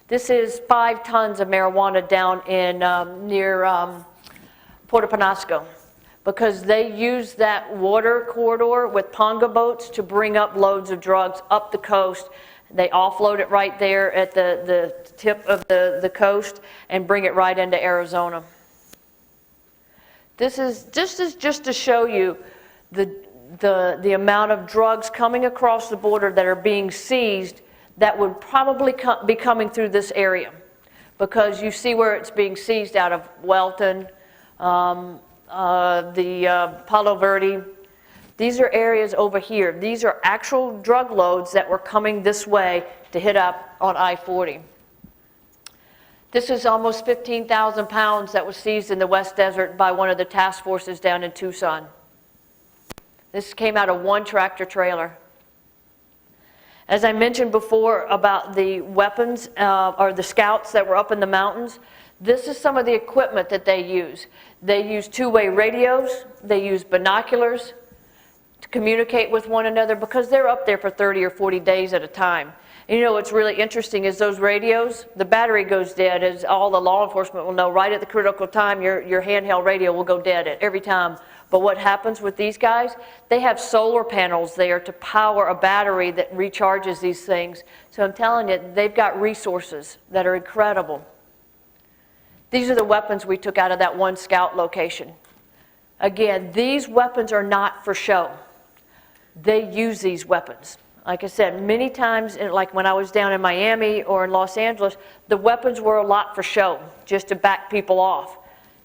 This is 5 tons of marijuana down in near Puerto Penasco, because they use that water corridor with ponga boats to bring up loads of drugs up the coast. They offload it right there at the tip of the coast and bring it right into Arizona. This is just to show you the amount of drugs coming across the border that are being seized that would probably be coming through this area, because you see where it's being seized out of Welton, Palo Verde. These are areas over here. These are actual drug loads that were coming this way to hit up on I-40. This is almost 15,000 pounds that was seized in the West Desert by one of the task forces down in Tucson. This came out of one tractor trailer. As I mentioned before about the weapons or the scouts that were up in the mountains, this is some of the equipment that they use. They use two-way radios, they use binoculars to communicate with one another, because they're up there for 30 or 40 days at a time. And you know what's really interesting is those radios, the battery goes dead, as all the law enforcement will know. Right at the critical time, your handheld radio will go dead at every time. But what happens with these guys, they have solar panels there to power a battery that recharges these things. So I'm telling you, they've got resources that are incredible. These are the weapons we took out of that one scout location. Again, these weapons are not for show. They use these weapons. Like I said, many times, like when I was down in Miami or in Los Angeles, the weapons were a lot for show, just to back people off.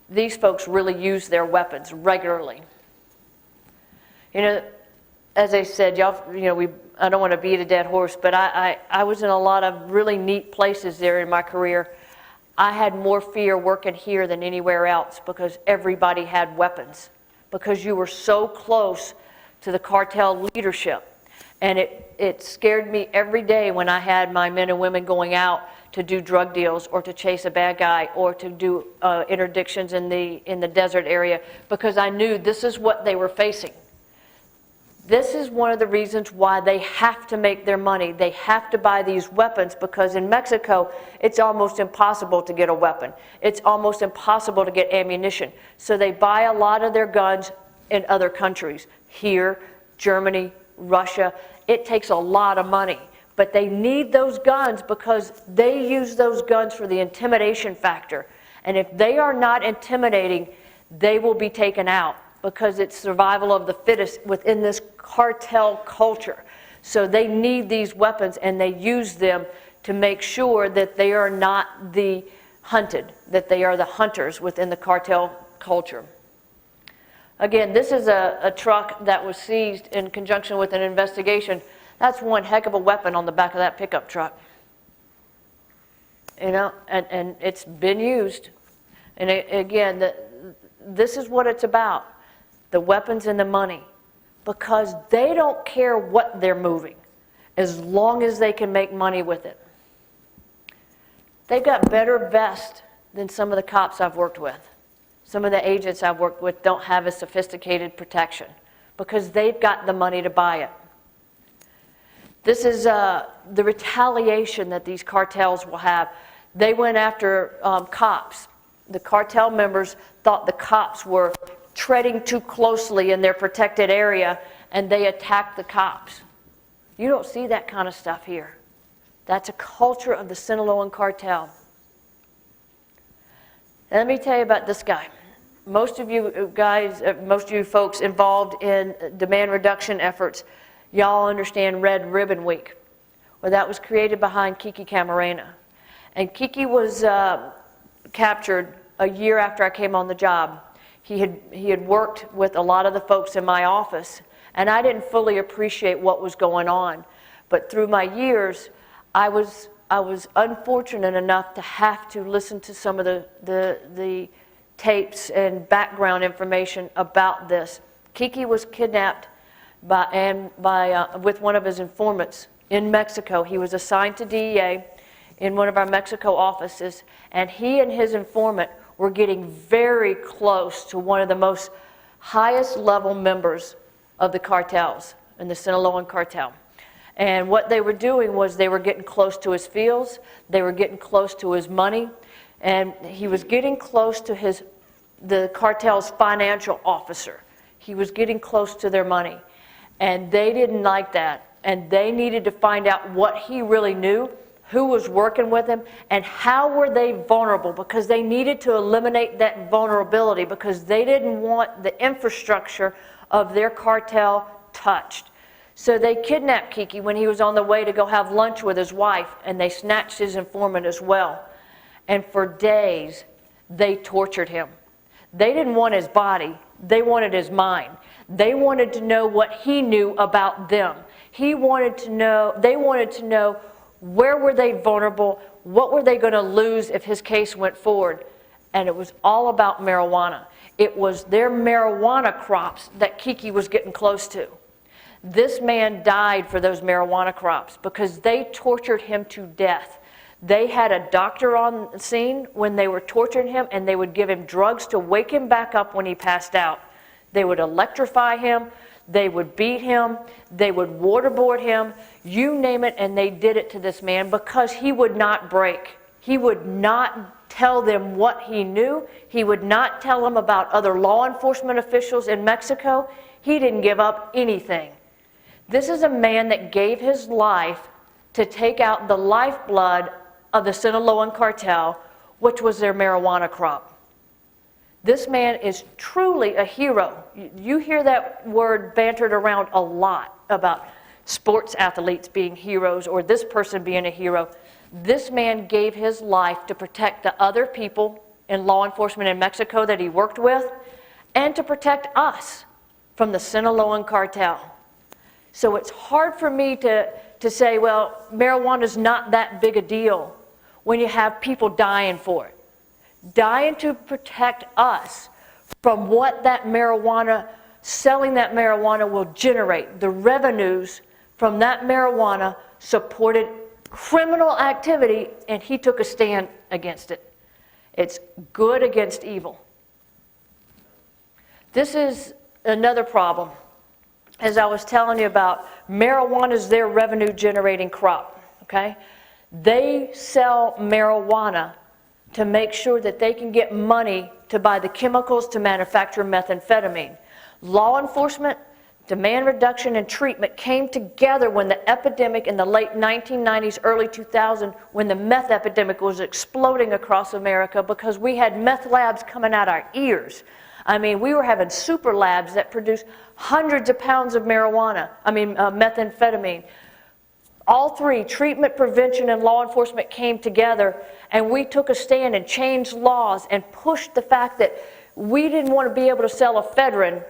These folks really use their weapons regularly. You know, as I said, y'all, you know, I don't want to beat a dead horse, but I was in a lot of really neat places there in my career. I had more fear working here than anywhere else, because everybody had weapons, because you were so close to the cartel leadership. And it scared me every day when I had my men and women going out to do drug deals or to chase a bad guy or to do interdictions in the desert area, because I knew this is what they were facing. This is one of the reasons why they have to make their money. They have to buy these weapons, because in Mexico, it's almost impossible to get a weapon. It's almost impossible to get ammunition. So they buy a lot of their guns in other countries. Here, Germany, Russia. It takes a lot of money. But they need those guns because they use those guns for the intimidation factor. And if they are not intimidating, they will be taken out, because it's survival of the fittest within this cartel culture. So they need these weapons, and they use them to make sure that they are not the hunted, that they are the hunters within the cartel culture. Again, this is a truck that was seized in conjunction with an investigation. That's one heck of a weapon on the back of that pickup truck. You know, and it's been used. And again, this is what it's about, the weapons and the money, because they don't care what they're moving as long as they can make money with it. They've got better vests than some of the cops I've worked with. Some of the agents I've worked with don't have a sophisticated protection because they've got the money to buy it. This is the retaliation that these cartels will have. They went after cops. The cartel members thought the cops were treading too closely in their protected area, and they attacked the cops. You don't see that kind of stuff here. That's a culture of the Sinaloan cartel. Let me tell you about this guy. Most of you guys, most of you folks involved in demand reduction efforts, y'all understand Red Ribbon Week. Well, that was created behind Kiki Camarena. And Kiki was captured a year after I came on the job. He had worked with a lot of the folks in my office, and I didn't fully appreciate what was going on. But through my years, I was unfortunate enough to have to listen to some of the tapes and background information about this. Kiki was kidnapped with one of his informants in Mexico. He was assigned to DEA in one of our Mexico offices, and he and his informant were getting very close to one of the most highest level members of the cartels, in the Sinaloan cartel. And what they were doing was they were getting close to his fields, they were getting close to his money, and he was getting close to the cartel's financial officer. He was getting close to their money. And they didn't like that. And they needed to find out what he really knew, who was working with him, and how were they vulnerable, because they needed to eliminate that vulnerability because they didn't want the infrastructure of their cartel touched. So they kidnapped Kiki when he was on the way to go have lunch with his wife, and they snatched his informant as well. And for days, they tortured him. They didn't want his body, they wanted his mind. They wanted to know what he knew about them. They wanted to know where were they vulnerable, what were they going to lose if his case went forward. And it was all about marijuana. It was their marijuana crops that Kiki was getting close to. This man died for those marijuana crops because they tortured him to death. They had a doctor on the scene when they were torturing him, and they would give him drugs to wake him back up when he passed out. They would electrify him, they would beat him, they would waterboard him, you name it, and they did it to this man because he would not break. He would not tell them what he knew. He would not tell them about other law enforcement officials in Mexico. He didn't give up anything. This is a man that gave his life to take out the lifeblood of the Sinaloan cartel, which was their marijuana crop. This man is truly a hero. You hear that word bantered around a lot about sports athletes being heroes or this person being a hero. This man gave his life to protect the other people in law enforcement in Mexico that he worked with and to protect us from the Sinaloan cartel. So it's hard for me to say, well, marijuana is not that big a deal when you have people dying for it. Dying to protect us from what that marijuana, selling that marijuana will generate. The revenues from that marijuana supported criminal activity, and he took a stand against it. It's good against evil. This is another problem. As I was telling you about, marijuana is their revenue generating crop, okay? They sell marijuana to make sure that they can get money to buy the chemicals to manufacture methamphetamine. Law enforcement, demand reduction, and treatment came together when the epidemic in the late 1990s, early 2000s, when the meth epidemic was exploding across America because we had meth labs coming out our ears. I mean, we were having super labs that produced hundreds of pounds of methamphetamine. All three, treatment, prevention, and law enforcement, came together, and we took a stand and changed laws and pushed the fact that we didn't want to be able to sell ephedrine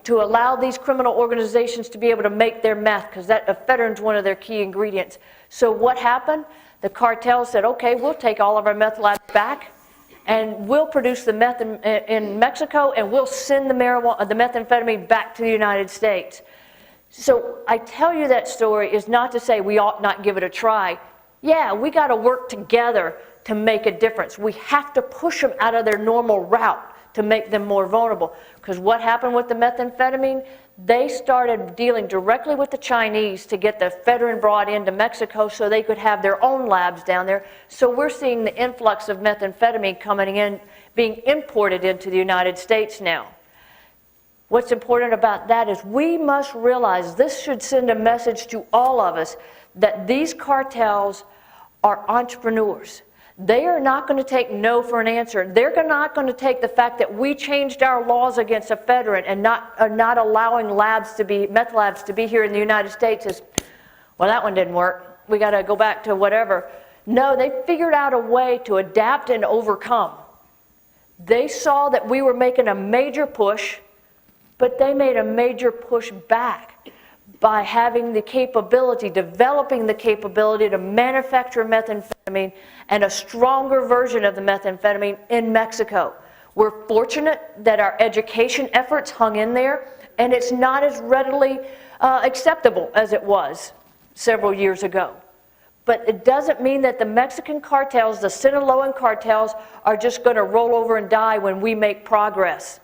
to allow these criminal organizations to be able to make their meth, because that ephedrine is one of their key ingredients. So what happened? The cartel said, okay, we'll take all of our meth labs back, and we'll produce the meth in Mexico, and we'll send the methamphetamine back to the United States. So I tell you that story is not to say we ought not give it a try. Yeah, we got to work together to make a difference. We have to push them out of their normal route to make them more vulnerable. Because what happened with the methamphetamine? They started dealing directly with the Chinese to get the ephedrine brought into Mexico so they could have their own labs down there. So we're seeing the influx of methamphetamine coming in, being imported into the United States now. What's important about that is we must realize this should send a message to all of us that these cartels are entrepreneurs. They are not going to take no for an answer. They're not going to take the fact that we changed our laws against ephedrine and not allowing meth labs to be here in the United States as, well, that one didn't work. We got to go back to whatever. No, they figured out a way to adapt and overcome. They saw that we were making a major push, but they made a major push back by having the capability, developing the capability to manufacture methamphetamine and a stronger version of the methamphetamine in Mexico. We're fortunate that our education efforts hung in there, and it's not as readily acceptable as it was several years ago. But it doesn't mean that the Mexican cartels, the Sinaloan cartels, are just going to roll over and die when we make progress.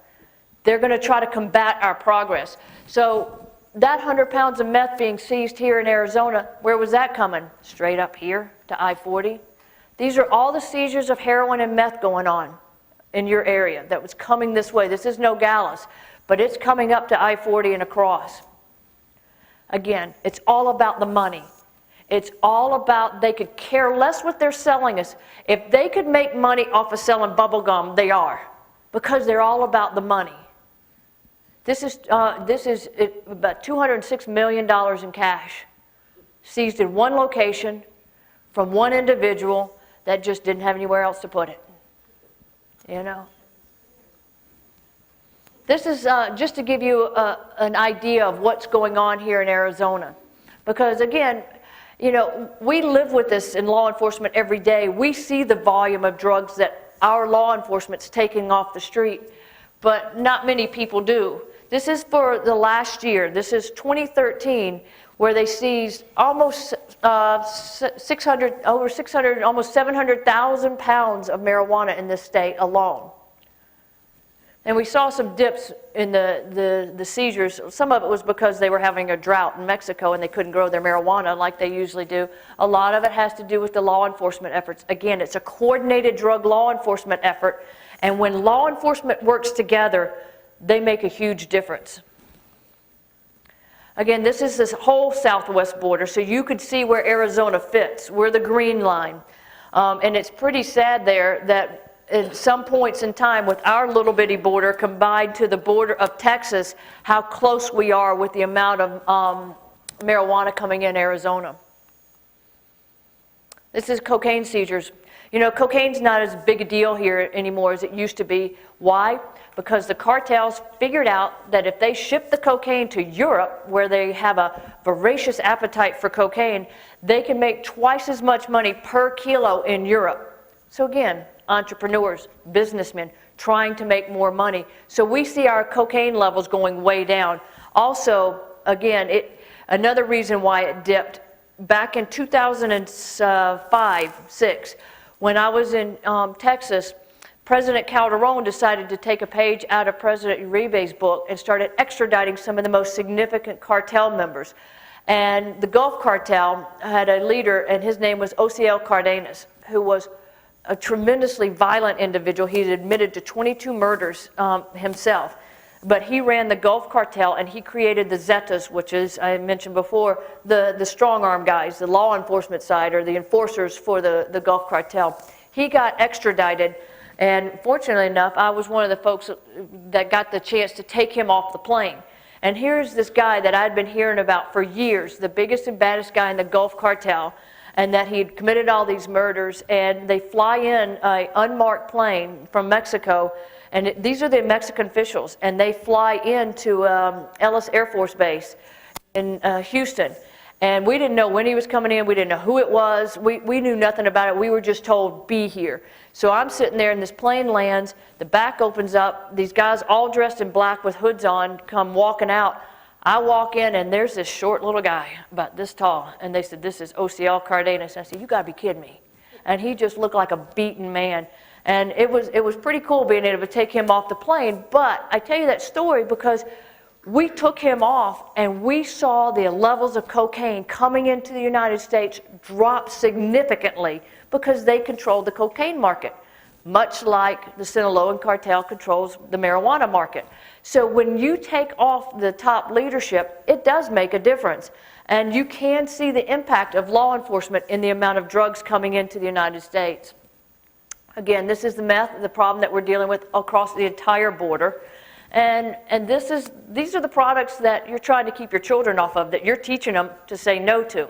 They're going to try to combat our progress. So that 100 pounds of meth being seized here in Arizona, where was that coming? Straight up here to I-40. These are all the seizures of heroin and meth going on in your area that was coming this way. This is Nogales, but it's coming up to I-40 and across. Again, it's all about the money. It's all about, they could care less what they're selling us. If they could make money off of selling bubble gum, they are, because they're all about the money. This is about $206 million in cash seized in one location from one individual that just didn't have anywhere else to put it. You know? This is just to give you an idea of what's going on here in Arizona. Because again, you know, we live with this in law enforcement every day. We see the volume of drugs that our law enforcement's taking off the street, but not many people do. This is for the last year. This is 2013, where they seized almost 600, almost 700,000 pounds of marijuana in this state alone. And we saw some dips in the seizures. Some of it was because they were having a drought in Mexico and they couldn't grow their marijuana like they usually do. A lot of it has to do with the law enforcement efforts. Again, it's a coordinated drug law enforcement effort. And when law enforcement works together, they make a huge difference. Again, this is this whole southwest border, so you could see where Arizona fits. We're the green line. And it's pretty sad there that at some points in time with our little bitty border combined to the border of Texas, how close we are with the amount of marijuana coming in Arizona. This is cocaine seizures. You know, cocaine's not as big a deal here anymore as it used to be. Why? Because the cartels figured out that if they ship the cocaine to Europe, where they have a voracious appetite for cocaine, they can make twice as much money per kilo in Europe. So again, entrepreneurs, businessmen, trying to make more money. So we see our cocaine levels going way down. Also, again, another reason why it dipped, back in 2005-06, when I was in Texas, President Calderon decided to take a page out of President Uribe's book and started extraditing some of the most significant cartel members. And the Gulf Cartel had a leader, and his name was Ociel Cardenas, who was a tremendously violent individual. He had admitted to 22 murders himself. But he ran the Gulf Cartel, and he created the Zetas, which is, I mentioned before, the strong-arm guys, the law enforcement side, or the enforcers for the Gulf Cartel. He got extradited, and fortunately enough, I was one of the folks that got the chance to take him off the plane. And here's this guy that I'd been hearing about for years, the biggest and baddest guy in the Gulf Cartel, and that he had committed all these murders, and they fly in an unmarked plane from Mexico, and these are the Mexican officials, and they fly into Ellis Air Force Base in Houston. And we didn't know when he was coming in, we didn't know who it was, we knew nothing about it, we were just told, be here. So I'm sitting there and this plane lands, the back opens up, these guys all dressed in black with hoods on come walking out. I walk in and there's this short little guy, about this tall, and they said, this is Ociel Cardenas. I said, you gotta be kidding me. And he just looked like a beaten man. And it was pretty cool being able to take him off the plane, but I tell you that story because we took him off and we saw the levels of cocaine coming into the United States drop significantly because they controlled the cocaine market, much like the Sinaloan cartel controls the marijuana market. So when you take off the top leadership, it does make a difference. And you can see the impact of law enforcement in the amount of drugs coming into the United States. Again, this is the meth, the problem that we're dealing with across the entire border. And these are the products that you're trying to keep your children off of, that you're teaching them to say no to.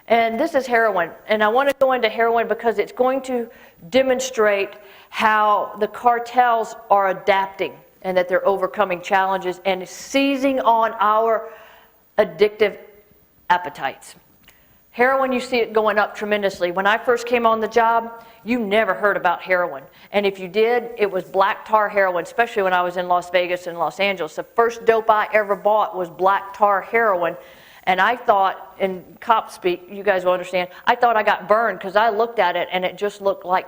And this is heroin. And I want to go into heroin because it's going to demonstrate how the cartels are adapting and that they're overcoming challenges and seizing on our addictive appetites. Heroin, you see it going up tremendously. When I first came on the job, you never heard about heroin. And if you did, it was black tar heroin, especially when I was in Las Vegas and Los Angeles. The first dope I ever bought was black tar heroin. And I thought, in cop speak, you guys will understand, I thought I got burned because I looked at it and it just looked like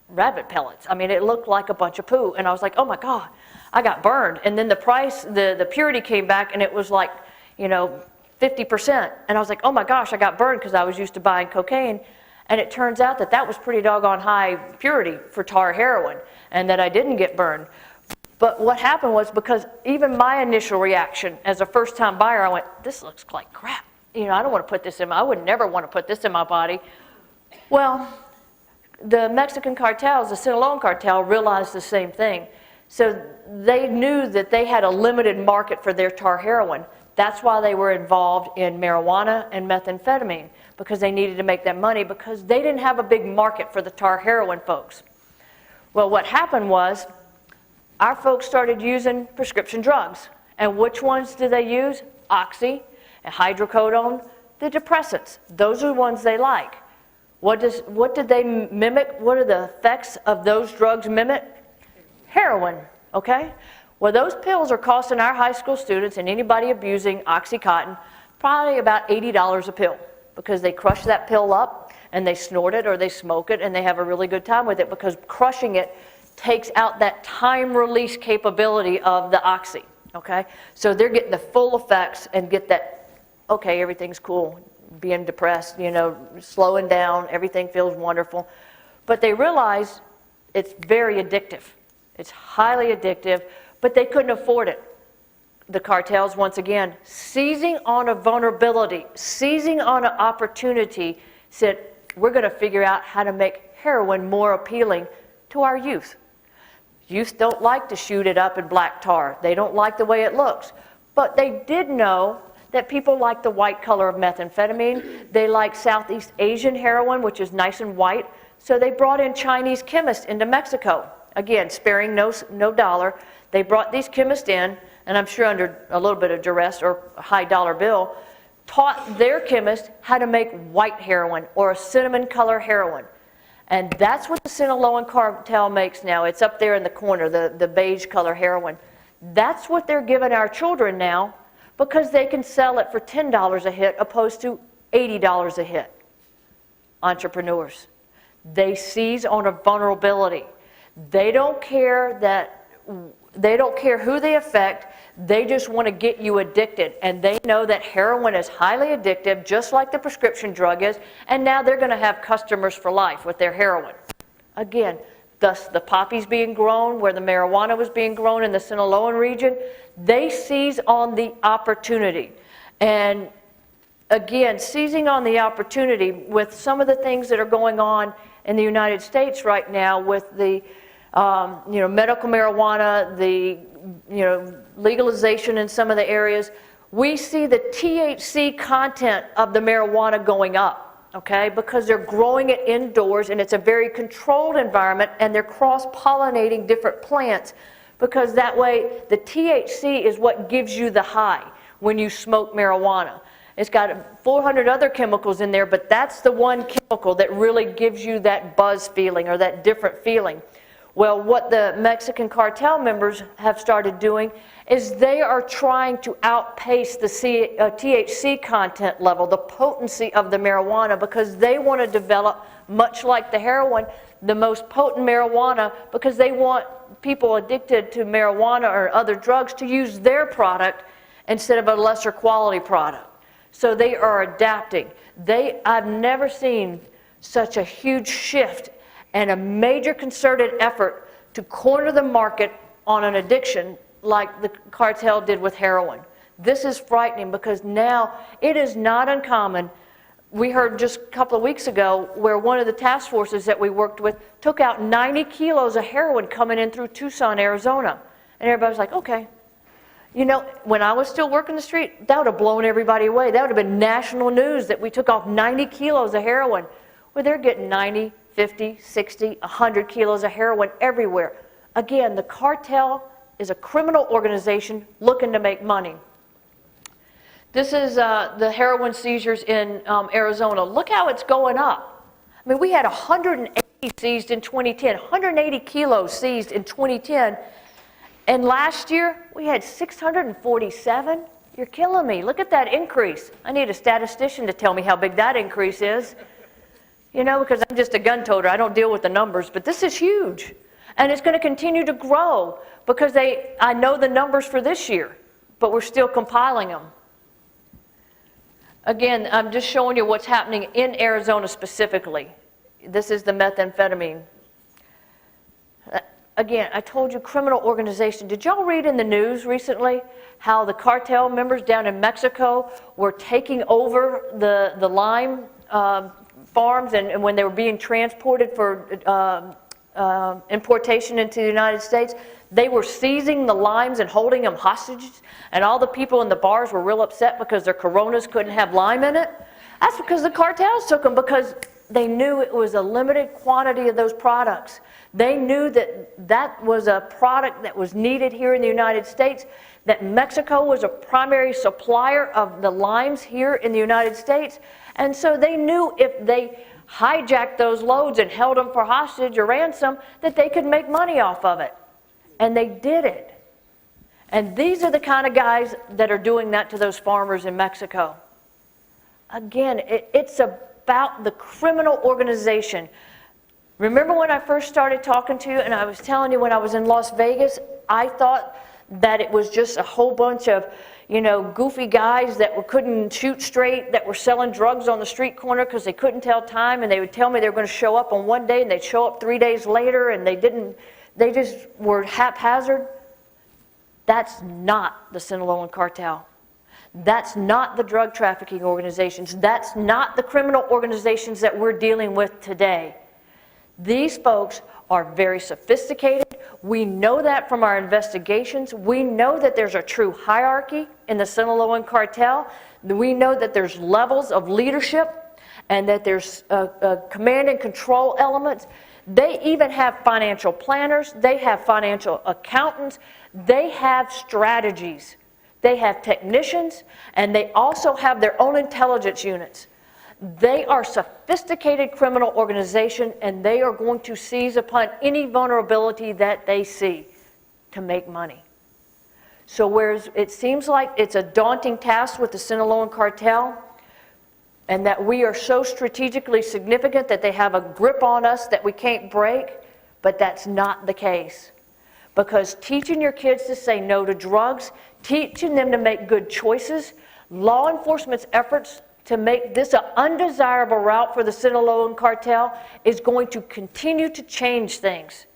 rabbit pellets. I mean, it looked like a bunch of poo. And I was like, oh my God, I got burned. And then the price, the purity came back and it was like, 50%. And I was like, oh my gosh, I got burned because I was used to buying cocaine. And it turns out that that was pretty doggone high purity for tar heroin and that I didn't get burned. But what happened was, because even my initial reaction as a first-time buyer, I went, this looks like crap. I don't want to put this in I would never want to put this in my body. Well, the Mexican cartels, the Sinaloan cartel, realized the same thing. So they knew that they had a limited market for their tar heroin. That's why they were involved in marijuana and methamphetamine, because they needed to make that money, because they didn't have a big market for the tar heroin folks. Well, what happened was, our folks started using prescription drugs. And which ones do they use? Oxy and hydrocodone, the depressants. Those are the ones they like. What did they mimic? What are the effects of those drugs mimic? Heroin, okay? Well, those pills are costing our high school students and anybody abusing Oxycontin probably about $80 a pill, because they crush that pill up and they snort it or they smoke it and they have a really good time with it, because crushing it takes out that time release capability of the oxy, okay? So they're getting the full effects and get that, okay, everything's cool, being depressed, slowing down, everything feels wonderful. But they realize it's very addictive. It's highly addictive, but they couldn't afford it. The cartels, once again, seizing on a vulnerability, seizing on an opportunity, said, we're going to figure out how to make heroin more appealing to our youth. Youth don't like to shoot it up in black tar. They don't like the way it looks. But they did know that people like the white color of methamphetamine. They like Southeast Asian heroin, which is nice and white. So they brought in Chinese chemists into Mexico. Again, sparing no dollar. They brought these chemists in, and I'm sure under a little bit of duress or a high dollar bill, taught their chemists how to make white heroin or a cinnamon color heroin. And that's what the Sinaloan cartel makes now. It's up there in the corner, the beige color heroin. That's what they're giving our children now, because they can sell it for $10 a hit opposed to $80 a hit. Entrepreneurs. They seize on a vulnerability. They don't care who they affect. They just want to get you addicted. And they know that heroin is highly addictive, just like the prescription drug is. And now they're going to have customers for life with their heroin. Again, thus the poppies being grown, where the marijuana was being grown in the Sinaloan region, they seize on the opportunity. And again, seizing on the opportunity with some of the things that are going on in the United States right now with the medical marijuana, the legalization in some of the areas, we see the THC content of the marijuana going up, okay? Because they're growing it indoors and it's a very controlled environment, and they're cross-pollinating different plants, because that way the THC is what gives you the high when you smoke marijuana. It's got 400 other chemicals in there, but that's the one chemical that really gives you that buzz feeling or that different feeling. Well, what the Mexican cartel members have started doing is they are trying to outpace the THC content level, the potency of the marijuana, because they want to develop, much like the heroin, the most potent marijuana, because they want people addicted to marijuana or other drugs to use their product instead of a lesser quality product. So they are adapting. I've never seen such a huge shift and a major concerted effort to corner the market on an addiction like the cartel did with heroin. This is frightening, because now it is not uncommon. We heard just a couple of weeks ago where one of the task forces that we worked with took out 90 kilos of heroin coming in through Tucson, Arizona. And everybody was like, okay. When I was still working the street, that would have blown everybody away. That would have been national news that we took off 90 kilos of heroin. Well, they're getting 90, 50, 60, 100 kilos of heroin everywhere. Again, the cartel is a criminal organization looking to make money. This is the heroin seizures in Arizona. Look how it's going up. I mean, we had 180 seized in 2010, 180 kilos seized in 2010. And last year, we had 647. You're killing me. Look at that increase. I need a statistician to tell me how big that increase is. You know, because I'm just a gun toter. I don't deal with the numbers, but this is huge. And it's going to continue to grow because I know the numbers for this year, but we're still compiling them. Again, I'm just showing you what's happening in Arizona specifically. This is the methamphetamine. Again, I told you criminal organization. Did y'all read in the news recently how the cartel members down in Mexico were taking over the lime farms and when they were being transported for importation into the United States, they were seizing the limes and holding them hostages, and all the people in the bars were real upset because their Coronas couldn't have lime in it? That's because the cartels took them because they knew it was a limited quantity of those products. They knew that that was a product that was needed here in the United States, that Mexico was a primary supplier of the limes here in the United States, and so they knew if they hijacked those loads and held them for hostage or ransom, that they could make money off of it. And they did it. And these are the kind of guys that are doing that to those farmers in Mexico. Again, it's about the criminal organization. Remember when I first started talking to you and I was telling you when I was in Las Vegas, I thought that it was just a whole bunch of, you know, goofy guys that couldn't shoot straight, that were selling drugs on the street corner because they couldn't tell time, and they would tell me they were going to show up on one day and they'd show up 3 days later, and they just were haphazard. That's not the Sinaloan cartel. That's not the drug trafficking organizations. That's not the criminal organizations that we're dealing with today. These folks are very sophisticated. We know that from our investigations. We know that there's a true hierarchy in the Sinaloan cartel. We know that there's levels of leadership and that there's command and control elements. They even have financial planners. They have financial accountants. They have strategies. They have technicians, and they also have their own intelligence units. They are a sophisticated criminal organization, and they are going to seize upon any vulnerability that they see to make money. So whereas it seems like it's a daunting task with the Sinaloan cartel, and that we are so strategically significant that they have a grip on us that we can't break, but that's not the case. Because teaching your kids to say no to drugs, teaching them to make good choices, law enforcement's efforts to make this an undesirable route for the Sinaloan cartel is going to continue to change things.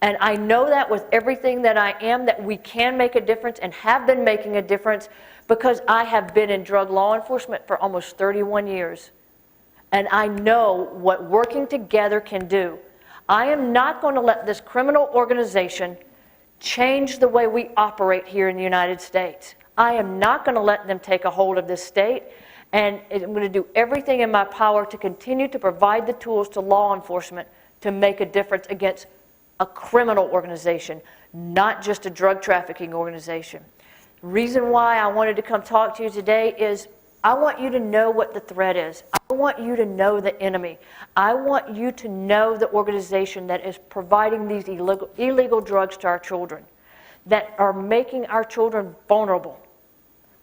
And I know that with everything that I am, that we can make a difference and have been making a difference because I have been in drug law enforcement for almost 31 years. And I know what working together can do. I am not going to let this criminal organization change the way we operate here in the United States. I am not going to let them take a hold of this state, and I'm going to do everything in my power to continue to provide the tools to law enforcement to make a difference against a criminal organization, not just a drug trafficking organization. The reason why I wanted to come talk to you today is I want you to know what the threat is. I want you to know the enemy. I want you to know the organization that is providing these illegal drugs to our children, that are making our children vulnerable.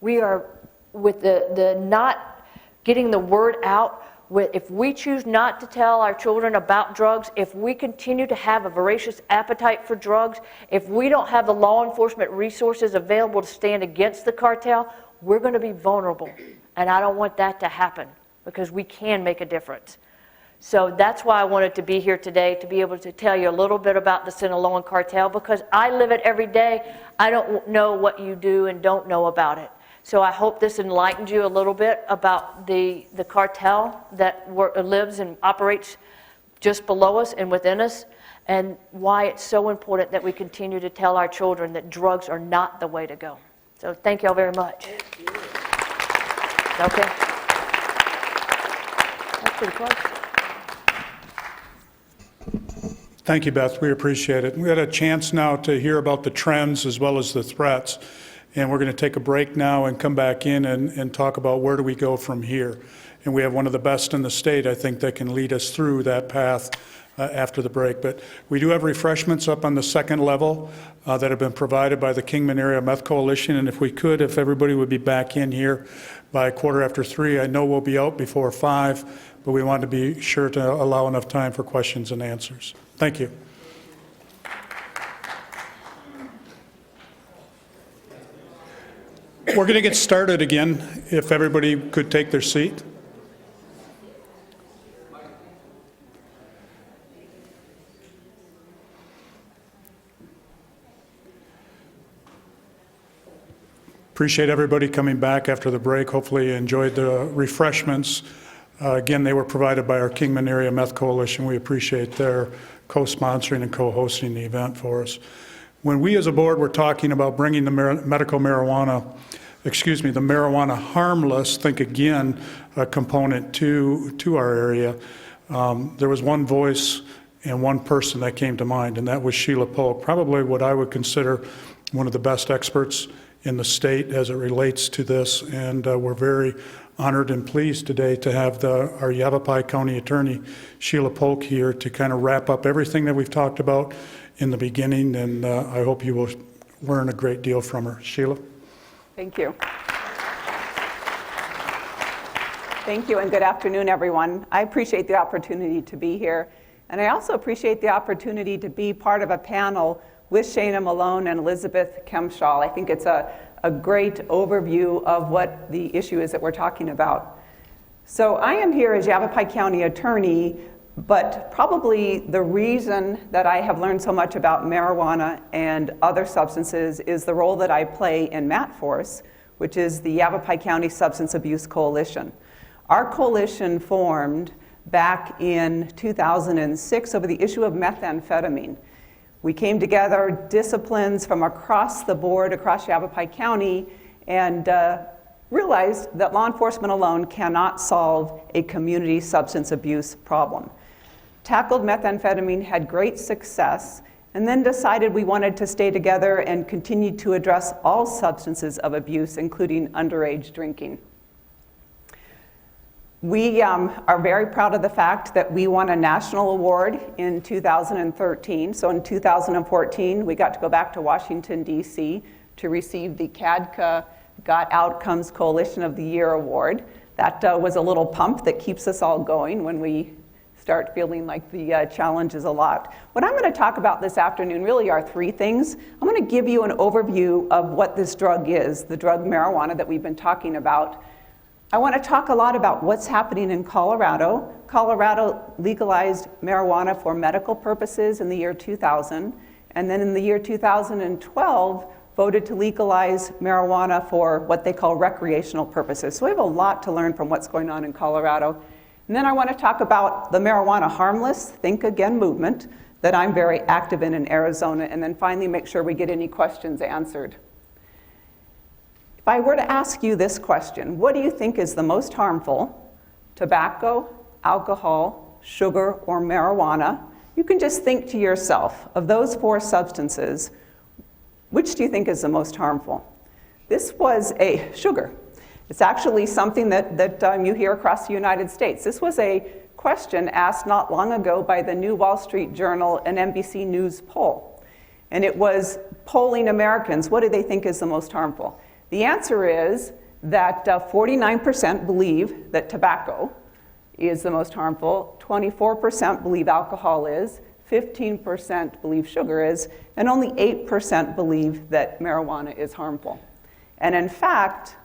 We are, with the not getting the word out, if we choose not to tell our children about drugs, if we continue to have a voracious appetite for drugs, if we don't have the law enforcement resources available to stand against the cartel, we're going to be vulnerable. And I don't want that to happen because we can make a difference. So that's why I wanted to be here today, to be able to tell you a little bit about the Sinaloan cartel, because I live it every day. I don't know what you do and don't know about it. So I hope this enlightens you a little bit about the cartel that lives and operates just below us and within us, and why it's so important that we continue to tell our children that drugs are not the way to go. So thank you all very much. Thank you. Okay. That's pretty close. Thank you, Beth. We appreciate it. We had a chance now to hear about the trends as well as the threats. And we're going to take a break now and come back in and talk about where do we go from here. And we have one of the best in the state, I think, that can lead us through that path after the break. But we do have refreshments up on the second level that have been provided by the Kingman Area Meth Coalition. And if we could, if everybody would be back in here by 3:15. I know we'll be out before 5, but we want to be sure to allow enough time for questions and answers. Thank you. We're going to get started again, if everybody could take their seat. Appreciate everybody coming back after the break. Hopefully you enjoyed the refreshments. Again, they were provided by our Kingman Area Meth Coalition. We appreciate their co-sponsoring and co-hosting the event for us. When we as a board were talking about bringing the medical marijuana, the marijuana harmless, think again, a component to our area, there was one voice and one person that came to mind, and that was Sheila Polk, probably what I would consider one of the best experts in the state as it relates to this, and we're very honored and pleased today to have our Yavapai County Attorney, Sheila Polk, here to kind of wrap up everything that we've talked about in the beginning, and I hope you will learn a great deal from her. Sheila? Thank you. Thank you, and good afternoon, everyone. I appreciate the opportunity to be here, and I also appreciate the opportunity to be part of a panel with Shana Malone and Elizabeth Kemshall. I think it's a great overview of what the issue is that we're talking about. So I am here as Yavapai County Attorney, but probably the reason that I have learned so much about marijuana and other substances is the role that I play in MATFORCE, which is the Yavapai County Substance Abuse Coalition. Our coalition formed back in 2006 over the issue of methamphetamine. We came together, disciplines from across the board, across Yavapai County, and realized that law enforcement alone cannot solve a community substance abuse problem. Tackled methamphetamine, had great success, and then decided we wanted to stay together and continue to address all substances of abuse, including underage drinking. We are very proud of the fact that we won a national award in 2013. So in 2014, we got to go back to Washington, D.C. to receive the CADCA Got Outcomes Coalition of the Year award. That was a little pump that keeps us all going when we start feeling like the challenge is a lot. What I'm going to talk about this afternoon really are three things. I'm going to give you an overview of what this drug is, the drug marijuana that we've been talking about. I want to talk a lot about what's happening in Colorado. Colorado legalized marijuana for medical purposes in the year 2000, and then in the year 2012 voted to legalize marijuana for what they call recreational purposes. So we have a lot to learn from what's going on in Colorado. And then I want to talk about the marijuana harmless, think again movement that I'm very active in Arizona, and then finally make sure we get any questions answered. If I were to ask you this question, what do you think is the most harmful? Tobacco, alcohol, sugar, or marijuana? You can just think to yourself, of those four substances, which do you think is the most harmful? This was a sugar. It's actually something that you hear across the United States. This was a question asked not long ago by the New Wall Street Journal and NBC News poll. And it was polling Americans, what do they think is the most harmful? The answer is that 49% believe that tobacco is the most harmful, 24% believe alcohol is, 15% believe sugar is, and only 8% believe that marijuana is harmful. And in fact,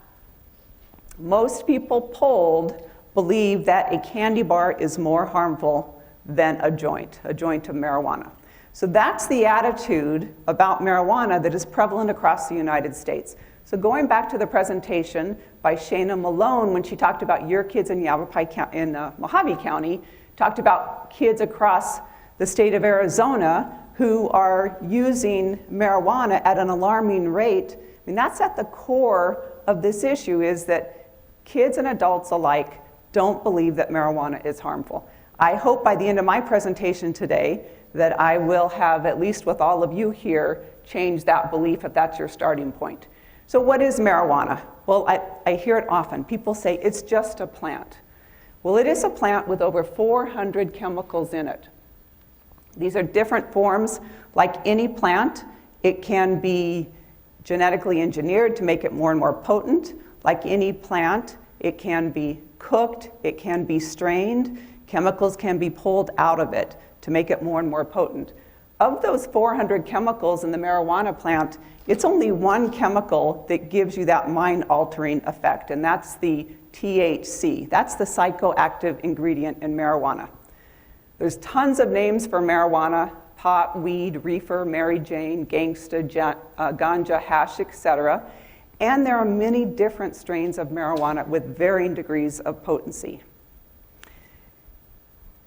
most people polled believe that a candy bar is more harmful than a joint of marijuana. So that's the attitude about marijuana that is prevalent across the United States. So going back to the presentation by Shana Malone, when she talked about your kids in Mohave County, talked about kids across the state of Arizona who are using marijuana at an alarming rate. I mean, that's at the core of this issue, is that kids and adults alike don't believe that marijuana is harmful. I hope by the end of my presentation today that I will have, at least with all of you here, changed that belief if that's your starting point. So what is marijuana? Well, I hear it often. People say it's just a plant. Well, it is a plant with over 400 chemicals in it. These are different forms. Like any plant, it can be genetically engineered to make it more and more potent. Like any plant, it can be cooked, it can be strained, chemicals can be pulled out of it to make it more and more potent. Of those 400 chemicals in the marijuana plant, it's only one chemical that gives you that mind-altering effect, and that's the THC. That's the psychoactive ingredient in marijuana. There's tons of names for marijuana: pot, weed, reefer, Mary Jane, gangsta, ganja, hash, etc. And there are many different strains of marijuana with varying degrees of potency.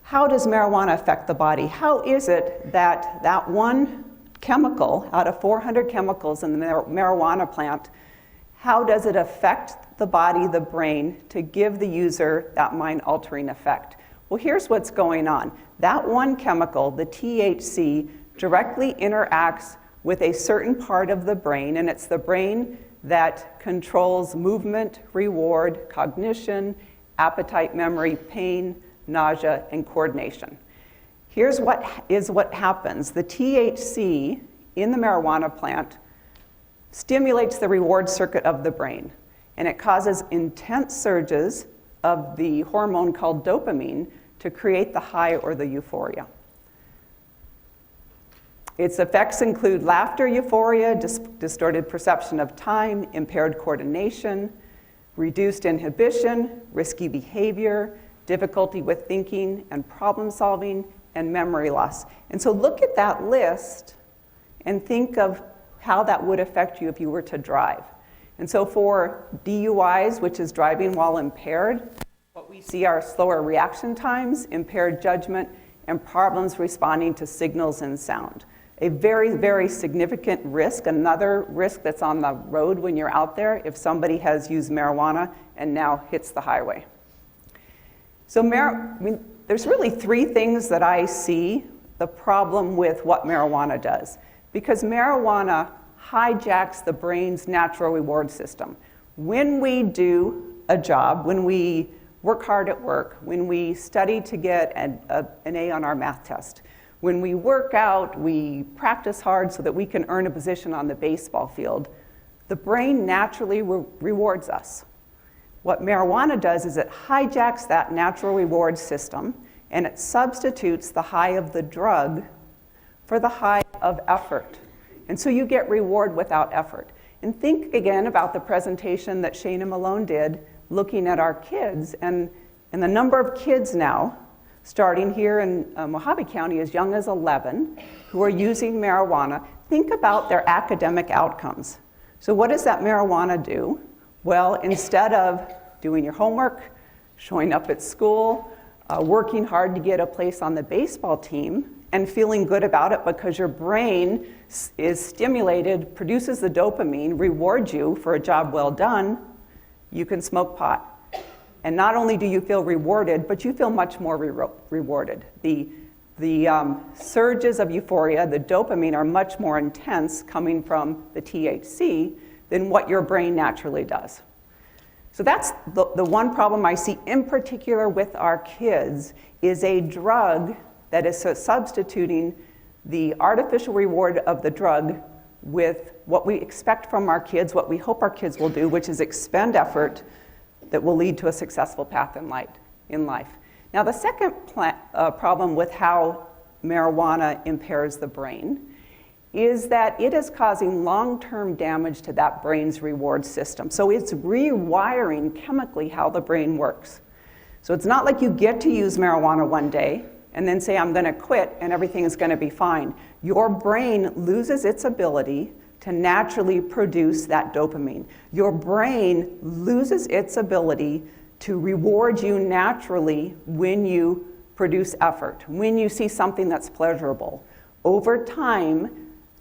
How does marijuana affect the body? How is it that that one chemical out of 400 chemicals in the marijuana plant, how does it affect the body, the brain, to give the user that mind-altering effect? Well, here's what's going on. That one chemical, the THC, directly interacts with a certain part of the brain, and it's the brain that controls movement, reward, cognition, appetite, memory, pain, nausea, and coordination. Here's what happens. The THC in the marijuana plant stimulates the reward circuit of the brain, and it causes intense surges of the hormone called dopamine to create the high or the euphoria. Its effects include laughter euphoria, distorted perception of time, impaired coordination, reduced inhibition, risky behavior, difficulty with thinking and problem solving, and memory loss. And so look at that list and think of how that would affect you if you were to drive. And so for DUIs, which is driving while impaired, what we see are slower reaction times, impaired judgment, and problems responding to signals and sound. A very, very significant risk, another risk that's on the road when you're out there if somebody has used marijuana and now hits the highway. So there's really three things that I see the problem with what marijuana does. Because marijuana hijacks the brain's natural reward system. When we do a job, when we work hard at work, when we study to get an A on our math test, when we work out, we practice hard so that we can earn a position on the baseball field, the brain naturally rewards us. What marijuana does is it hijacks that natural reward system and it substitutes the high of the drug for the high of effort. And so you get reward without effort. And think again about the presentation that Shana Malone did looking at our kids and the number of kids now, starting here in Mohave County as young as 11, who are using marijuana. Think about their academic outcomes. So what does that marijuana do? Well, instead of doing your homework, showing up at school, working hard to get a place on the baseball team, and feeling good about it because your brain is stimulated, produces the dopamine, rewards you for a job well done, you can smoke pot. And not only do you feel rewarded, but you feel much more rewarded. The surges of euphoria, the dopamine, are much more intense coming from the THC than what your brain naturally does. So that's the one problem I see in particular with our kids is a drug that is substituting the artificial reward of the drug with what we expect from our kids, what we hope our kids will do, which is expend effort that will lead to a successful path in life. Now, the second problem with how marijuana impairs the brain is that it is causing long-term damage to that brain's reward system. So it's rewiring chemically how the brain works. So it's not like you get to use marijuana one day and then say, I'm going to quit and everything is going to be fine. Your brain loses its ability to naturally produce that dopamine. Your brain loses its ability to reward you naturally when you produce effort, when you see something that's pleasurable. Over time,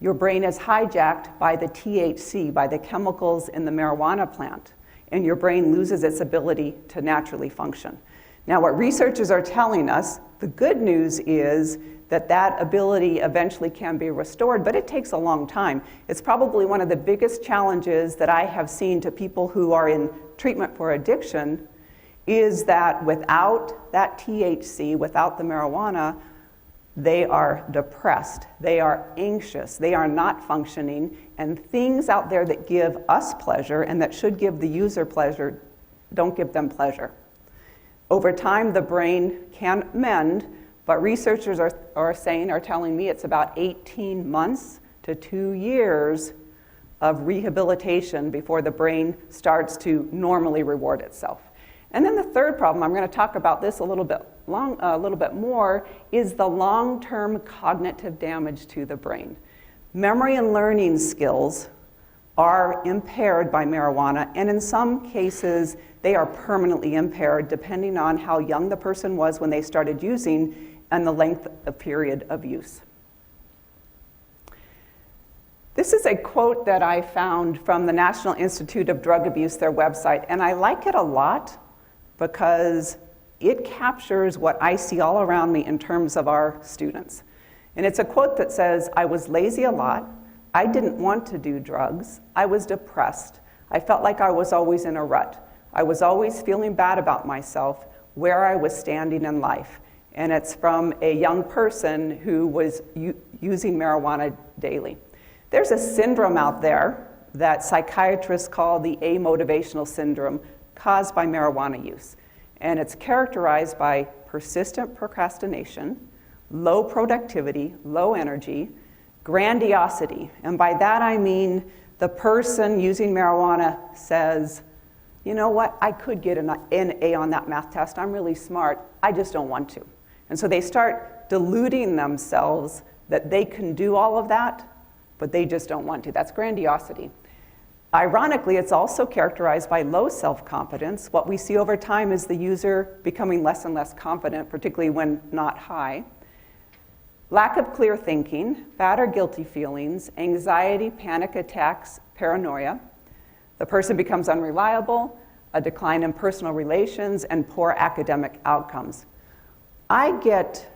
your brain is hijacked by the THC, by the chemicals in the marijuana plant, and your brain loses its ability to naturally function. Now, what researchers are telling us, the good news is that that ability eventually can be restored, but it takes a long time. It's probably one of the biggest challenges that I have seen to people who are in treatment for addiction is that without that THC, without the marijuana, they are depressed, they are anxious, they are not functioning, and things out there that give us pleasure and that should give the user pleasure don't give them pleasure. Over time, the brain can mend, but researchers are telling me it's about 18 months to 2 years of rehabilitation before the brain starts to normally reward itself. And then the third problem, I'm going to talk about this a little bit more, is the long-term cognitive damage to the brain. Memory and learning skills are impaired by marijuana, and in some cases, they are permanently impaired depending on how young the person was when they started using and the length of period of use. This is a quote that I found from the National Institute of Drug Abuse, their website, and I like it a lot because it captures what I see all around me in terms of our students. And it's a quote that says, "I was lazy a lot. I didn't want to do drugs. I was depressed. I felt like I was always in a rut. I was always feeling bad about myself, where I was standing in life." And it's from a young person who was using marijuana daily. There's a syndrome out there that psychiatrists call the amotivational syndrome caused by marijuana use. And it's characterized by persistent procrastination, low productivity, low energy, grandiosity. And by that I mean the person using marijuana says, you know what, I could get an A on that math test. I'm really smart. I just don't want to. And so they start deluding themselves that they can do all of that, but they just don't want to. That's grandiosity. Ironically, it's also characterized by low self-confidence. What we see over time is the user becoming less and less confident, particularly when not high. Lack of clear thinking, bad or guilty feelings, anxiety, panic attacks, paranoia. The person becomes unreliable, a decline in personal relations, and poor academic outcomes. I get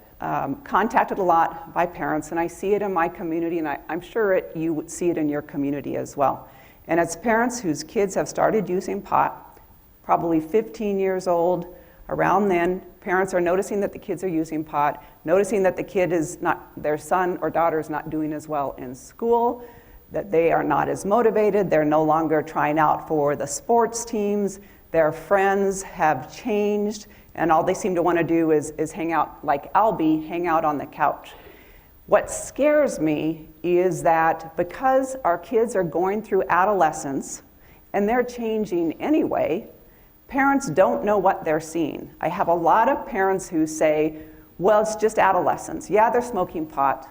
contacted a lot by parents, and I see it in my community, and I'm sure you would see it in your community as well. And it's parents whose kids have started using pot, probably 15 years old. Around then, parents are noticing that the kids are using pot, noticing that the kid is not, their son or daughter is not doing as well in school, that they are not as motivated, they're no longer trying out for the sports teams, their friends have changed, and all they seem to want to do is hang out, like Albie, hang out on the couch. What scares me is that because our kids are going through adolescence and they're changing anyway, parents don't know what they're seeing. I have a lot of parents who say, well, it's just adolescence. Yeah, they're smoking pot,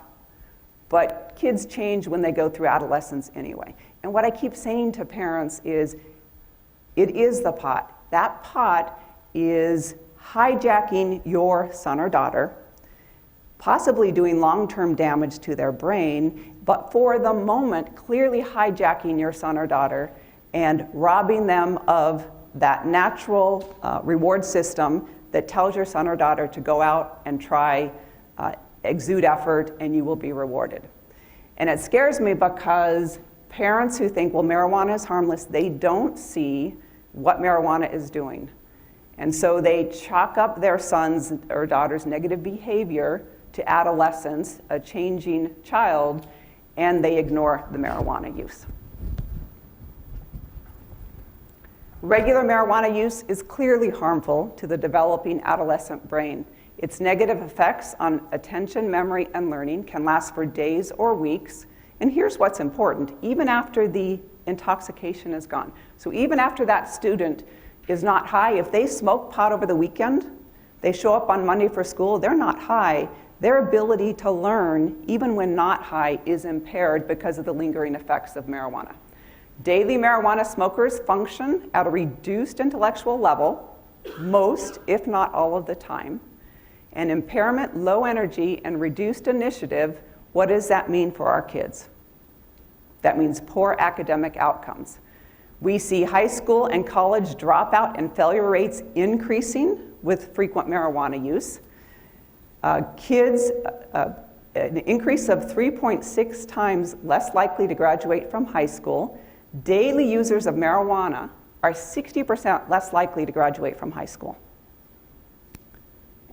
but kids change when they go through adolescence anyway. And what I keep saying to parents is, it is the pot. That pot is hijacking your son or daughter, possibly doing long-term damage to their brain, but for the moment, clearly hijacking your son or daughter and robbing them of that natural reward system that tells your son or daughter to go out and try, exude effort, and you will be rewarded. And it scares me because parents who think, well, marijuana is harmless, they don't see what marijuana is doing. And so they chalk up their son's or daughter's negative behavior to adolescence, a changing child, and they ignore the marijuana use. Regular marijuana use is clearly harmful to the developing adolescent brain. Its negative effects on attention, memory, and learning can last for days or weeks. And here's what's important, even after the intoxication is gone. So even after that student is not high, if they smoke pot over the weekend, they show up on Monday for school, they're not high, their ability to learn, even when not high, is impaired because of the lingering effects of marijuana. Daily marijuana smokers function at a reduced intellectual level, most, if not all of the time. And impairment, low energy, and reduced initiative, what does that mean for our kids? That means poor academic outcomes. We see high school and college dropout and failure rates increasing with frequent marijuana use. Kids, an increase of 3.6 times less likely to graduate from high school. Daily users of marijuana are 60% less likely to graduate from high school.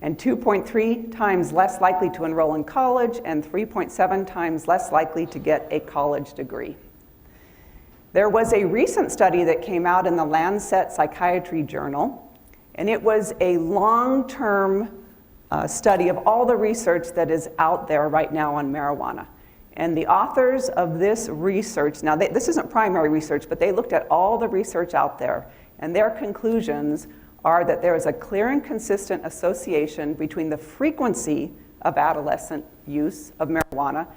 and 2.3 times less likely to enroll in college, and 3.7 times less likely to get a college degree. There was a recent study that came out in the Lancet Psychiatry Journal, and it was a long-term study of all the research that is out there right now on marijuana. And the authors of this research, now this isn't primary research, but they looked at all the research out there, and their conclusions are that there is a clear and consistent association between the frequency of adolescent use of marijuana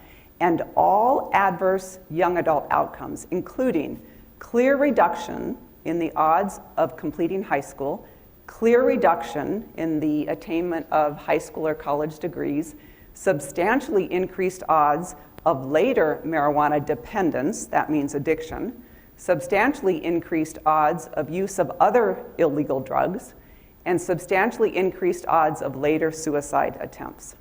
and all adverse young adult outcomes, including clear reduction in the odds of completing high school, clear reduction in the attainment of high school or college degrees, substantially increased odds of later marijuana dependence, that means addiction, substantially increased odds of use of other illegal drugs, and substantially increased odds of later suicide attempts.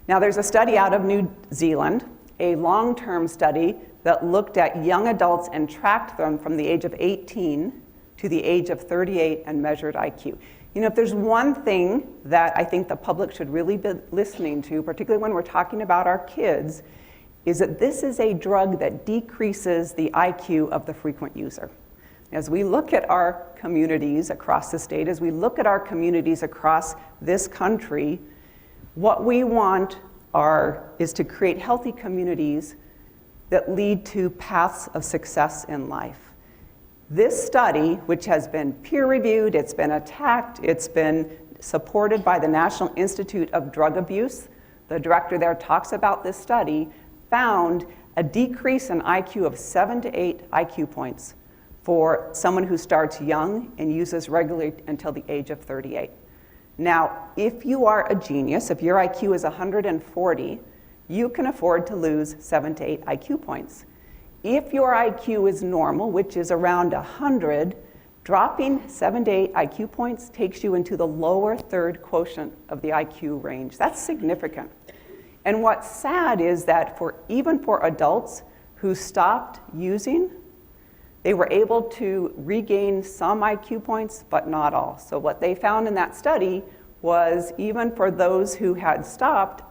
Now, there's a study out of New Zealand, a long-term study that looked at young adults and tracked them from the age of 18 to the age of 38 and measured IQ. You know, if there's one thing that I think the public should really be listening to, particularly when we're talking about our kids, is that this is a drug that decreases the IQ of the frequent user. As we look at our communities across the state, as we look at our communities across this country, what we want is to create healthy communities that lead to paths of success in life. This study, which has been peer-reviewed, it's been attacked, it's been supported by the National Institute of Drug Abuse, the director there talks about this study, found a decrease in IQ of 7 to 8 IQ points for someone who starts young and uses regularly until the age of 38. Now, if you are a genius, if your IQ is 140, you can afford to lose 7 to 8 IQ points. If your IQ is normal, which is around 100, dropping 7 to 8 IQ points takes you into the lower third quotient of the IQ range. That's significant. And what's sad is that even for adults who stopped using, they were able to regain some IQ points, but not all. So what they found in that study was even for those who had stopped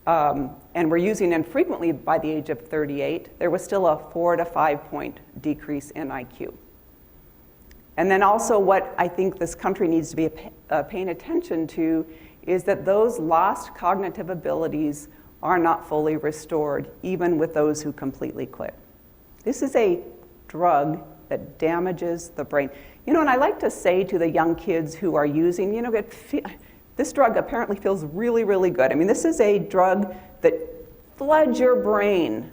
and were using infrequently by the age of 38, there was still a 4 to 5 point decrease in IQ. And then also what I think this country needs to be paying attention to is that those lost cognitive abilities are not fully restored, even with those who completely quit. This is a drug that damages the brain. You know, and I like to say to the young kids who are using, you know, this drug apparently feels really, really good. I mean, this is a drug that floods your brain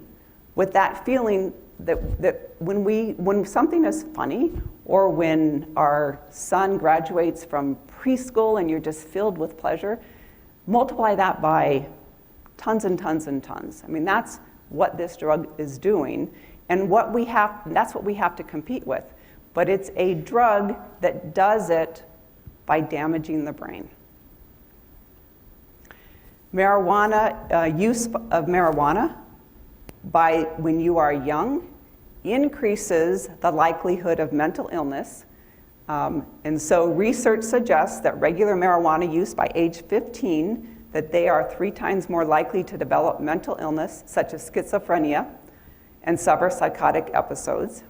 with that feeling that when something is funny, or when our son graduates from preschool and you're just filled with pleasure, multiply that by tons and tons and tons. I mean, that's what this drug is doing, and that's what we have to compete with. But it's a drug that does it by damaging the brain. Use of marijuana when you are young increases the likelihood of mental illness. And so research suggests that regular marijuana use by age 15, that they are 3 times more likely to develop mental illness, such as schizophrenia, and suffer psychotic episodes.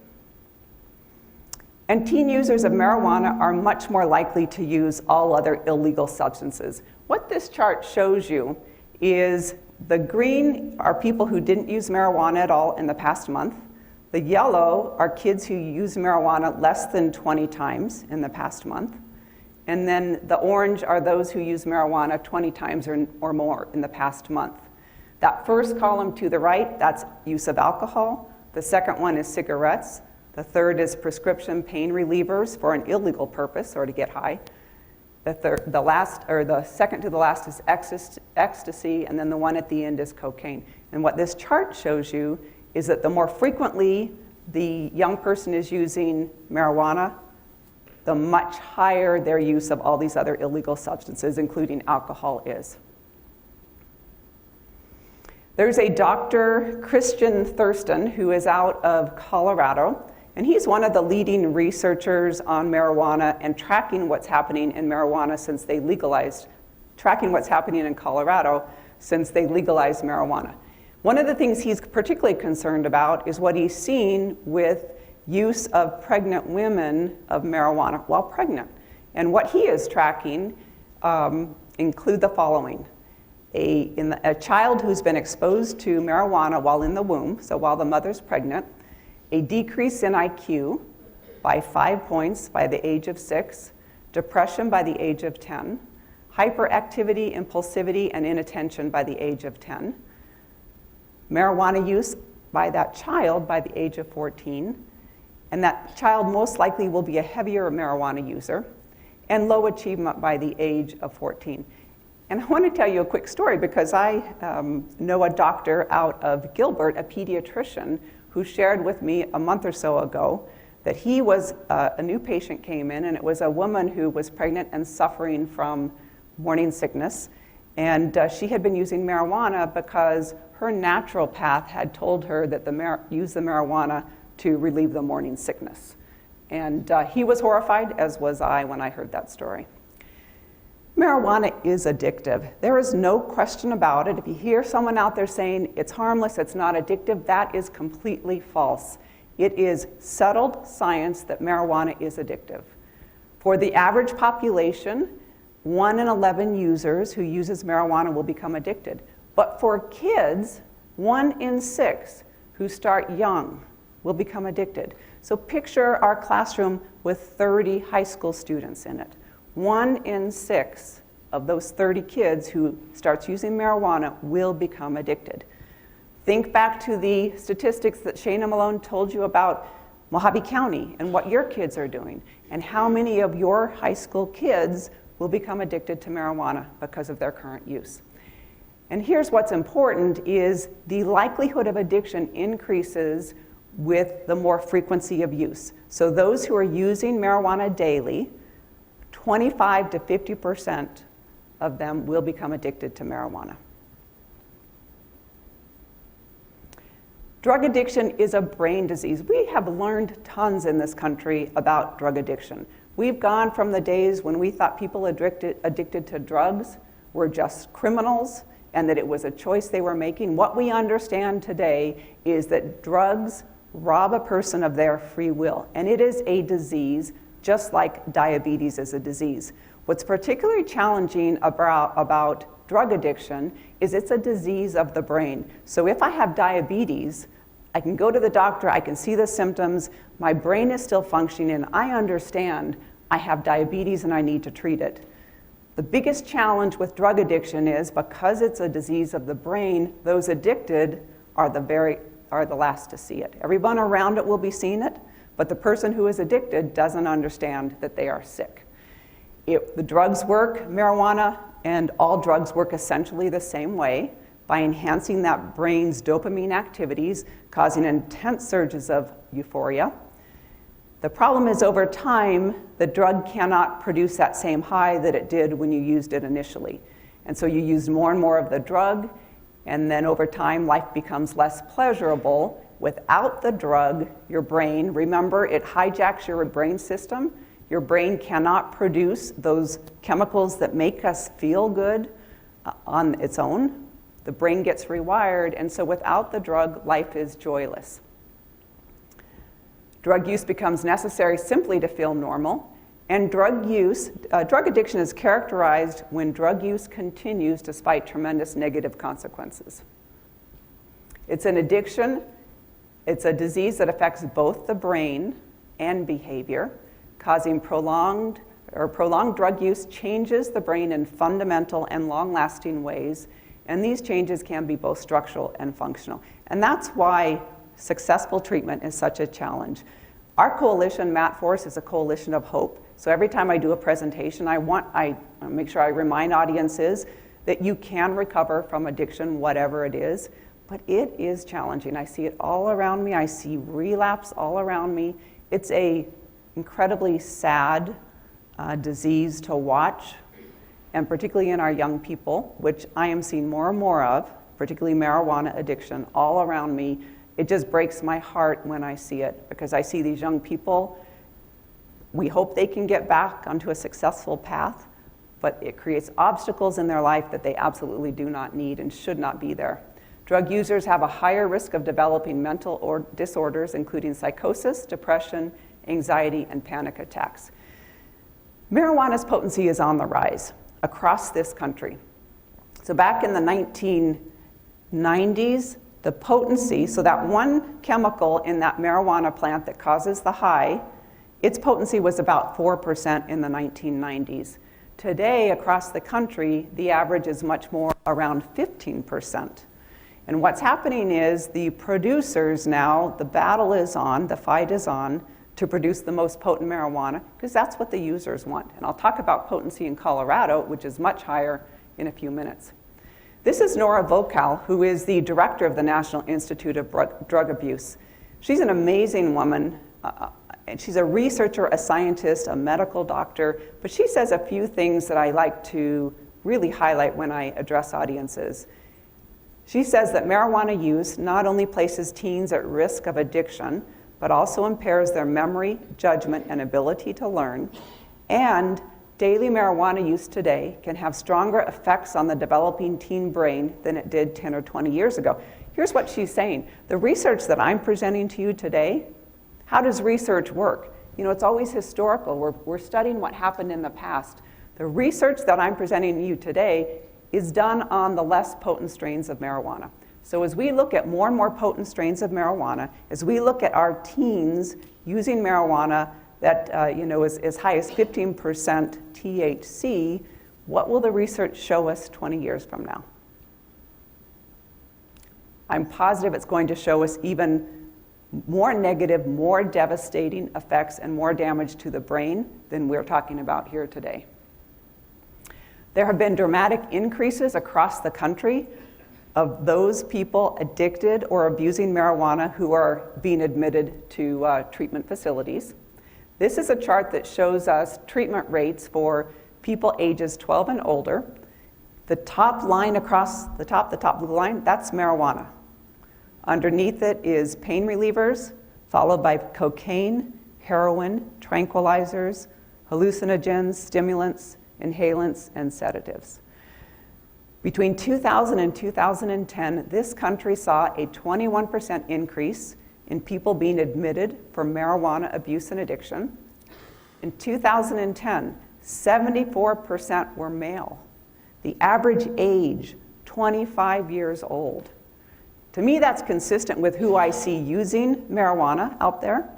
And teen users of marijuana are much more likely to use all other illegal substances. What this chart shows you is the green are people who didn't use marijuana at all in the past month. The yellow are kids who use marijuana less than 20 times in the past month. And then the orange are those who use marijuana 20 times or more in the past month. That first column to the right, that's use of alcohol. The second one is cigarettes. The third is prescription pain relievers for an illegal purpose or to get high. The second to the last is ecstasy, and then the one at the end is cocaine. And what this chart shows you is that the more frequently the young person is using marijuana, the much higher their use of all these other illegal substances, including alcohol, is. There's a Dr. Christian Thurston who is out of Colorado, And he's one of the leading researchers on marijuana and tracking what's happening in marijuana since they legalized, tracking what's happening in Colorado since they legalized marijuana. One of the things he's particularly concerned about is what he's seen with use of pregnant women of marijuana while pregnant. And what he is tracking include the following. A child who's been exposed to marijuana while in the womb, so while the mother's pregnant, a decrease in IQ by 5 points by the age of 6, depression by the age of 10, hyperactivity, impulsivity, and inattention by the age of 10, marijuana use by that child by the age of 14, and that child most likely will be a heavier marijuana user, and low achievement by the age of 14. And I want to tell you a quick story because I know a doctor out of Gilbert, a pediatrician, who shared with me a month or so ago that he was, a new patient came in, and it was a woman who was pregnant and suffering from morning sickness. And she had been using marijuana because her naturopath had told her that use the marijuana to relieve the morning sickness. And he was horrified, as was I when I heard that story. Marijuana is addictive. There is no question about it. If you hear someone out there saying it's harmless, it's not addictive, that is completely false. It is settled science that marijuana is addictive. For the average population, 1 in 11 users who uses marijuana will become addicted. But for kids, 1 in 6 who start young will become addicted. So picture our classroom with 30 high school students in it. 1 in 6 of those 30 kids who starts using marijuana will become addicted. Think back to the statistics that Shana Malone told you about Mohave County and what your kids are doing, and how many of your high school kids will become addicted to marijuana because of their current use. And here's what's important is the likelihood of addiction increases with the more frequency of use. So those who are using marijuana daily, 25 to 50% of them will become addicted to marijuana. Drug addiction is a brain disease. We have learned tons in this country about drug addiction. We've gone from the days when we thought people addicted to drugs were just criminals and that it was a choice they were making. What we understand today is that drugs rob a person of their free will, and it is a disease just like diabetes is a disease. What's particularly challenging about drug addiction is it's a disease of the brain. So if I have diabetes, I can go to the doctor, I can see the symptoms, my brain is still functioning, and I understand I have diabetes and I need to treat it. The biggest challenge with drug addiction is because it's a disease of the brain, those addicted are the last to see it. Everyone around it will be seeing it, but the person who is addicted doesn't understand that they are sick. If the drugs work, marijuana and all drugs work essentially the same way by enhancing that brain's dopamine activities, causing intense surges of euphoria. The problem is over time, the drug cannot produce that same high that it did when you used it initially. And so you use more and more of the drug, and then over time, life becomes less pleasurable. Without the drug, your brain, remember, it hijacks your brain system. Your brain cannot produce those chemicals that make us feel good on its own. The brain gets rewired, and so without the drug, life is joyless. Drug use becomes necessary simply to feel normal, and drug addiction is characterized when drug use continues despite tremendous negative consequences. It's an addiction. It's a disease that affects both the brain and behavior, causing prolonged drug use changes the brain in fundamental and long-lasting ways, and these changes can be both structural and functional. And that's why successful treatment is such a challenge. Our coalition, MatForce, is a coalition of hope. So every time I do a presentation, I make sure I remind audiences that you can recover from addiction, whatever it is, but it is challenging. I see it all around me. I see relapse all around me. It's a incredibly sad disease to watch, and particularly in our young people, which I am seeing more and more of, particularly marijuana addiction all around me, It just breaks my heart when I see it, because I see these young people. We hope they can get back onto a successful path, but it creates obstacles in their life that they absolutely do not need and should not be there. Drug users have a higher risk of developing mental disorders, including psychosis, depression, anxiety, and panic attacks. Marijuana's potency is on the rise across this country. So back in the 1990s, the potency, so that one chemical in that marijuana plant that causes the high, its potency was about 4% in the 1990s. Today, across the country, the average is much more, around 15%. And what's happening is the producers now, the battle is on, the fight is on, to produce the most potent marijuana, because that's what the users want. And I'll talk about potency in Colorado, which is much higher, in a few minutes. This is Nora Vocal, who is the director of the National Institute of Drug Abuse. She's an amazing woman, and she's a researcher, a scientist, a medical doctor, but she says a few things that I like to really highlight when I address audiences. She says that marijuana use not only places teens at risk of addiction, but also impairs their memory, judgment, and ability to learn. And daily marijuana use today can have stronger effects on the developing teen brain than it did 10 or 20 years ago. Here's what she's saying. The research that I'm presenting to you today, how does research work? You know, it's always historical. We're studying what happened in the past. The research that I'm presenting to you today is done on the less potent strains of marijuana. So as we look at more and more potent strains of marijuana, as we look at our teens using marijuana that is as high as 15% THC, what will the research show us 20 years from now? I'm positive it's going to show us even more negative, more devastating effects and more damage to the brain than we're talking about here today. There have been dramatic increases across the country of those people addicted or abusing marijuana who are being admitted to treatment facilities. This is a chart that shows us treatment rates for people ages 12 and older. The top line across the top blue line, that's marijuana. Underneath it is pain relievers, followed by cocaine, heroin, tranquilizers, hallucinogens, stimulants, inhalants, and sedatives. Between 2000 and 2010, this country saw a 21% increase in people being admitted for marijuana abuse and addiction. In 2010, 74% were male. The average age, 25 years old. To me, that's consistent with who I see using marijuana out there.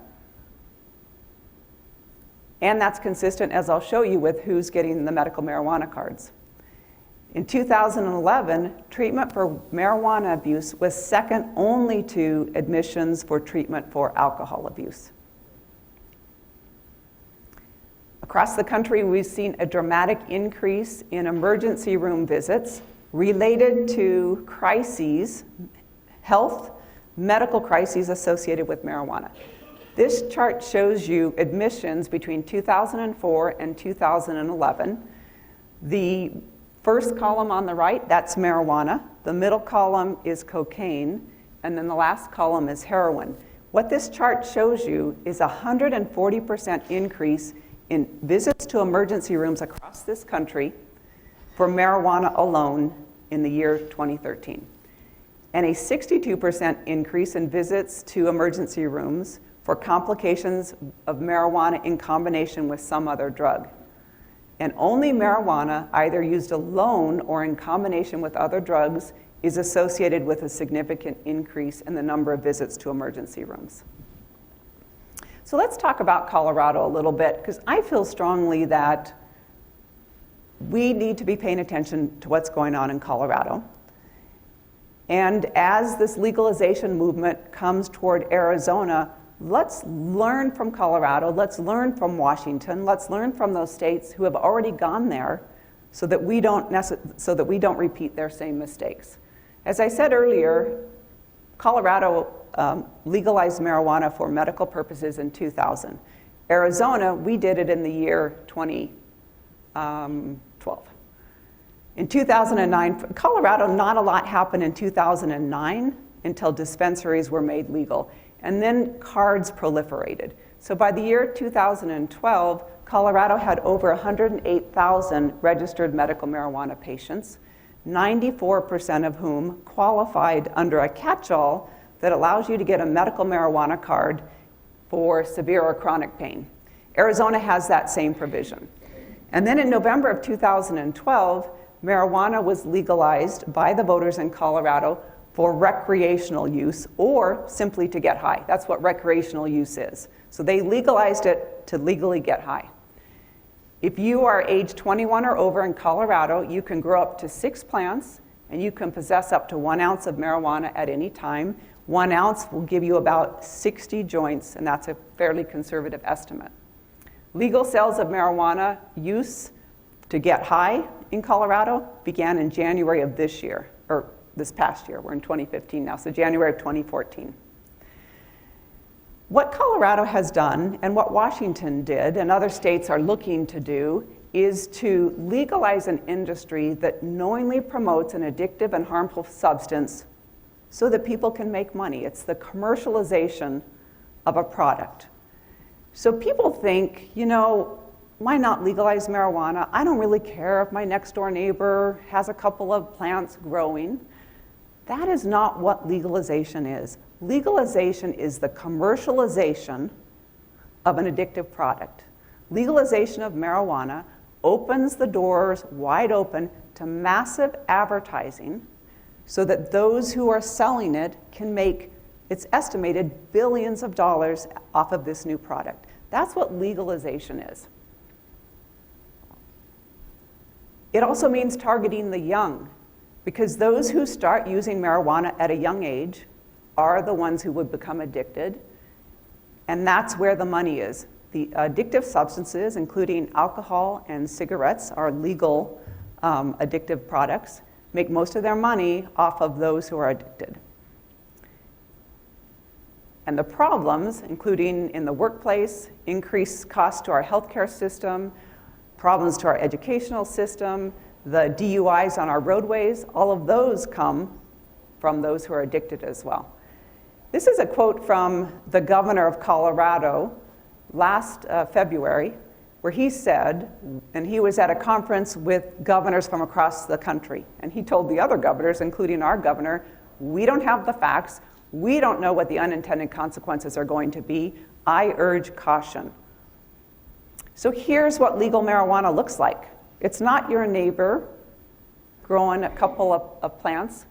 And that's consistent, as I'll show you, with who's getting the medical marijuana cards. In 2011, treatment for marijuana abuse was second only to admissions for treatment for alcohol abuse. Across the country, we've seen a dramatic increase in emergency room visits related to crises, health, medical crises associated with marijuana. This chart shows you admissions between 2004 and 2011. The first column on the right, that's marijuana. The middle column is cocaine, and then the last column is heroin. What this chart shows you is a 140% increase in visits to emergency rooms across this country for marijuana alone in the year 2013. And a 62% increase in visits to emergency rooms for complications of marijuana in combination with some other drug. And only marijuana, either used alone or in combination with other drugs, is associated with a significant increase in the number of visits to emergency rooms. So let's talk about Colorado a little bit, because I feel strongly that we need to be paying attention to what's going on in Colorado. And as this legalization movement comes toward Arizona, let's learn from Colorado, let's learn from Washington, let's learn from those states who have already gone there so that we don't repeat their same mistakes. As I said earlier, Colorado legalized marijuana for medical purposes in 2000. Arizona, we did it in the year 2012. In 2009, Colorado, not a lot happened in 2009, until dispensaries were made legal. And then cards proliferated. So by the year 2012, Colorado had over 108,000 registered medical marijuana patients, 94% of whom qualified under a catch-all that allows you to get a medical marijuana card for severe or chronic pain. Arizona has that same provision. And then in November of 2012, marijuana was legalized by the voters in Colorado for recreational use or simply to get high. That's what recreational use is. So they legalized it to legally get high. If you are age 21 or over in Colorado, you can grow up to 6 plants and you can possess up to 1 ounce of marijuana at any time. 1 ounce will give you about 60 joints, and that's a fairly conservative estimate. Legal sales of marijuana use to get high in Colorado began in January of this year, or this past year. We're in 2015 now, so January of 2014. What Colorado has done, and what Washington did, and other states are looking to do, is to legalize an industry that knowingly promotes an addictive and harmful substance so that people can make money. It's the commercialization of a product. So people think, you know, why not legalize marijuana? I don't really care if my next door neighbor has a couple of plants growing. That is not what legalization is. Legalization is the commercialization of an addictive product. Legalization of marijuana opens the doors wide open to massive advertising so that those who are selling it can make, it's estimated, billions of dollars off of this new product. That's what legalization is. It also means targeting the young, because those who start using marijuana at a young age are the ones who would become addicted, and that's where the money is. The addictive substances, including alcohol and cigarettes, are legal addictive products, make most of their money off of those who are addicted. And the problems, including in the workplace, increased costs to our healthcare system, problems to our educational system, the DUIs on our roadways, all of those come from those who are addicted as well. This is a quote from the governor of Colorado last February, where he said, and he was at a conference with governors from across the country, and he told the other governors, including our governor, we don't have the facts, we don't know what the unintended consequences are going to be. I urge caution. So here's what legal marijuana looks like. It's not your neighbor growing a couple of plants.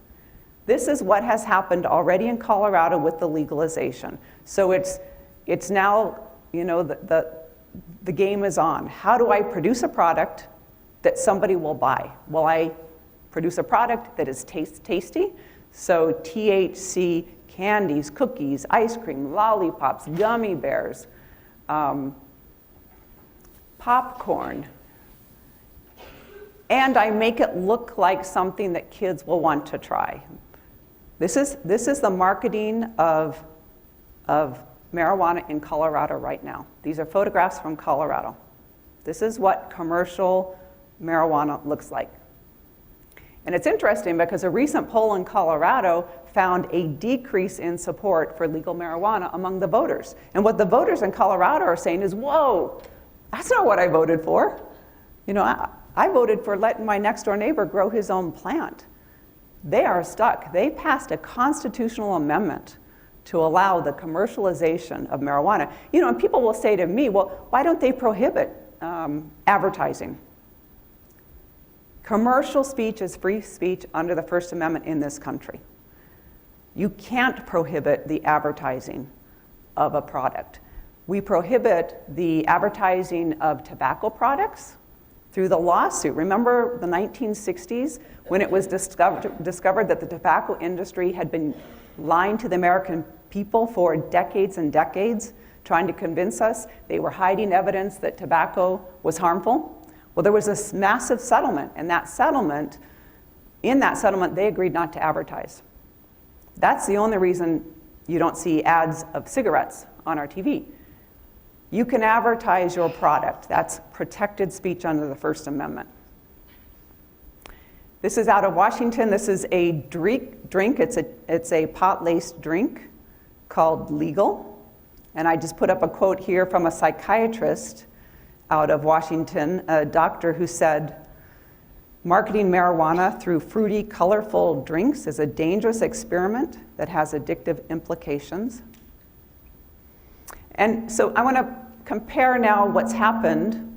This is what has happened already in Colorado with the legalization. So it's now, you know, the game is on. How do I produce a product that somebody will buy? Well, I produce a product that is tasty. So THC candies, cookies, ice cream, lollipops, gummy bears, popcorn. And I make it look like something that kids will want to try. This is the marketing of marijuana in Colorado right now. These are photographs from Colorado. This is what commercial marijuana looks like. And it's interesting because a recent poll in Colorado found a decrease in support for legal marijuana among the voters. And what the voters in Colorado are saying is, whoa, that's not what I voted for. You know, I voted for letting my next door neighbor grow his own plant. They are stuck. They passed a constitutional amendment to allow the commercialization of marijuana. You know, and people will say to me, well, why don't they prohibit advertising? Commercial speech is free speech under the First Amendment in this country. You can't prohibit the advertising of a product. We prohibit the advertising of tobacco products through the lawsuit. Remember the 1960s when it was discovered that the tobacco industry had been lying to the American people for decades and decades, trying to convince us they were hiding evidence that tobacco was harmful? Well, there was this massive settlement, and in that settlement, they agreed not to advertise. That's the only reason you don't see ads of cigarettes on our TV. You can advertise your product. That's protected speech under the First Amendment. This is out of Washington. This is a drink. It's a pot-laced drink called Legal. And I just put up a quote here from a psychiatrist out of Washington, a doctor who said, "Marketing marijuana through fruity, colorful drinks is a dangerous experiment that has addictive implications." And so I want to compare now what's happened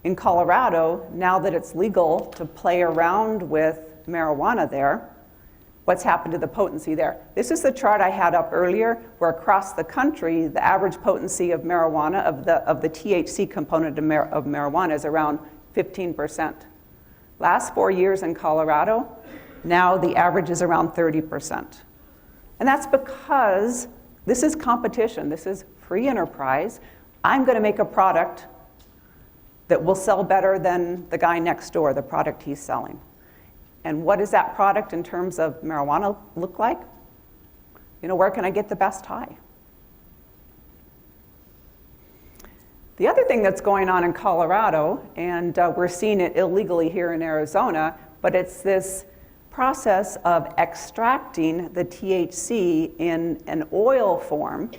in Colorado, now that it's legal to play around with marijuana there. What's happened to the potency there? This is the chart I had up earlier, where across the country, the average potency of marijuana, of the THC component of marijuana, is around 15%. Last 4 years in Colorado, now the average is around 30%. And that's because this is competition. This is free enterprise. I'm going to make a product that will sell better than the guy next door, the product he's selling. And what does that product in terms of marijuana look like? You know, where can I get the best high? The other thing that's going on in Colorado, and we're seeing it illegally here in Arizona, but it's this process of extracting the THC in an oil form.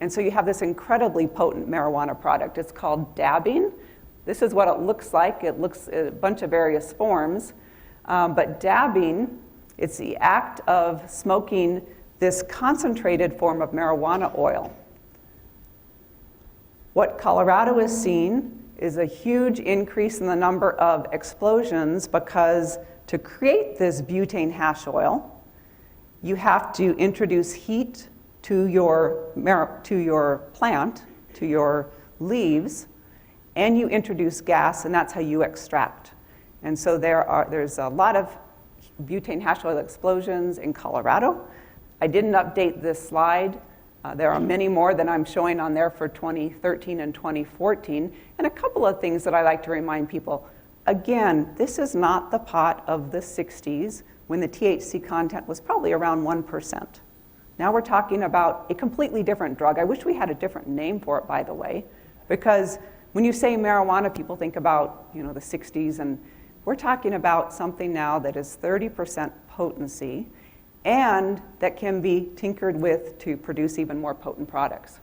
And so you have this incredibly potent marijuana product. It's called dabbing. This is what it looks like. It looks a bunch of various forms. But dabbing, it's the act of smoking this concentrated form of marijuana oil. What Colorado is seeing is a huge increase in the number of explosions because to create this butane hash oil, you have to introduce heat to your plant, to your leaves, and you introduce gas, and that's how you extract. And so there's a lot of butane hash oil explosions in Colorado. I didn't update this slide. There are many more that I'm showing on there for 2013 and 2014. And a couple of things that I like to remind people. Again, this is not the pot of the 60s when the THC content was probably around 1%. Now we're talking about a completely different drug. I wish we had a different name for it, by the way, because when you say marijuana, people think about, you know, the 60s, and we're talking about something now that is 30% potency and that can be tinkered with to produce even more potent products.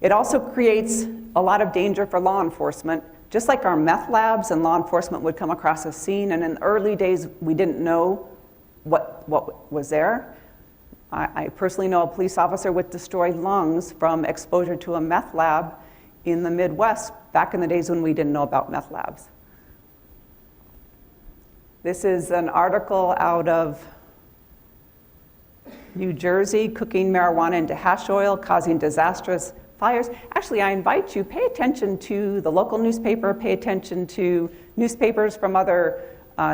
It also creates a lot of danger for law enforcement. Just like our meth labs and law enforcement would come across a scene, and in the early days we didn't know what was there. I personally know a police officer with destroyed lungs from exposure to a meth lab in the Midwest back in the days when we didn't know about meth labs. This is an article out of New Jersey, cooking marijuana into hash oil, causing disastrous fires. Actually, I invite you, pay attention to the local newspaper, pay attention to newspapers from other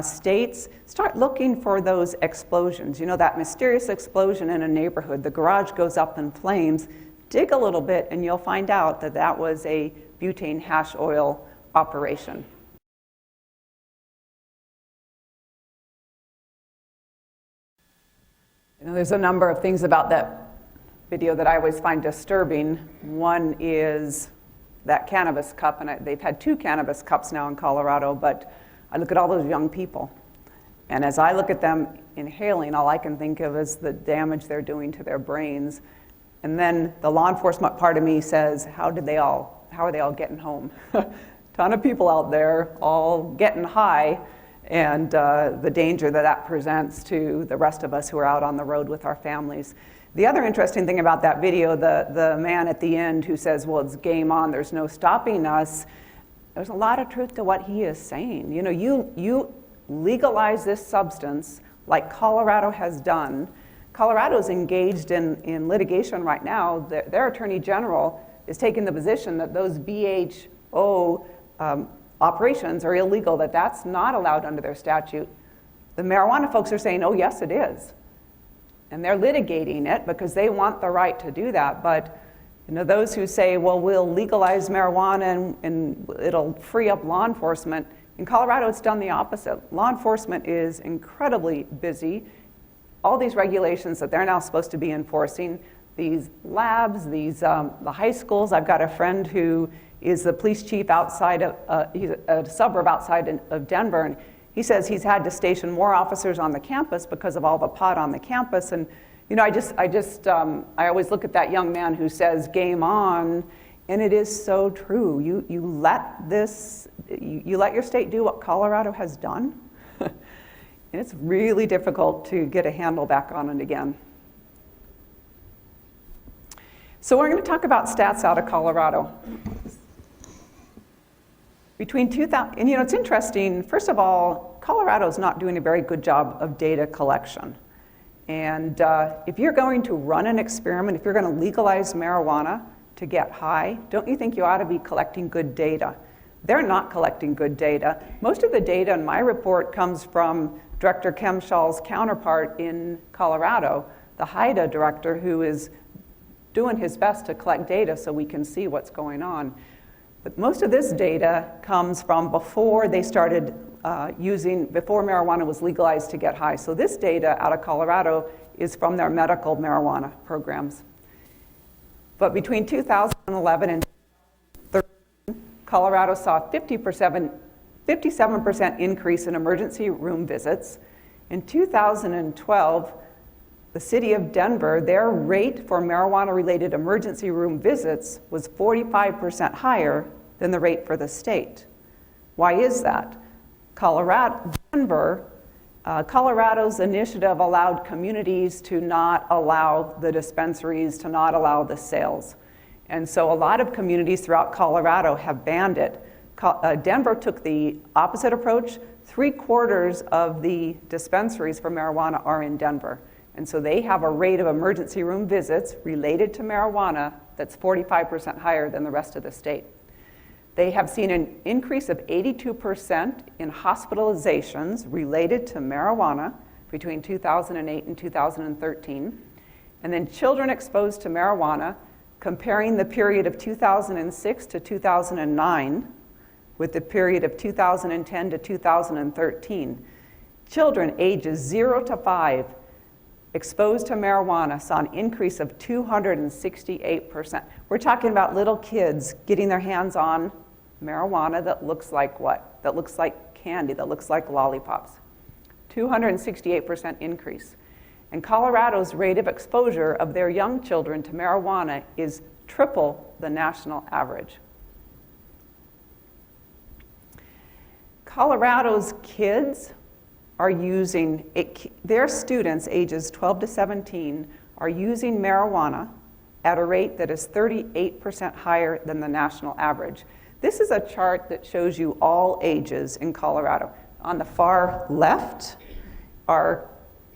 states. Start looking for those explosions. You know, that mysterious explosion in a neighborhood, the garage goes up in flames. Dig a little bit and you'll find out that that was a butane hash oil operation. You know, there's a number of things about that video that I always find disturbing. One is that cannabis cup, and they've had 2 cannabis cups now in Colorado, but I look at all those young people, and as I look at them inhaling, all I can think of is the damage they're doing to their brains. And then the law enforcement part of me says, how are they all getting home? Ton of people out there all getting high, and the danger that presents to the rest of us who are out on the road with our families. The other interesting thing about that video, the man at the end who says, well, it's game on, there's no stopping us, there's a lot of truth to what he is saying. You know, you legalize this substance like Colorado has done. Colorado is engaged in litigation right now. Their attorney general is taking the position that those BHO operations are illegal, that's not allowed under their statute. The marijuana folks are saying, oh, yes, it is. And they're litigating it because they want the right to do that. But you know, those who say, well, we'll legalize marijuana and it'll free up law enforcement, in Colorado it's done the opposite. Law enforcement is incredibly busy. All these regulations that they're now supposed to be enforcing, these labs, the high schools. I've got a friend who is the police chief outside of, he's a suburb outside of Denver, and he says he's had to station more officers on the campus because of all the pot on the campus. And you know, I always look at that young man who says "game on," and it is so true. You let your state do what Colorado has done, and it's really difficult to get a handle back on it again. So we're going to talk about stats out of Colorado. Between 2000, and you know, it's interesting, first of all, Colorado's not doing a very good job of data collection. And if you're going to run an experiment, if you're going to legalize marijuana to get high, don't you think you ought to be collecting good data? They're not collecting good data. Most of the data in my report comes from Director Kemshall's counterpart in Colorado, the HIDA director, who is doing his best to collect data so we can see what's going on. But most of this data comes from before they started before marijuana was legalized to get high. So this data out of Colorado is from their medical marijuana programs. But between 2011 and 2013, Colorado saw a 57% increase in emergency room visits. In 2012, the city of Denver, their rate for marijuana-related emergency room visits was 45% higher than the rate for the state. Why is that? Colorado's initiative allowed communities to not allow the dispensaries, to not allow the sales. And so a lot of communities throughout Colorado have banned it. Denver took the opposite approach. 3/4 of the dispensaries for marijuana are in Denver. And so they have a rate of emergency room visits related to marijuana that's 45% higher than the rest of the state. They have seen an increase of 82% in hospitalizations related to marijuana between 2008 and 2013. And then children exposed to marijuana, comparing the period of 2006 to 2009 with the period of 2010 to 2013. Children ages 0 to 5 exposed to marijuana saw an increase of 268%. We're talking about little kids getting their hands on marijuana that looks like what? That looks like candy, that looks like lollipops. 268% increase. And Colorado's rate of exposure of their young children to marijuana is triple the national average. Colorado's kids are using, their students ages 12 to 17 are using marijuana at a rate that is 38% higher than the national average. This is a chart that shows you all ages in Colorado. On the far left are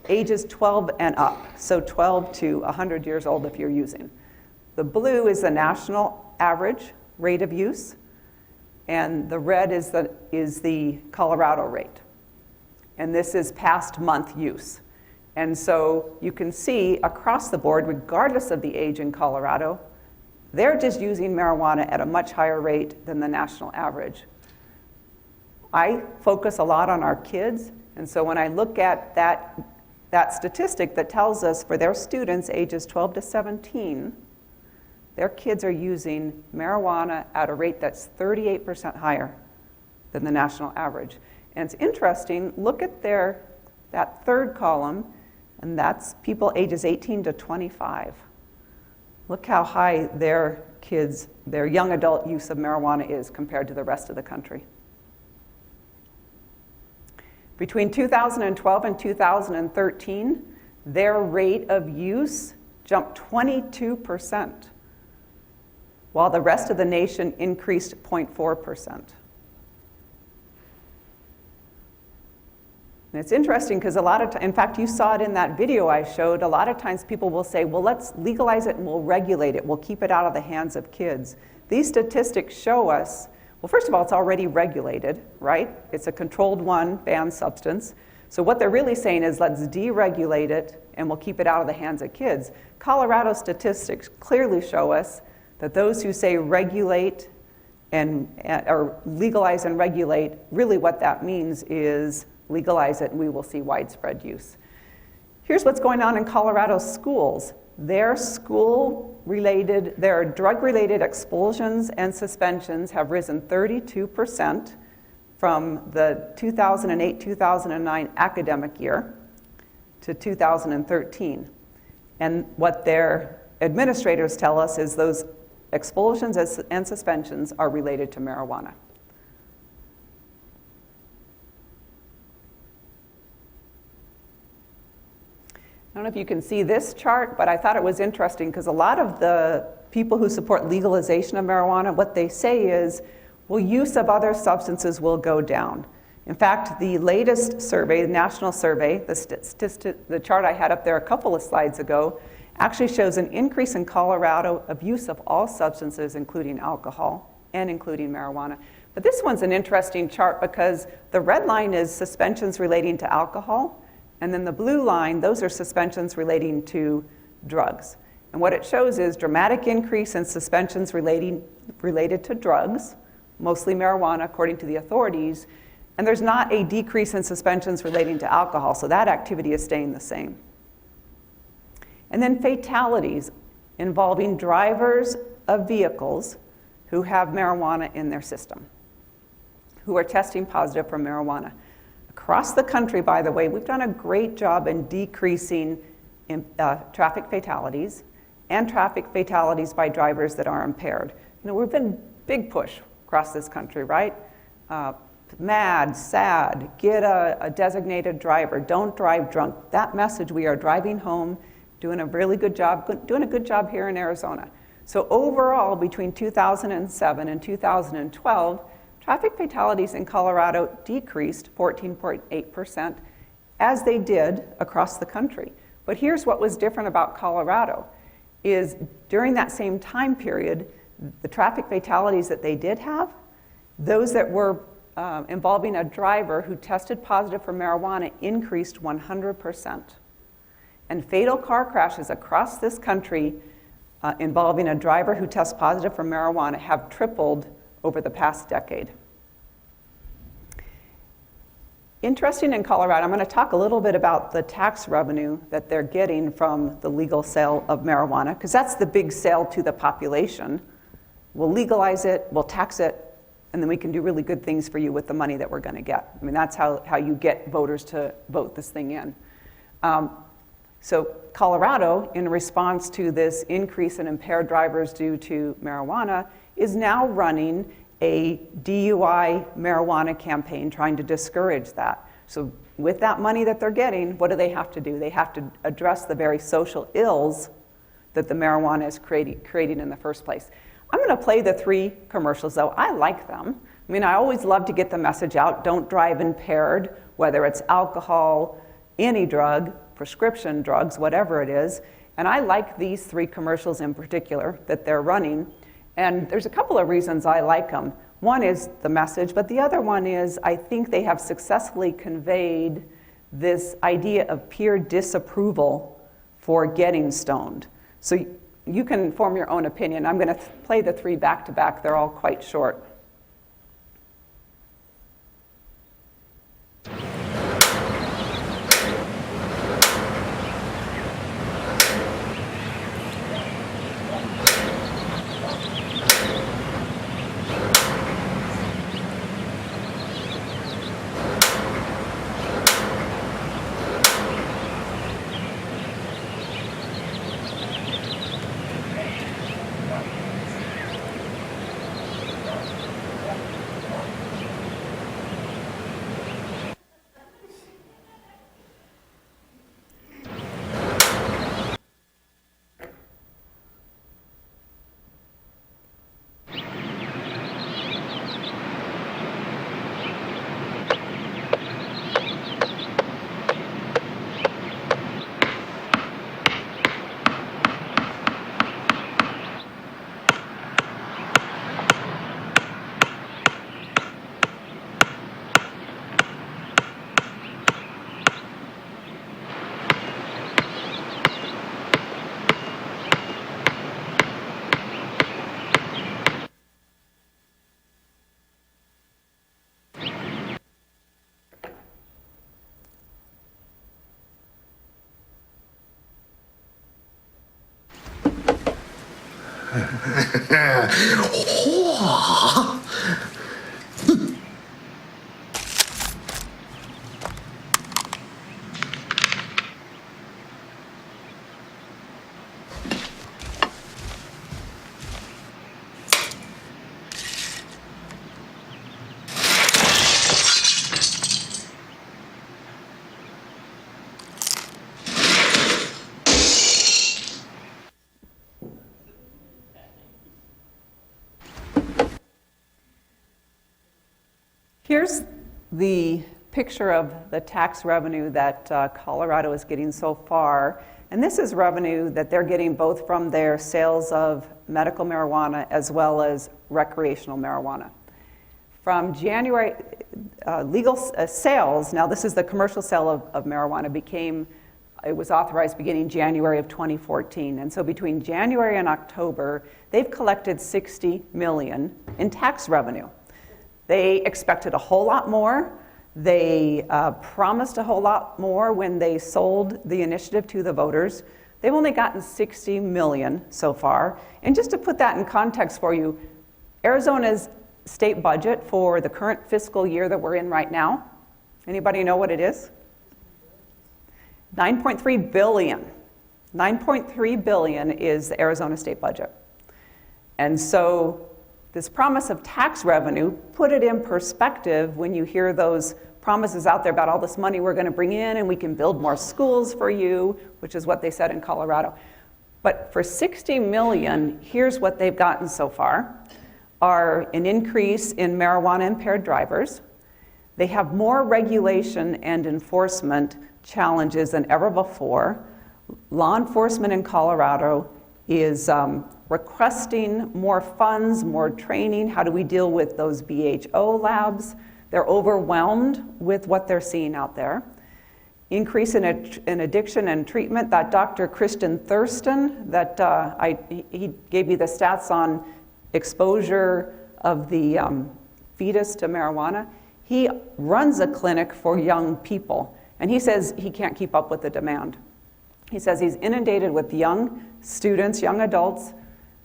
ages 12 and up, so 12 to 100 years old if you're using. The blue is the national average rate of use, and the red is the Colorado rate. And this is past month use. And so you can see across the board, regardless of the age in Colorado, they're just using marijuana at a much higher rate than the national average. I focus a lot on our kids, and so when I look at that statistic that tells us for their students ages 12 to 17, their kids are using marijuana at a rate that's 38% higher than the national average. And it's interesting, look at that third column, and that's people ages 18 to 25. Look how high their young adult use of marijuana is compared to the rest of the country. Between 2012 and 2013, their rate of use jumped 22%, while the rest of the nation increased 0.4%. And it's interesting because in fact, you saw it in that video I showed, a lot of times people will say, well, let's legalize it and we'll regulate it. We'll keep it out of the hands of kids. These statistics show us, well, first of all, it's already regulated, right? It's a controlled banned substance. So what they're really saying is let's deregulate it and we'll keep it out of the hands of kids. Colorado statistics clearly show us that those who say regulate or legalize and regulate, really what that means is legalize it and we will see widespread use. Here's what's going on in Colorado schools. their their drug-related expulsions and suspensions have risen 32% from the 2008-2009 academic year to 2013. And what their administrators tell us is those expulsions and suspensions are related to marijuana. I don't know if you can see this chart, but I thought it was interesting because a lot of the people who support legalization of marijuana, what they say is, well, use of other substances will go down. In fact, the latest survey, the national survey, the chart I had up there a couple of slides ago, actually shows an increase in Colorado of use of all substances, including alcohol and including marijuana. But this one's an interesting chart because the red line is suspensions relating to alcohol, and then the blue line, those are suspensions relating to drugs. And what it shows is dramatic increase in suspensions related to drugs, mostly marijuana, according to the authorities, and there's not a decrease in suspensions relating to alcohol, so that activity is staying the same. And then fatalities involving drivers of vehicles who have marijuana in their system, who are testing positive for marijuana. Across the country, by the way, we've done a great job in decreasing traffic fatalities and traffic fatalities by drivers that are impaired. You know, we've been big push across this country, right? MAD, SAD, get a designated driver, don't drive drunk. That message, we are driving home, doing a really good job, doing a good job here in Arizona. So overall, between 2007 and 2012, traffic fatalities in Colorado decreased 14.8%, as they did across the country. But here's what was different about Colorado, is during that same time period, the traffic fatalities that they did have, those that were involving a driver who tested positive for marijuana increased 100%. And fatal car crashes across this country involving a driver who tests positive for marijuana have tripled over the past decade. Interesting in Colorado, I'm going to talk a little bit about the tax revenue that they're getting from the legal sale of marijuana, because that's the big sale to the population. We'll legalize it, we'll tax it, and then we can do really good things for you with the money that we're going to get. I mean, that's how you get voters to vote this thing in. So Colorado, in response to this increase in impaired drivers due to marijuana, is now running a DUI marijuana campaign trying to discourage that. So with that money that they're getting, what do they have to do? They have to address the very social ills that the marijuana is creating in the first place. I'm going to play the 3 commercials, though. I like them. I mean, I always love to get the message out, don't drive impaired, whether it's alcohol, any drug, prescription drugs, whatever it is. And I like these 3 commercials in particular that they're running. And there's a couple of reasons I like them. One is the message, but the other one is I think they have successfully conveyed this idea of peer disapproval for getting stoned. So you can form your own opinion. I'm going to play the 3 back to back. They're all quite short. Here's the picture of the tax revenue that Colorado is getting so far. And this is revenue that they're getting both from their sales of medical marijuana as well as recreational marijuana. From January, legal sales, now this is the commercial sale of marijuana, it was authorized beginning January of 2014. And so between January and October, they've collected $60 million in tax revenue. They expected a whole lot more. They promised a whole lot more when they sold the initiative to the voters. They've only gotten $60 million so far. And just to put that in context for you, Arizona's state budget for the current fiscal year that we're in right now, anybody know what it is? $9.3 billion. $9.3 billion is the Arizona state budget. And so this promise of tax revenue, put it in perspective when you hear those promises out there about all this money we're going to bring in and we can build more schools for you, which is what they said in Colorado. But for $60 million, here's what they've gotten so far, are an increase in marijuana impaired drivers. They have more regulation and enforcement challenges than ever before. Law enforcement in Colorado is requesting more funds, more training. How do we deal with those BHO labs? They're overwhelmed with what they're seeing out there. Increase in addiction and treatment. That Dr. Christian Thurston, he gave you the stats on exposure of the fetus to marijuana. He runs a clinic for young people, and he says he can't keep up with the demand. He says he's inundated with young students, young adults,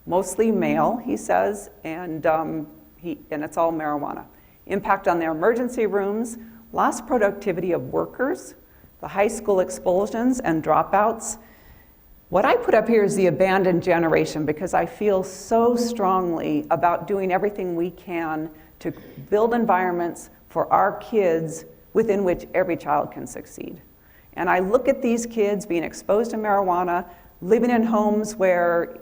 mostly male, he says, and it's all marijuana. Impact on their emergency rooms, lost productivity of workers, the high school expulsions and dropouts. What I put up here is the abandoned generation, because I feel so strongly about doing everything we can to build environments for our kids within which every child can succeed. And I look at these kids being exposed to marijuana, living in homes where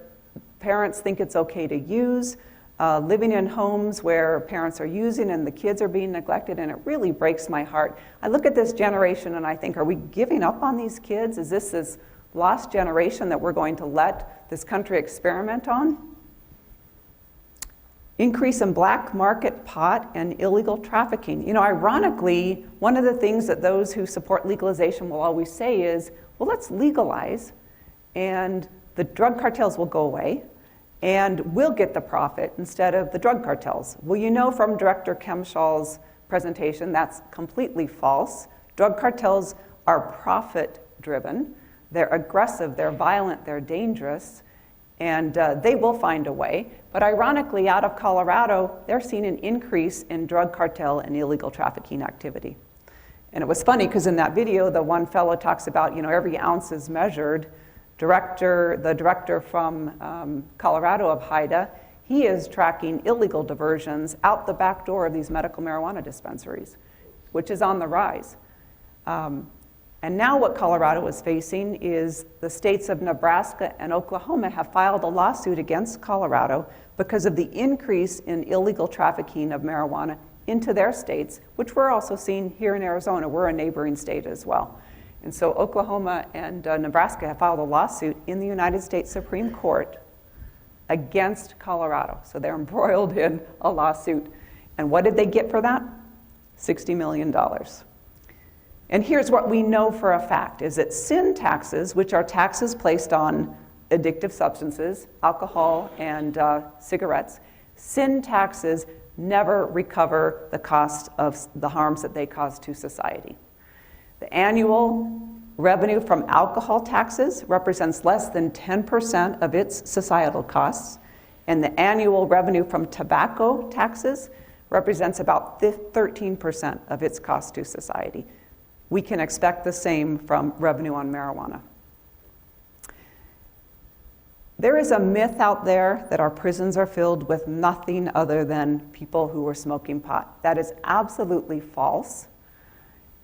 parents think it's okay to use, living in homes where parents are using and the kids are being neglected, and it really breaks my heart. I look at this generation and I think, are we giving up on these kids? Is this lost generation that we're going to let this country experiment on? Increase in black market pot and illegal trafficking. You know, ironically, one of the things that those who support legalization will always say is, well, let's legalize and the drug cartels will go away and we'll get the profit instead of the drug cartels. Well, you know from Director Kemshall's presentation, that's completely false. Drug cartels are profit driven. They're aggressive, they're violent, they're dangerous, and they will find a way. But ironically, out of Colorado, they're seeing an increase in drug cartel and illegal trafficking activity. And it was funny because in that video, the one fellow talks about, you know, every ounce is measured. The director from Colorado of HIDA, he is tracking illegal diversions out the back door of these medical marijuana dispensaries, which is on the rise. And now what Colorado is facing is the states of Nebraska and Oklahoma have filed a lawsuit against Colorado because of the increase in illegal trafficking of marijuana into their states, which we're also seeing here in Arizona. We're a neighboring state as well. And so Oklahoma and Nebraska have filed a lawsuit in the United States Supreme Court against Colorado. So they're embroiled in a lawsuit. And what did they get for that? $60 million. And here's what we know for a fact, is that sin taxes, which are taxes placed on addictive substances, alcohol and cigarettes, sin taxes never recover the cost of the harms that they cause to society. The annual revenue from alcohol taxes represents less than 10% of its societal costs. And the annual revenue from tobacco taxes represents about 13% of its cost to society. We can expect the same from revenue on marijuana. There is a myth out there that our prisons are filled with nothing other than people who were smoking pot. That is absolutely false.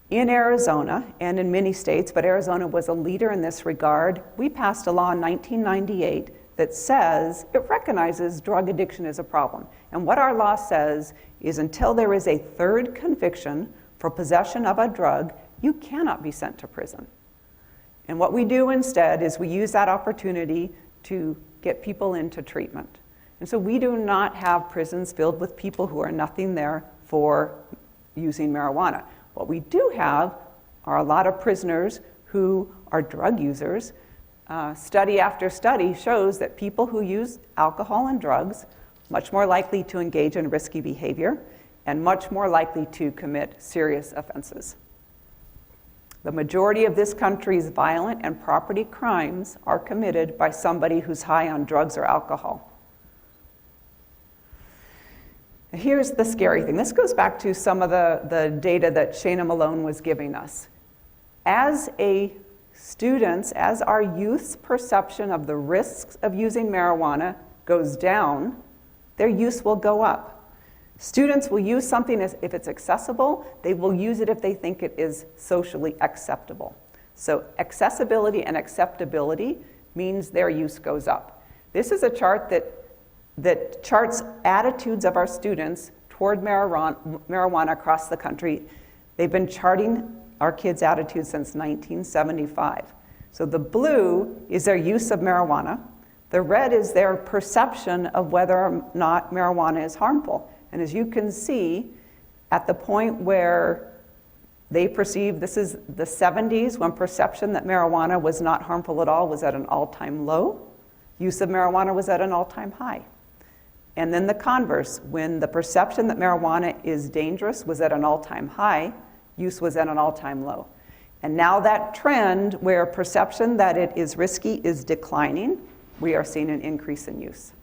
In Arizona and in many states, but Arizona was a leader in this regard, we passed a law in 1998 that says it recognizes drug addiction as a problem. And what our law says is until there is a third conviction for possession of a drug, you cannot be sent to prison. And what we do instead is we use that opportunity to get people into treatment. And so we do not have prisons filled with people who are nothing there for using marijuana. What we do have are a lot of prisoners who are drug users. Study after study shows that people who use alcohol and drugs much more likely to engage in risky behavior and much more likely to commit serious offenses. The majority of this country's violent and property crimes are committed by somebody who's high on drugs or alcohol. Here's the scary thing. This goes back to some of the data that Shana Malone was giving us. As our youth's perception of the risks of using marijuana goes down, their use will go up. Students will use something if it's accessible. They will use it if they think it is socially acceptable. So accessibility and acceptability means their use goes up. This is a chart that charts attitudes of our students toward marijuana across the country. They've been charting our kids' attitudes since 1975. So the blue is their use of marijuana. The red is their perception of whether or not marijuana is harmful. And as you can see, at the point where they perceive, this is the 70s, when perception that marijuana was not harmful at all was at an all-time low, use of marijuana was at an all-time high. And then the converse, when the perception that marijuana is dangerous was at an all-time high, use was at an all-time low. And now that trend where perception that it is risky is declining, we are seeing an increase in use.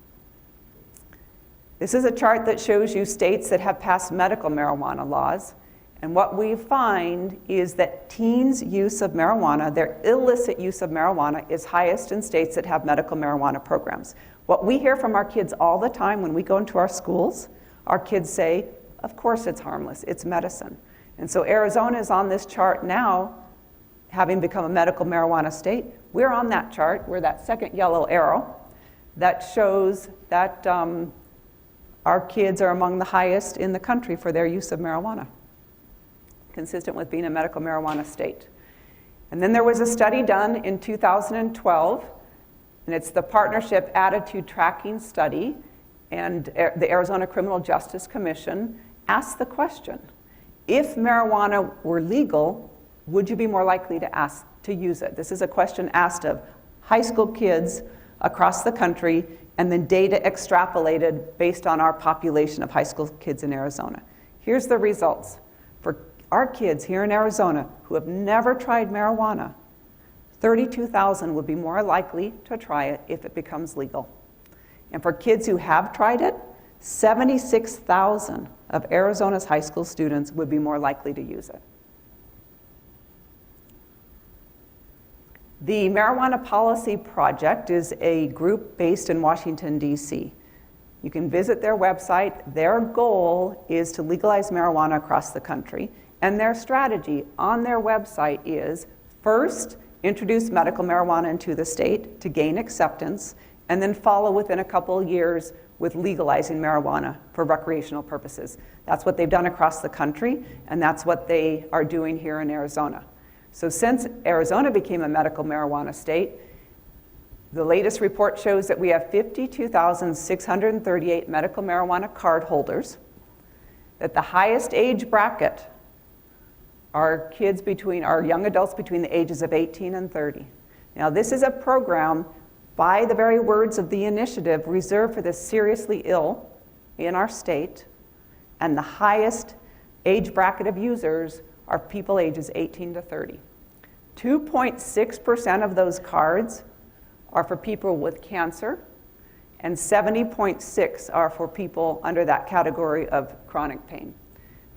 This is a chart that shows you states that have passed medical marijuana laws. And what we find is that teens' use of marijuana, their illicit use of marijuana, is highest in states that have medical marijuana programs. What we hear from our kids all the time when we go into our schools, our kids say, of course it's harmless, it's medicine. And so Arizona is on this chart now, having become a medical marijuana state. We're on that chart, we're that second yellow arrow, that shows that our kids are among the highest in the country for their use of marijuana, consistent with being a medical marijuana state. And then there was a study done in 2012, and it's the Partnership Attitude Tracking Study, and the Arizona Criminal Justice Commission asked the question, if marijuana were legal, would you be more likely to use it? This is a question asked of high school kids across the country, and then data extrapolated based on our population of high school kids in Arizona. Here's the results. For our kids here in Arizona who have never tried marijuana, 32,000 would be more likely to try it if it becomes legal. And for kids who have tried it, 76,000 of Arizona's high school students would be more likely to use it. The Marijuana Policy Project is a group based in Washington, D.C. You can visit their website. Their goal is to legalize marijuana across the country. And their strategy on their website is, first, introduce medical marijuana into the state to gain acceptance, and then follow within a couple of years with legalizing marijuana for recreational purposes. That's what they've done across the country, and that's what they are doing here in Arizona. So since Arizona became a medical marijuana state, the latest report shows that we have 52,638 medical marijuana card holders, that the highest age bracket are young adults between the ages of 18 and 30. Now this is a program, by the very words of the initiative, reserved for the seriously ill in our state, and the highest age bracket of users are people ages 18 to 30. 2.6% of those cards are for people with cancer, and 70.6 are for people under that category of chronic pain.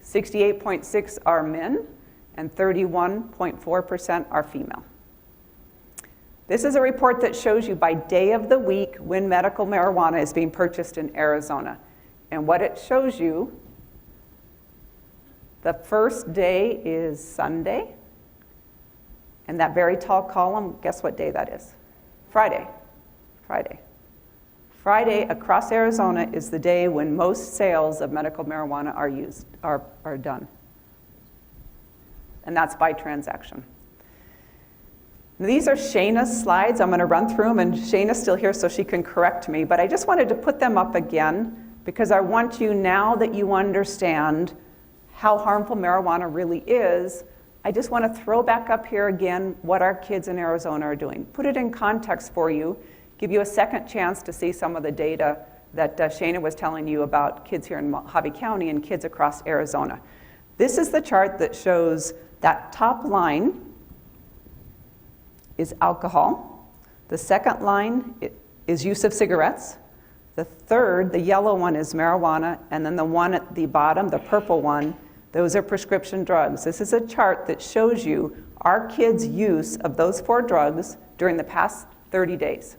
68.6 are men, and 31.4% are female. This is a report that shows you by day of the week when medical marijuana is being purchased in Arizona. And what it shows you, the first day is Sunday. And that very tall column, guess what day that is? Friday. Friday. Friday across Arizona is the day when most sales of medical marijuana are done. And that's by transaction. Now, these are Shayna's slides. I'm going to run through them, and Shayna's still here so she can correct me. But I just wanted to put them up again because I want you, now that you understand how harmful marijuana really is, I just want to throw back up here again what our kids in Arizona are doing. Put it in context for you, give you a second chance to see some of the data that Shayna was telling you about kids here in Mohave County and kids across Arizona. This is the chart that shows that top line is alcohol. The second line is use of cigarettes. The third, the yellow one, is marijuana. And then the one at the bottom, the purple one, those are prescription drugs. This is a chart that shows you our kids' use of those 4 drugs during the past 30 days.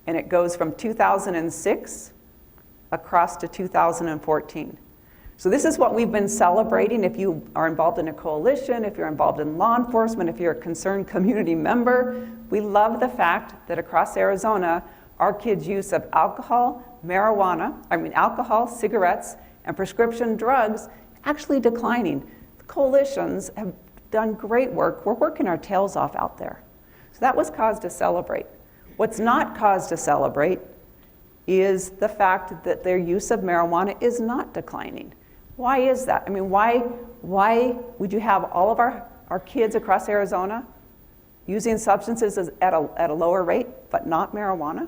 And it goes from 2006 across to 2014. So this is what we've been celebrating. If you are involved in a coalition, if you're involved in law enforcement, if you're a concerned community member, we love the fact that across Arizona, our kids' use of alcohol, cigarettes, and prescription drugs actually declining. The coalitions have done great work. We're working our tails off out there. So that was cause to celebrate. What's not cause to celebrate is the fact that their use of marijuana is not declining. Why is that? I mean, why would you have all of our kids across Arizona using substances at a lower rate, but not marijuana?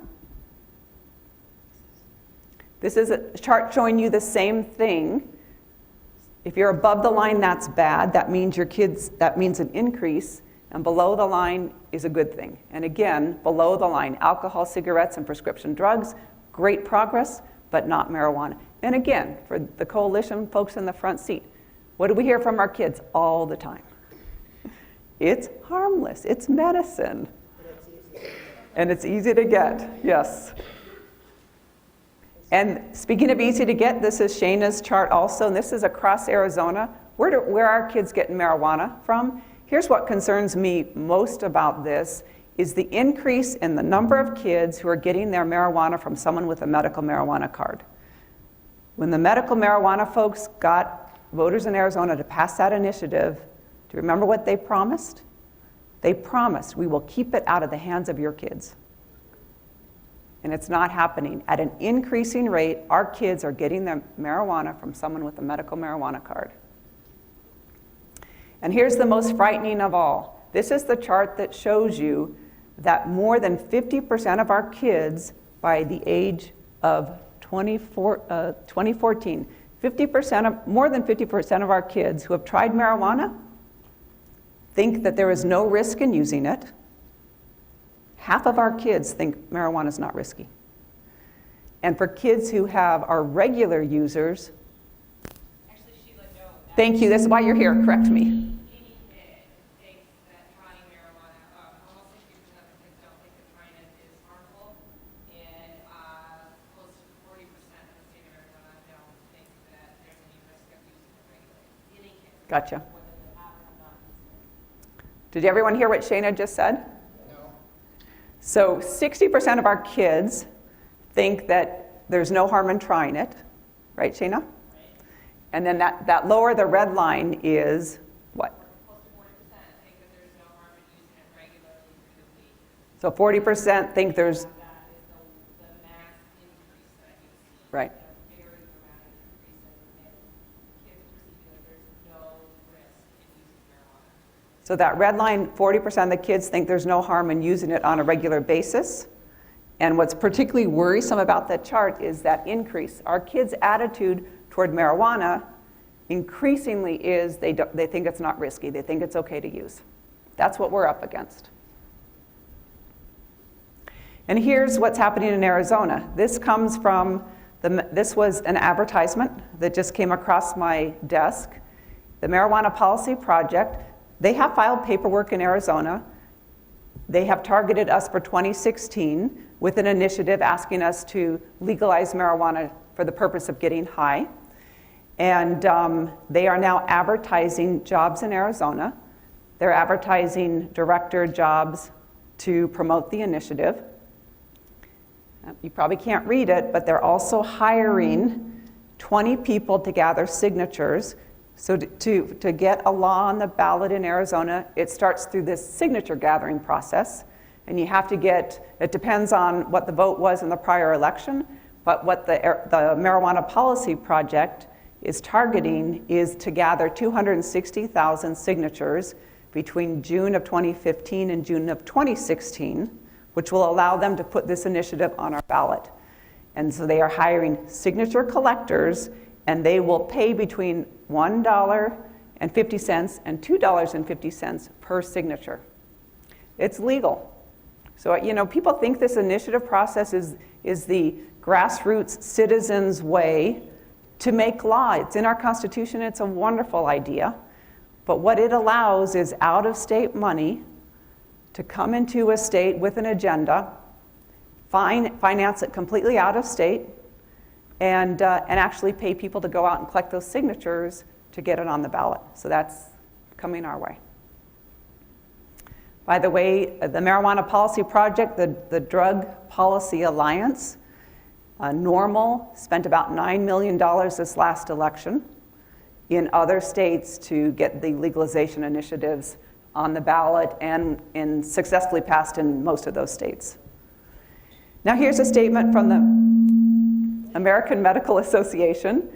This is a chart showing you the same thing. If you're above the line, that's bad. That means that means an increase. And below the line is a good thing. And again, below the line, alcohol, cigarettes, and prescription drugs, great progress, but not marijuana. And again, for the coalition folks in the front seat, what do we hear from our kids all the time? It's harmless, it's medicine. And it's easy to get, yes. And speaking of easy to get, this is Shayna's chart also, and this is across Arizona. Where are kids getting marijuana from? Here's what concerns me most about this is the increase in the number of kids who are getting their marijuana from someone with a medical marijuana card. When the medical marijuana folks got voters in Arizona to pass that initiative, do you remember what they promised? They promised, we will keep it out of the hands of your kids. And it's not happening. At an increasing rate, our kids are getting their marijuana from someone with a medical marijuana card. And here's the most frightening of all. This is the chart that shows you that more than 50% of our kids by the age of 2014, more than 50% of our kids who have tried marijuana think that there is no risk in using it. Half of our kids think marijuana is not risky. And for kids who are regular users, Actually, Sheila, no. thank you, this is why you're here, correct me. Any kid thinks that trying marijuana, almost 60% of kids don't think that trying it is harmful, and close to 40% of the state of Arizona don't think that there's any risk of using it regularly. Any kid. Gotcha. Whether they have it or not. Did everyone hear what Shayna just said? No. So 60% of our kids think that there's no harm in trying it, right, Shayna? Right. And then that lower, the red line is what? Close to 40% think that there's no harm in using it regularly through the week. So 40% think there's, That is the mass increase that you see. right. A very dramatic increase in kids perceiving that there's no risk in using marijuana. So that red line, 40% of the kids think there's no harm in using it on a regular basis. And what's particularly worrisome about that chart is that increase. Our kids' attitude toward marijuana increasingly is they think it's not risky. They think it's okay to use. That's what we're up against. And here's what's happening in Arizona. This comes from, this was an advertisement that just came across my desk. The Marijuana Policy Project, they have filed paperwork in Arizona. They have targeted us for 2016 with an initiative asking us to legalize marijuana for the purpose of getting high. And they are now advertising jobs in Arizona. They're advertising director jobs to promote the initiative. You probably can't read it, but they're also hiring 20 people to gather signatures. So to get a law on the ballot in Arizona, it starts through this signature gathering process. And you have to get, it depends on what the vote was in the prior election, but what the Marijuana Policy Project is targeting is to gather 260,000 signatures between June of 2015 and June of 2016, which will allow them to put this initiative on our ballot. And so they are hiring signature collectors, and they will pay between $1.50 and $2.50 per signature. It's legal. So, you know, people think this initiative process is the grassroots citizens' way to make law. It's in our Constitution. It's a wonderful idea. But what it allows is out-of-state money to come into a state with an agenda, finance it completely out of state, and actually pay people to go out and collect those signatures to get it on the ballot. So that's coming our way. By the way, the Marijuana Policy Project, the Drug Policy Alliance, Normal spent about $9 million this last election in other states to get the legalization initiatives on the ballot and successfully passed in most of those states. Now here's a statement from the American Medical Association.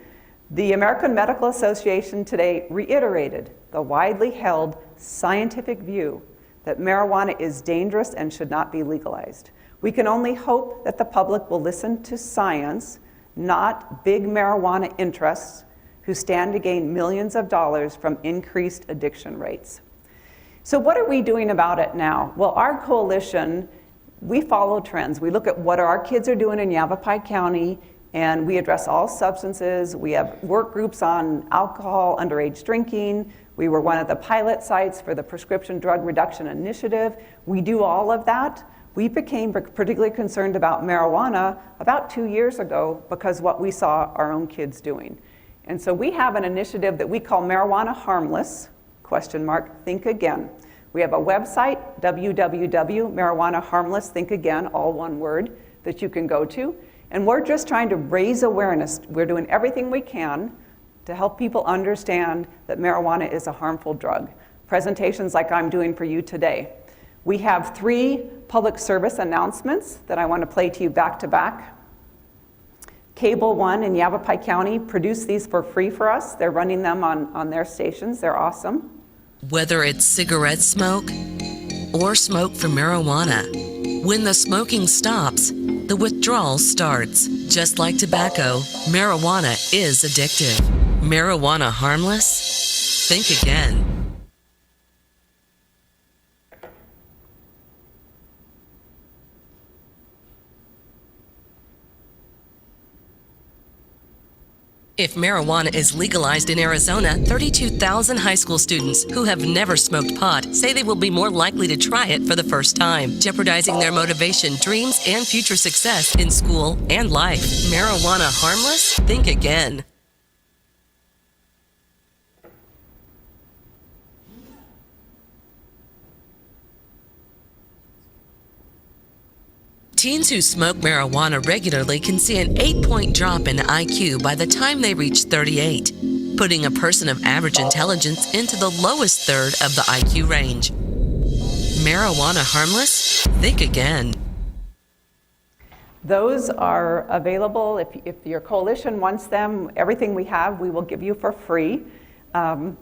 The American Medical Association today reiterated the widely held scientific view that marijuana is dangerous and should not be legalized. We can only hope that the public will listen to science, not big marijuana interests who stand to gain millions of dollars from increased addiction rates. So what are we doing about it now? Well, our coalition, we follow trends. We look at what our kids are doing in Yavapai County, and we address all substances. We have work groups on alcohol, underage drinking. We were one of the pilot sites for the Prescription Drug Reduction Initiative. We do all of that. We became particularly concerned about marijuana about 2 years ago because what we saw our own kids doing. And so we have an initiative that we call Marijuana Harmless, ? Think Again. We have a website, www.marijuanaharmless, think again, all one word, that you can go to. And we're just trying to raise awareness. We're doing everything we can to help people understand that marijuana is a harmful drug. Presentations like I'm doing for you today. We have 3 public service announcements that I want to play to you back to back. Cable One in Yavapai County produced these for free for us. They're running them on their stations. They're awesome. Whether it's cigarette smoke or smoke from marijuana, when the smoking stops, the withdrawal starts. Just like tobacco, marijuana is addictive. Marijuana harmless? Think again. If marijuana is legalized in Arizona, 32,000 high school students who have never smoked pot say they will be more likely to try it for the first time, jeopardizing their motivation, dreams, and future success in school and life. Marijuana harmless? Think again. Teens who smoke marijuana regularly can see an 8-point drop in IQ by the time they reach 38, putting a person of average intelligence into the lowest third of the IQ range. Marijuana harmless? Think again. Those are available. If your coalition wants them, everything we have, we will give you for free. And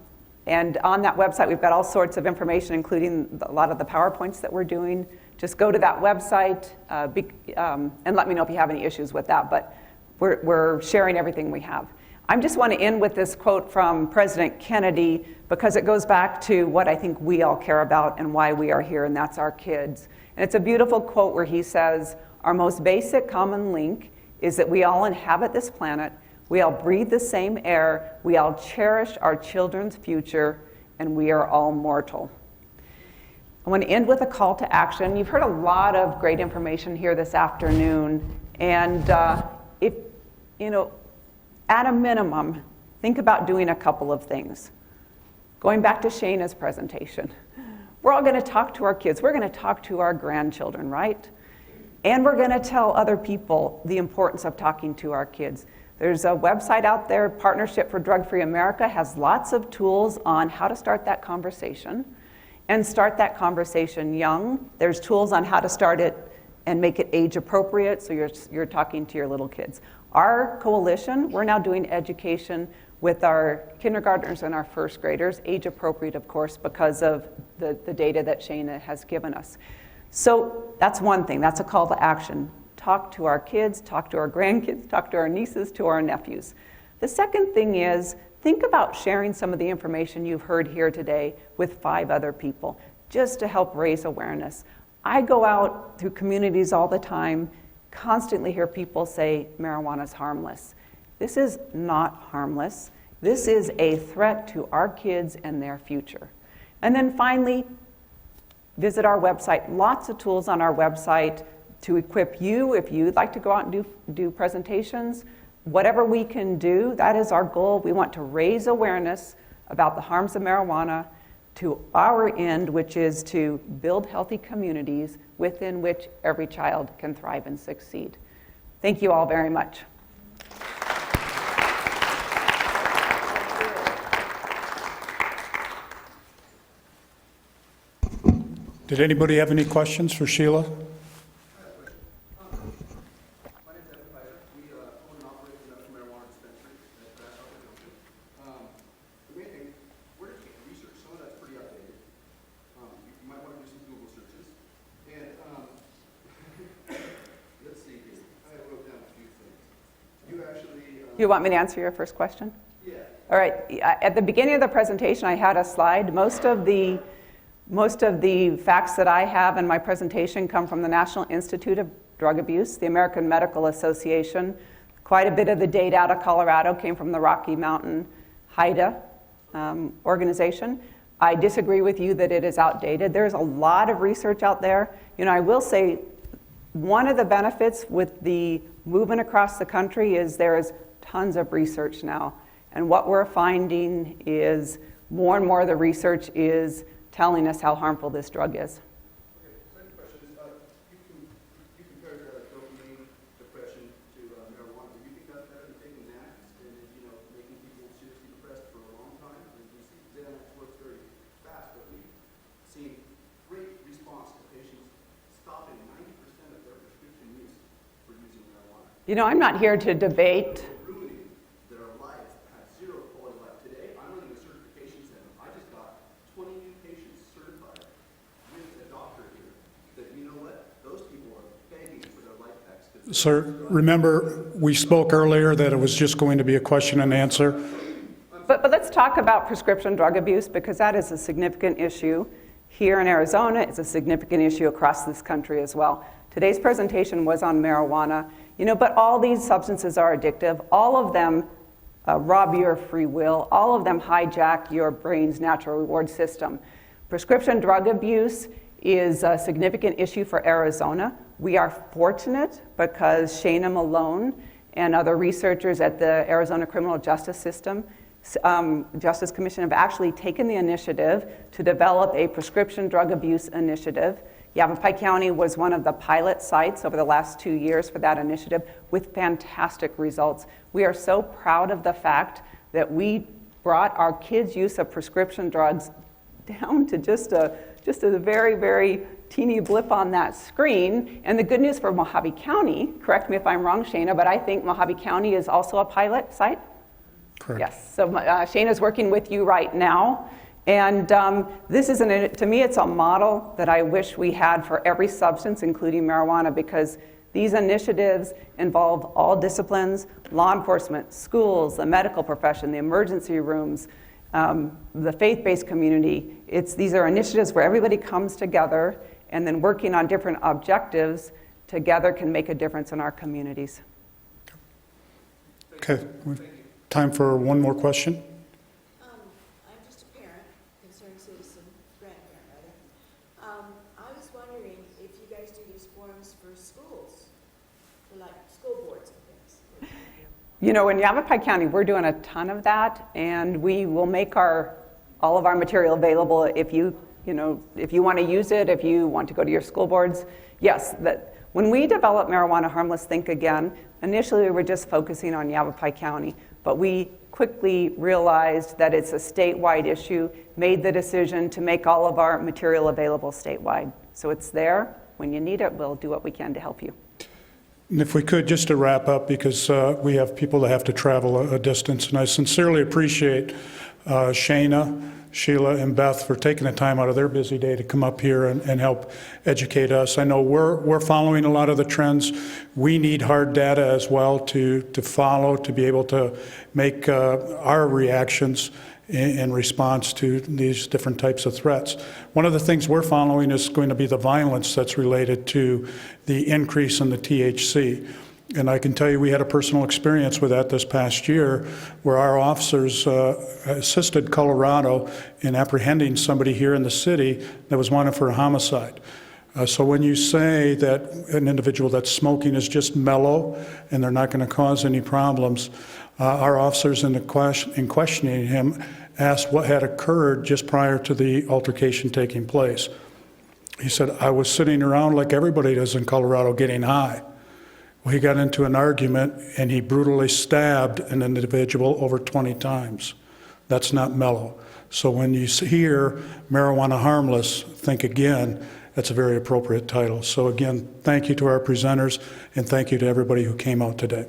on that website, we've got all sorts of information, including a lot of the PowerPoints that we're doing. Just go to that website and let me know if you have any issues with that, but we're sharing everything we have. I just want to end with this quote from President Kennedy because it goes back to what I think we all care about and why we are here, and that's our kids. And it's a beautiful quote where he says, "Our most basic common link is that we all inhabit this planet, we all breathe the same air, we all cherish our children's future, and we are all mortal." I want to end with a call to action. You've heard a lot of great information here this afternoon, and if, at a minimum, think about doing a couple of things. Going back to Shayna's presentation, we're all going to talk to our kids. We're going to talk to our grandchildren, right? And we're going to tell other people the importance of talking to our kids. There's a website out there, Partnership for Drug-Free America, has lots of tools on how to start that conversation and start that conversation young. There's tools on how to start it and make it age appropriate, so you're talking to your little kids. Our coalition, we're now doing education with our kindergartners and our first graders, age appropriate, of course, because of the data that Shayna has given us. So that's one thing, that's a call to action. Talk to our kids, talk to our grandkids, talk to our nieces, to our nephews. The second thing is, think about sharing some of the information you've heard here today with 5 other people, just to help raise awareness. I go out through communities all the time, constantly hear people say marijuana's harmless. This is not harmless. This is a threat to our kids and their future. And then finally, visit our website. Lots of tools on our website to equip you if you'd like to go out and do presentations. Whatever we can do, that is our goal. We want to raise awareness about the harms of marijuana to our end, which is to build healthy communities within which every child can thrive and succeed. Thank you all very much. Did anybody have any questions for Sheila? You want me to answer your first question? Yeah. All right. At the beginning of the presentation, I had a slide. Most of the facts that I have in my presentation come from the National Institute of Drug Abuse, the American Medical Association. Quite a bit of the data out of Colorado came from the Rocky Mountain HIDA organization. I disagree with you that it is outdated. There's a lot of research out there. I will say one of the benefits with the movement across the country is there is tons of research now. And what we're finding is more and more of the research is telling us how harmful this drug is. Okay, second question is, you compared dopamine depression to marijuana. Do you think that's better than taking Xanax and making people seriously depressed for a long time? And we see Xanax works very fast, but we've seen great response to patients stopping 90% of their prescription use for using marijuana. I'm not here to debate. Ruining their lives, have zero quality of life. Today, I'm running a certification center. I just got 20 new patients certified with a doctor here that, those people are begging for their life packs. Sir, remember we spoke earlier that it was just going to be a question and answer? But let's talk about prescription drug abuse because that is a significant issue here in Arizona. It's a significant issue across this country as well. Today's presentation was on marijuana, but all these substances are addictive. All of them rob your free will. All of them hijack your brain's natural reward system. Prescription drug abuse is a significant issue for Arizona. We are fortunate because Shayna Malone and other researchers at the Arizona Criminal Justice System, Justice Commission have actually taken the initiative to develop a prescription drug abuse initiative. Yavapai County was one of the pilot sites over the last 2 years for that initiative with fantastic results. We are so proud of the fact that we brought our kids' use of prescription drugs down to just a very, very teeny blip on that screen. And the good news for Mohave County, correct me if I'm wrong, Shayna, but I think Mohave County is also a pilot site? Correct. Yes, so Shayna's working with you right now. And this is, to me, it's a model that I wish we had for every substance, including marijuana, because These initiatives involve all disciplines, law enforcement, schools, the medical profession, the emergency rooms, the faith-based community. These are initiatives where everybody comes together, and then working on different objectives together can make a difference in our communities. Okay, time for one more question. I'm just a parent, concerned citizen, grandparent rather. I was wondering if you guys do these forums for schools, for like school boards and things. You know, in Yavapai County, we're doing a ton of that, and we will make all of our material available if you want to use it, if you want to go to your school boards. Yes, when we developed Marijuana Harmless Think Again, initially we were just focusing on Yavapai County, but we quickly realized that it's a statewide issue, made the decision to make all of our material available statewide. So it's there. When you need it, we'll do what we can to help you. And if we could, just to wrap up, because we have people that have to travel a distance, and I sincerely appreciate Shayna, Sheila, and Beth for taking the time out of their busy day to come up here and help educate us. I know we're following a lot of the trends. We need hard data as well to follow, to be able to make our reactions in response to these different types of threats. One of the things we're following is going to be the violence that's related to the increase in the THC. And I can tell you we had a personal experience with that this past year where our officers assisted Colorado in apprehending somebody here in the city that was wanted for a homicide. So when you say that an individual that's smoking is just mellow and they're not going to cause any problems, our officers in questioning him asked what had occurred just prior to the altercation taking place. He said, I was sitting around like everybody does in Colorado getting high. Well, he got into an argument and he brutally stabbed an individual over 20 times. That's not mellow. So when you hear Marijuana Harmless, think again, that's a very appropriate title. So again, thank you to our presenters and thank you to everybody who came out today.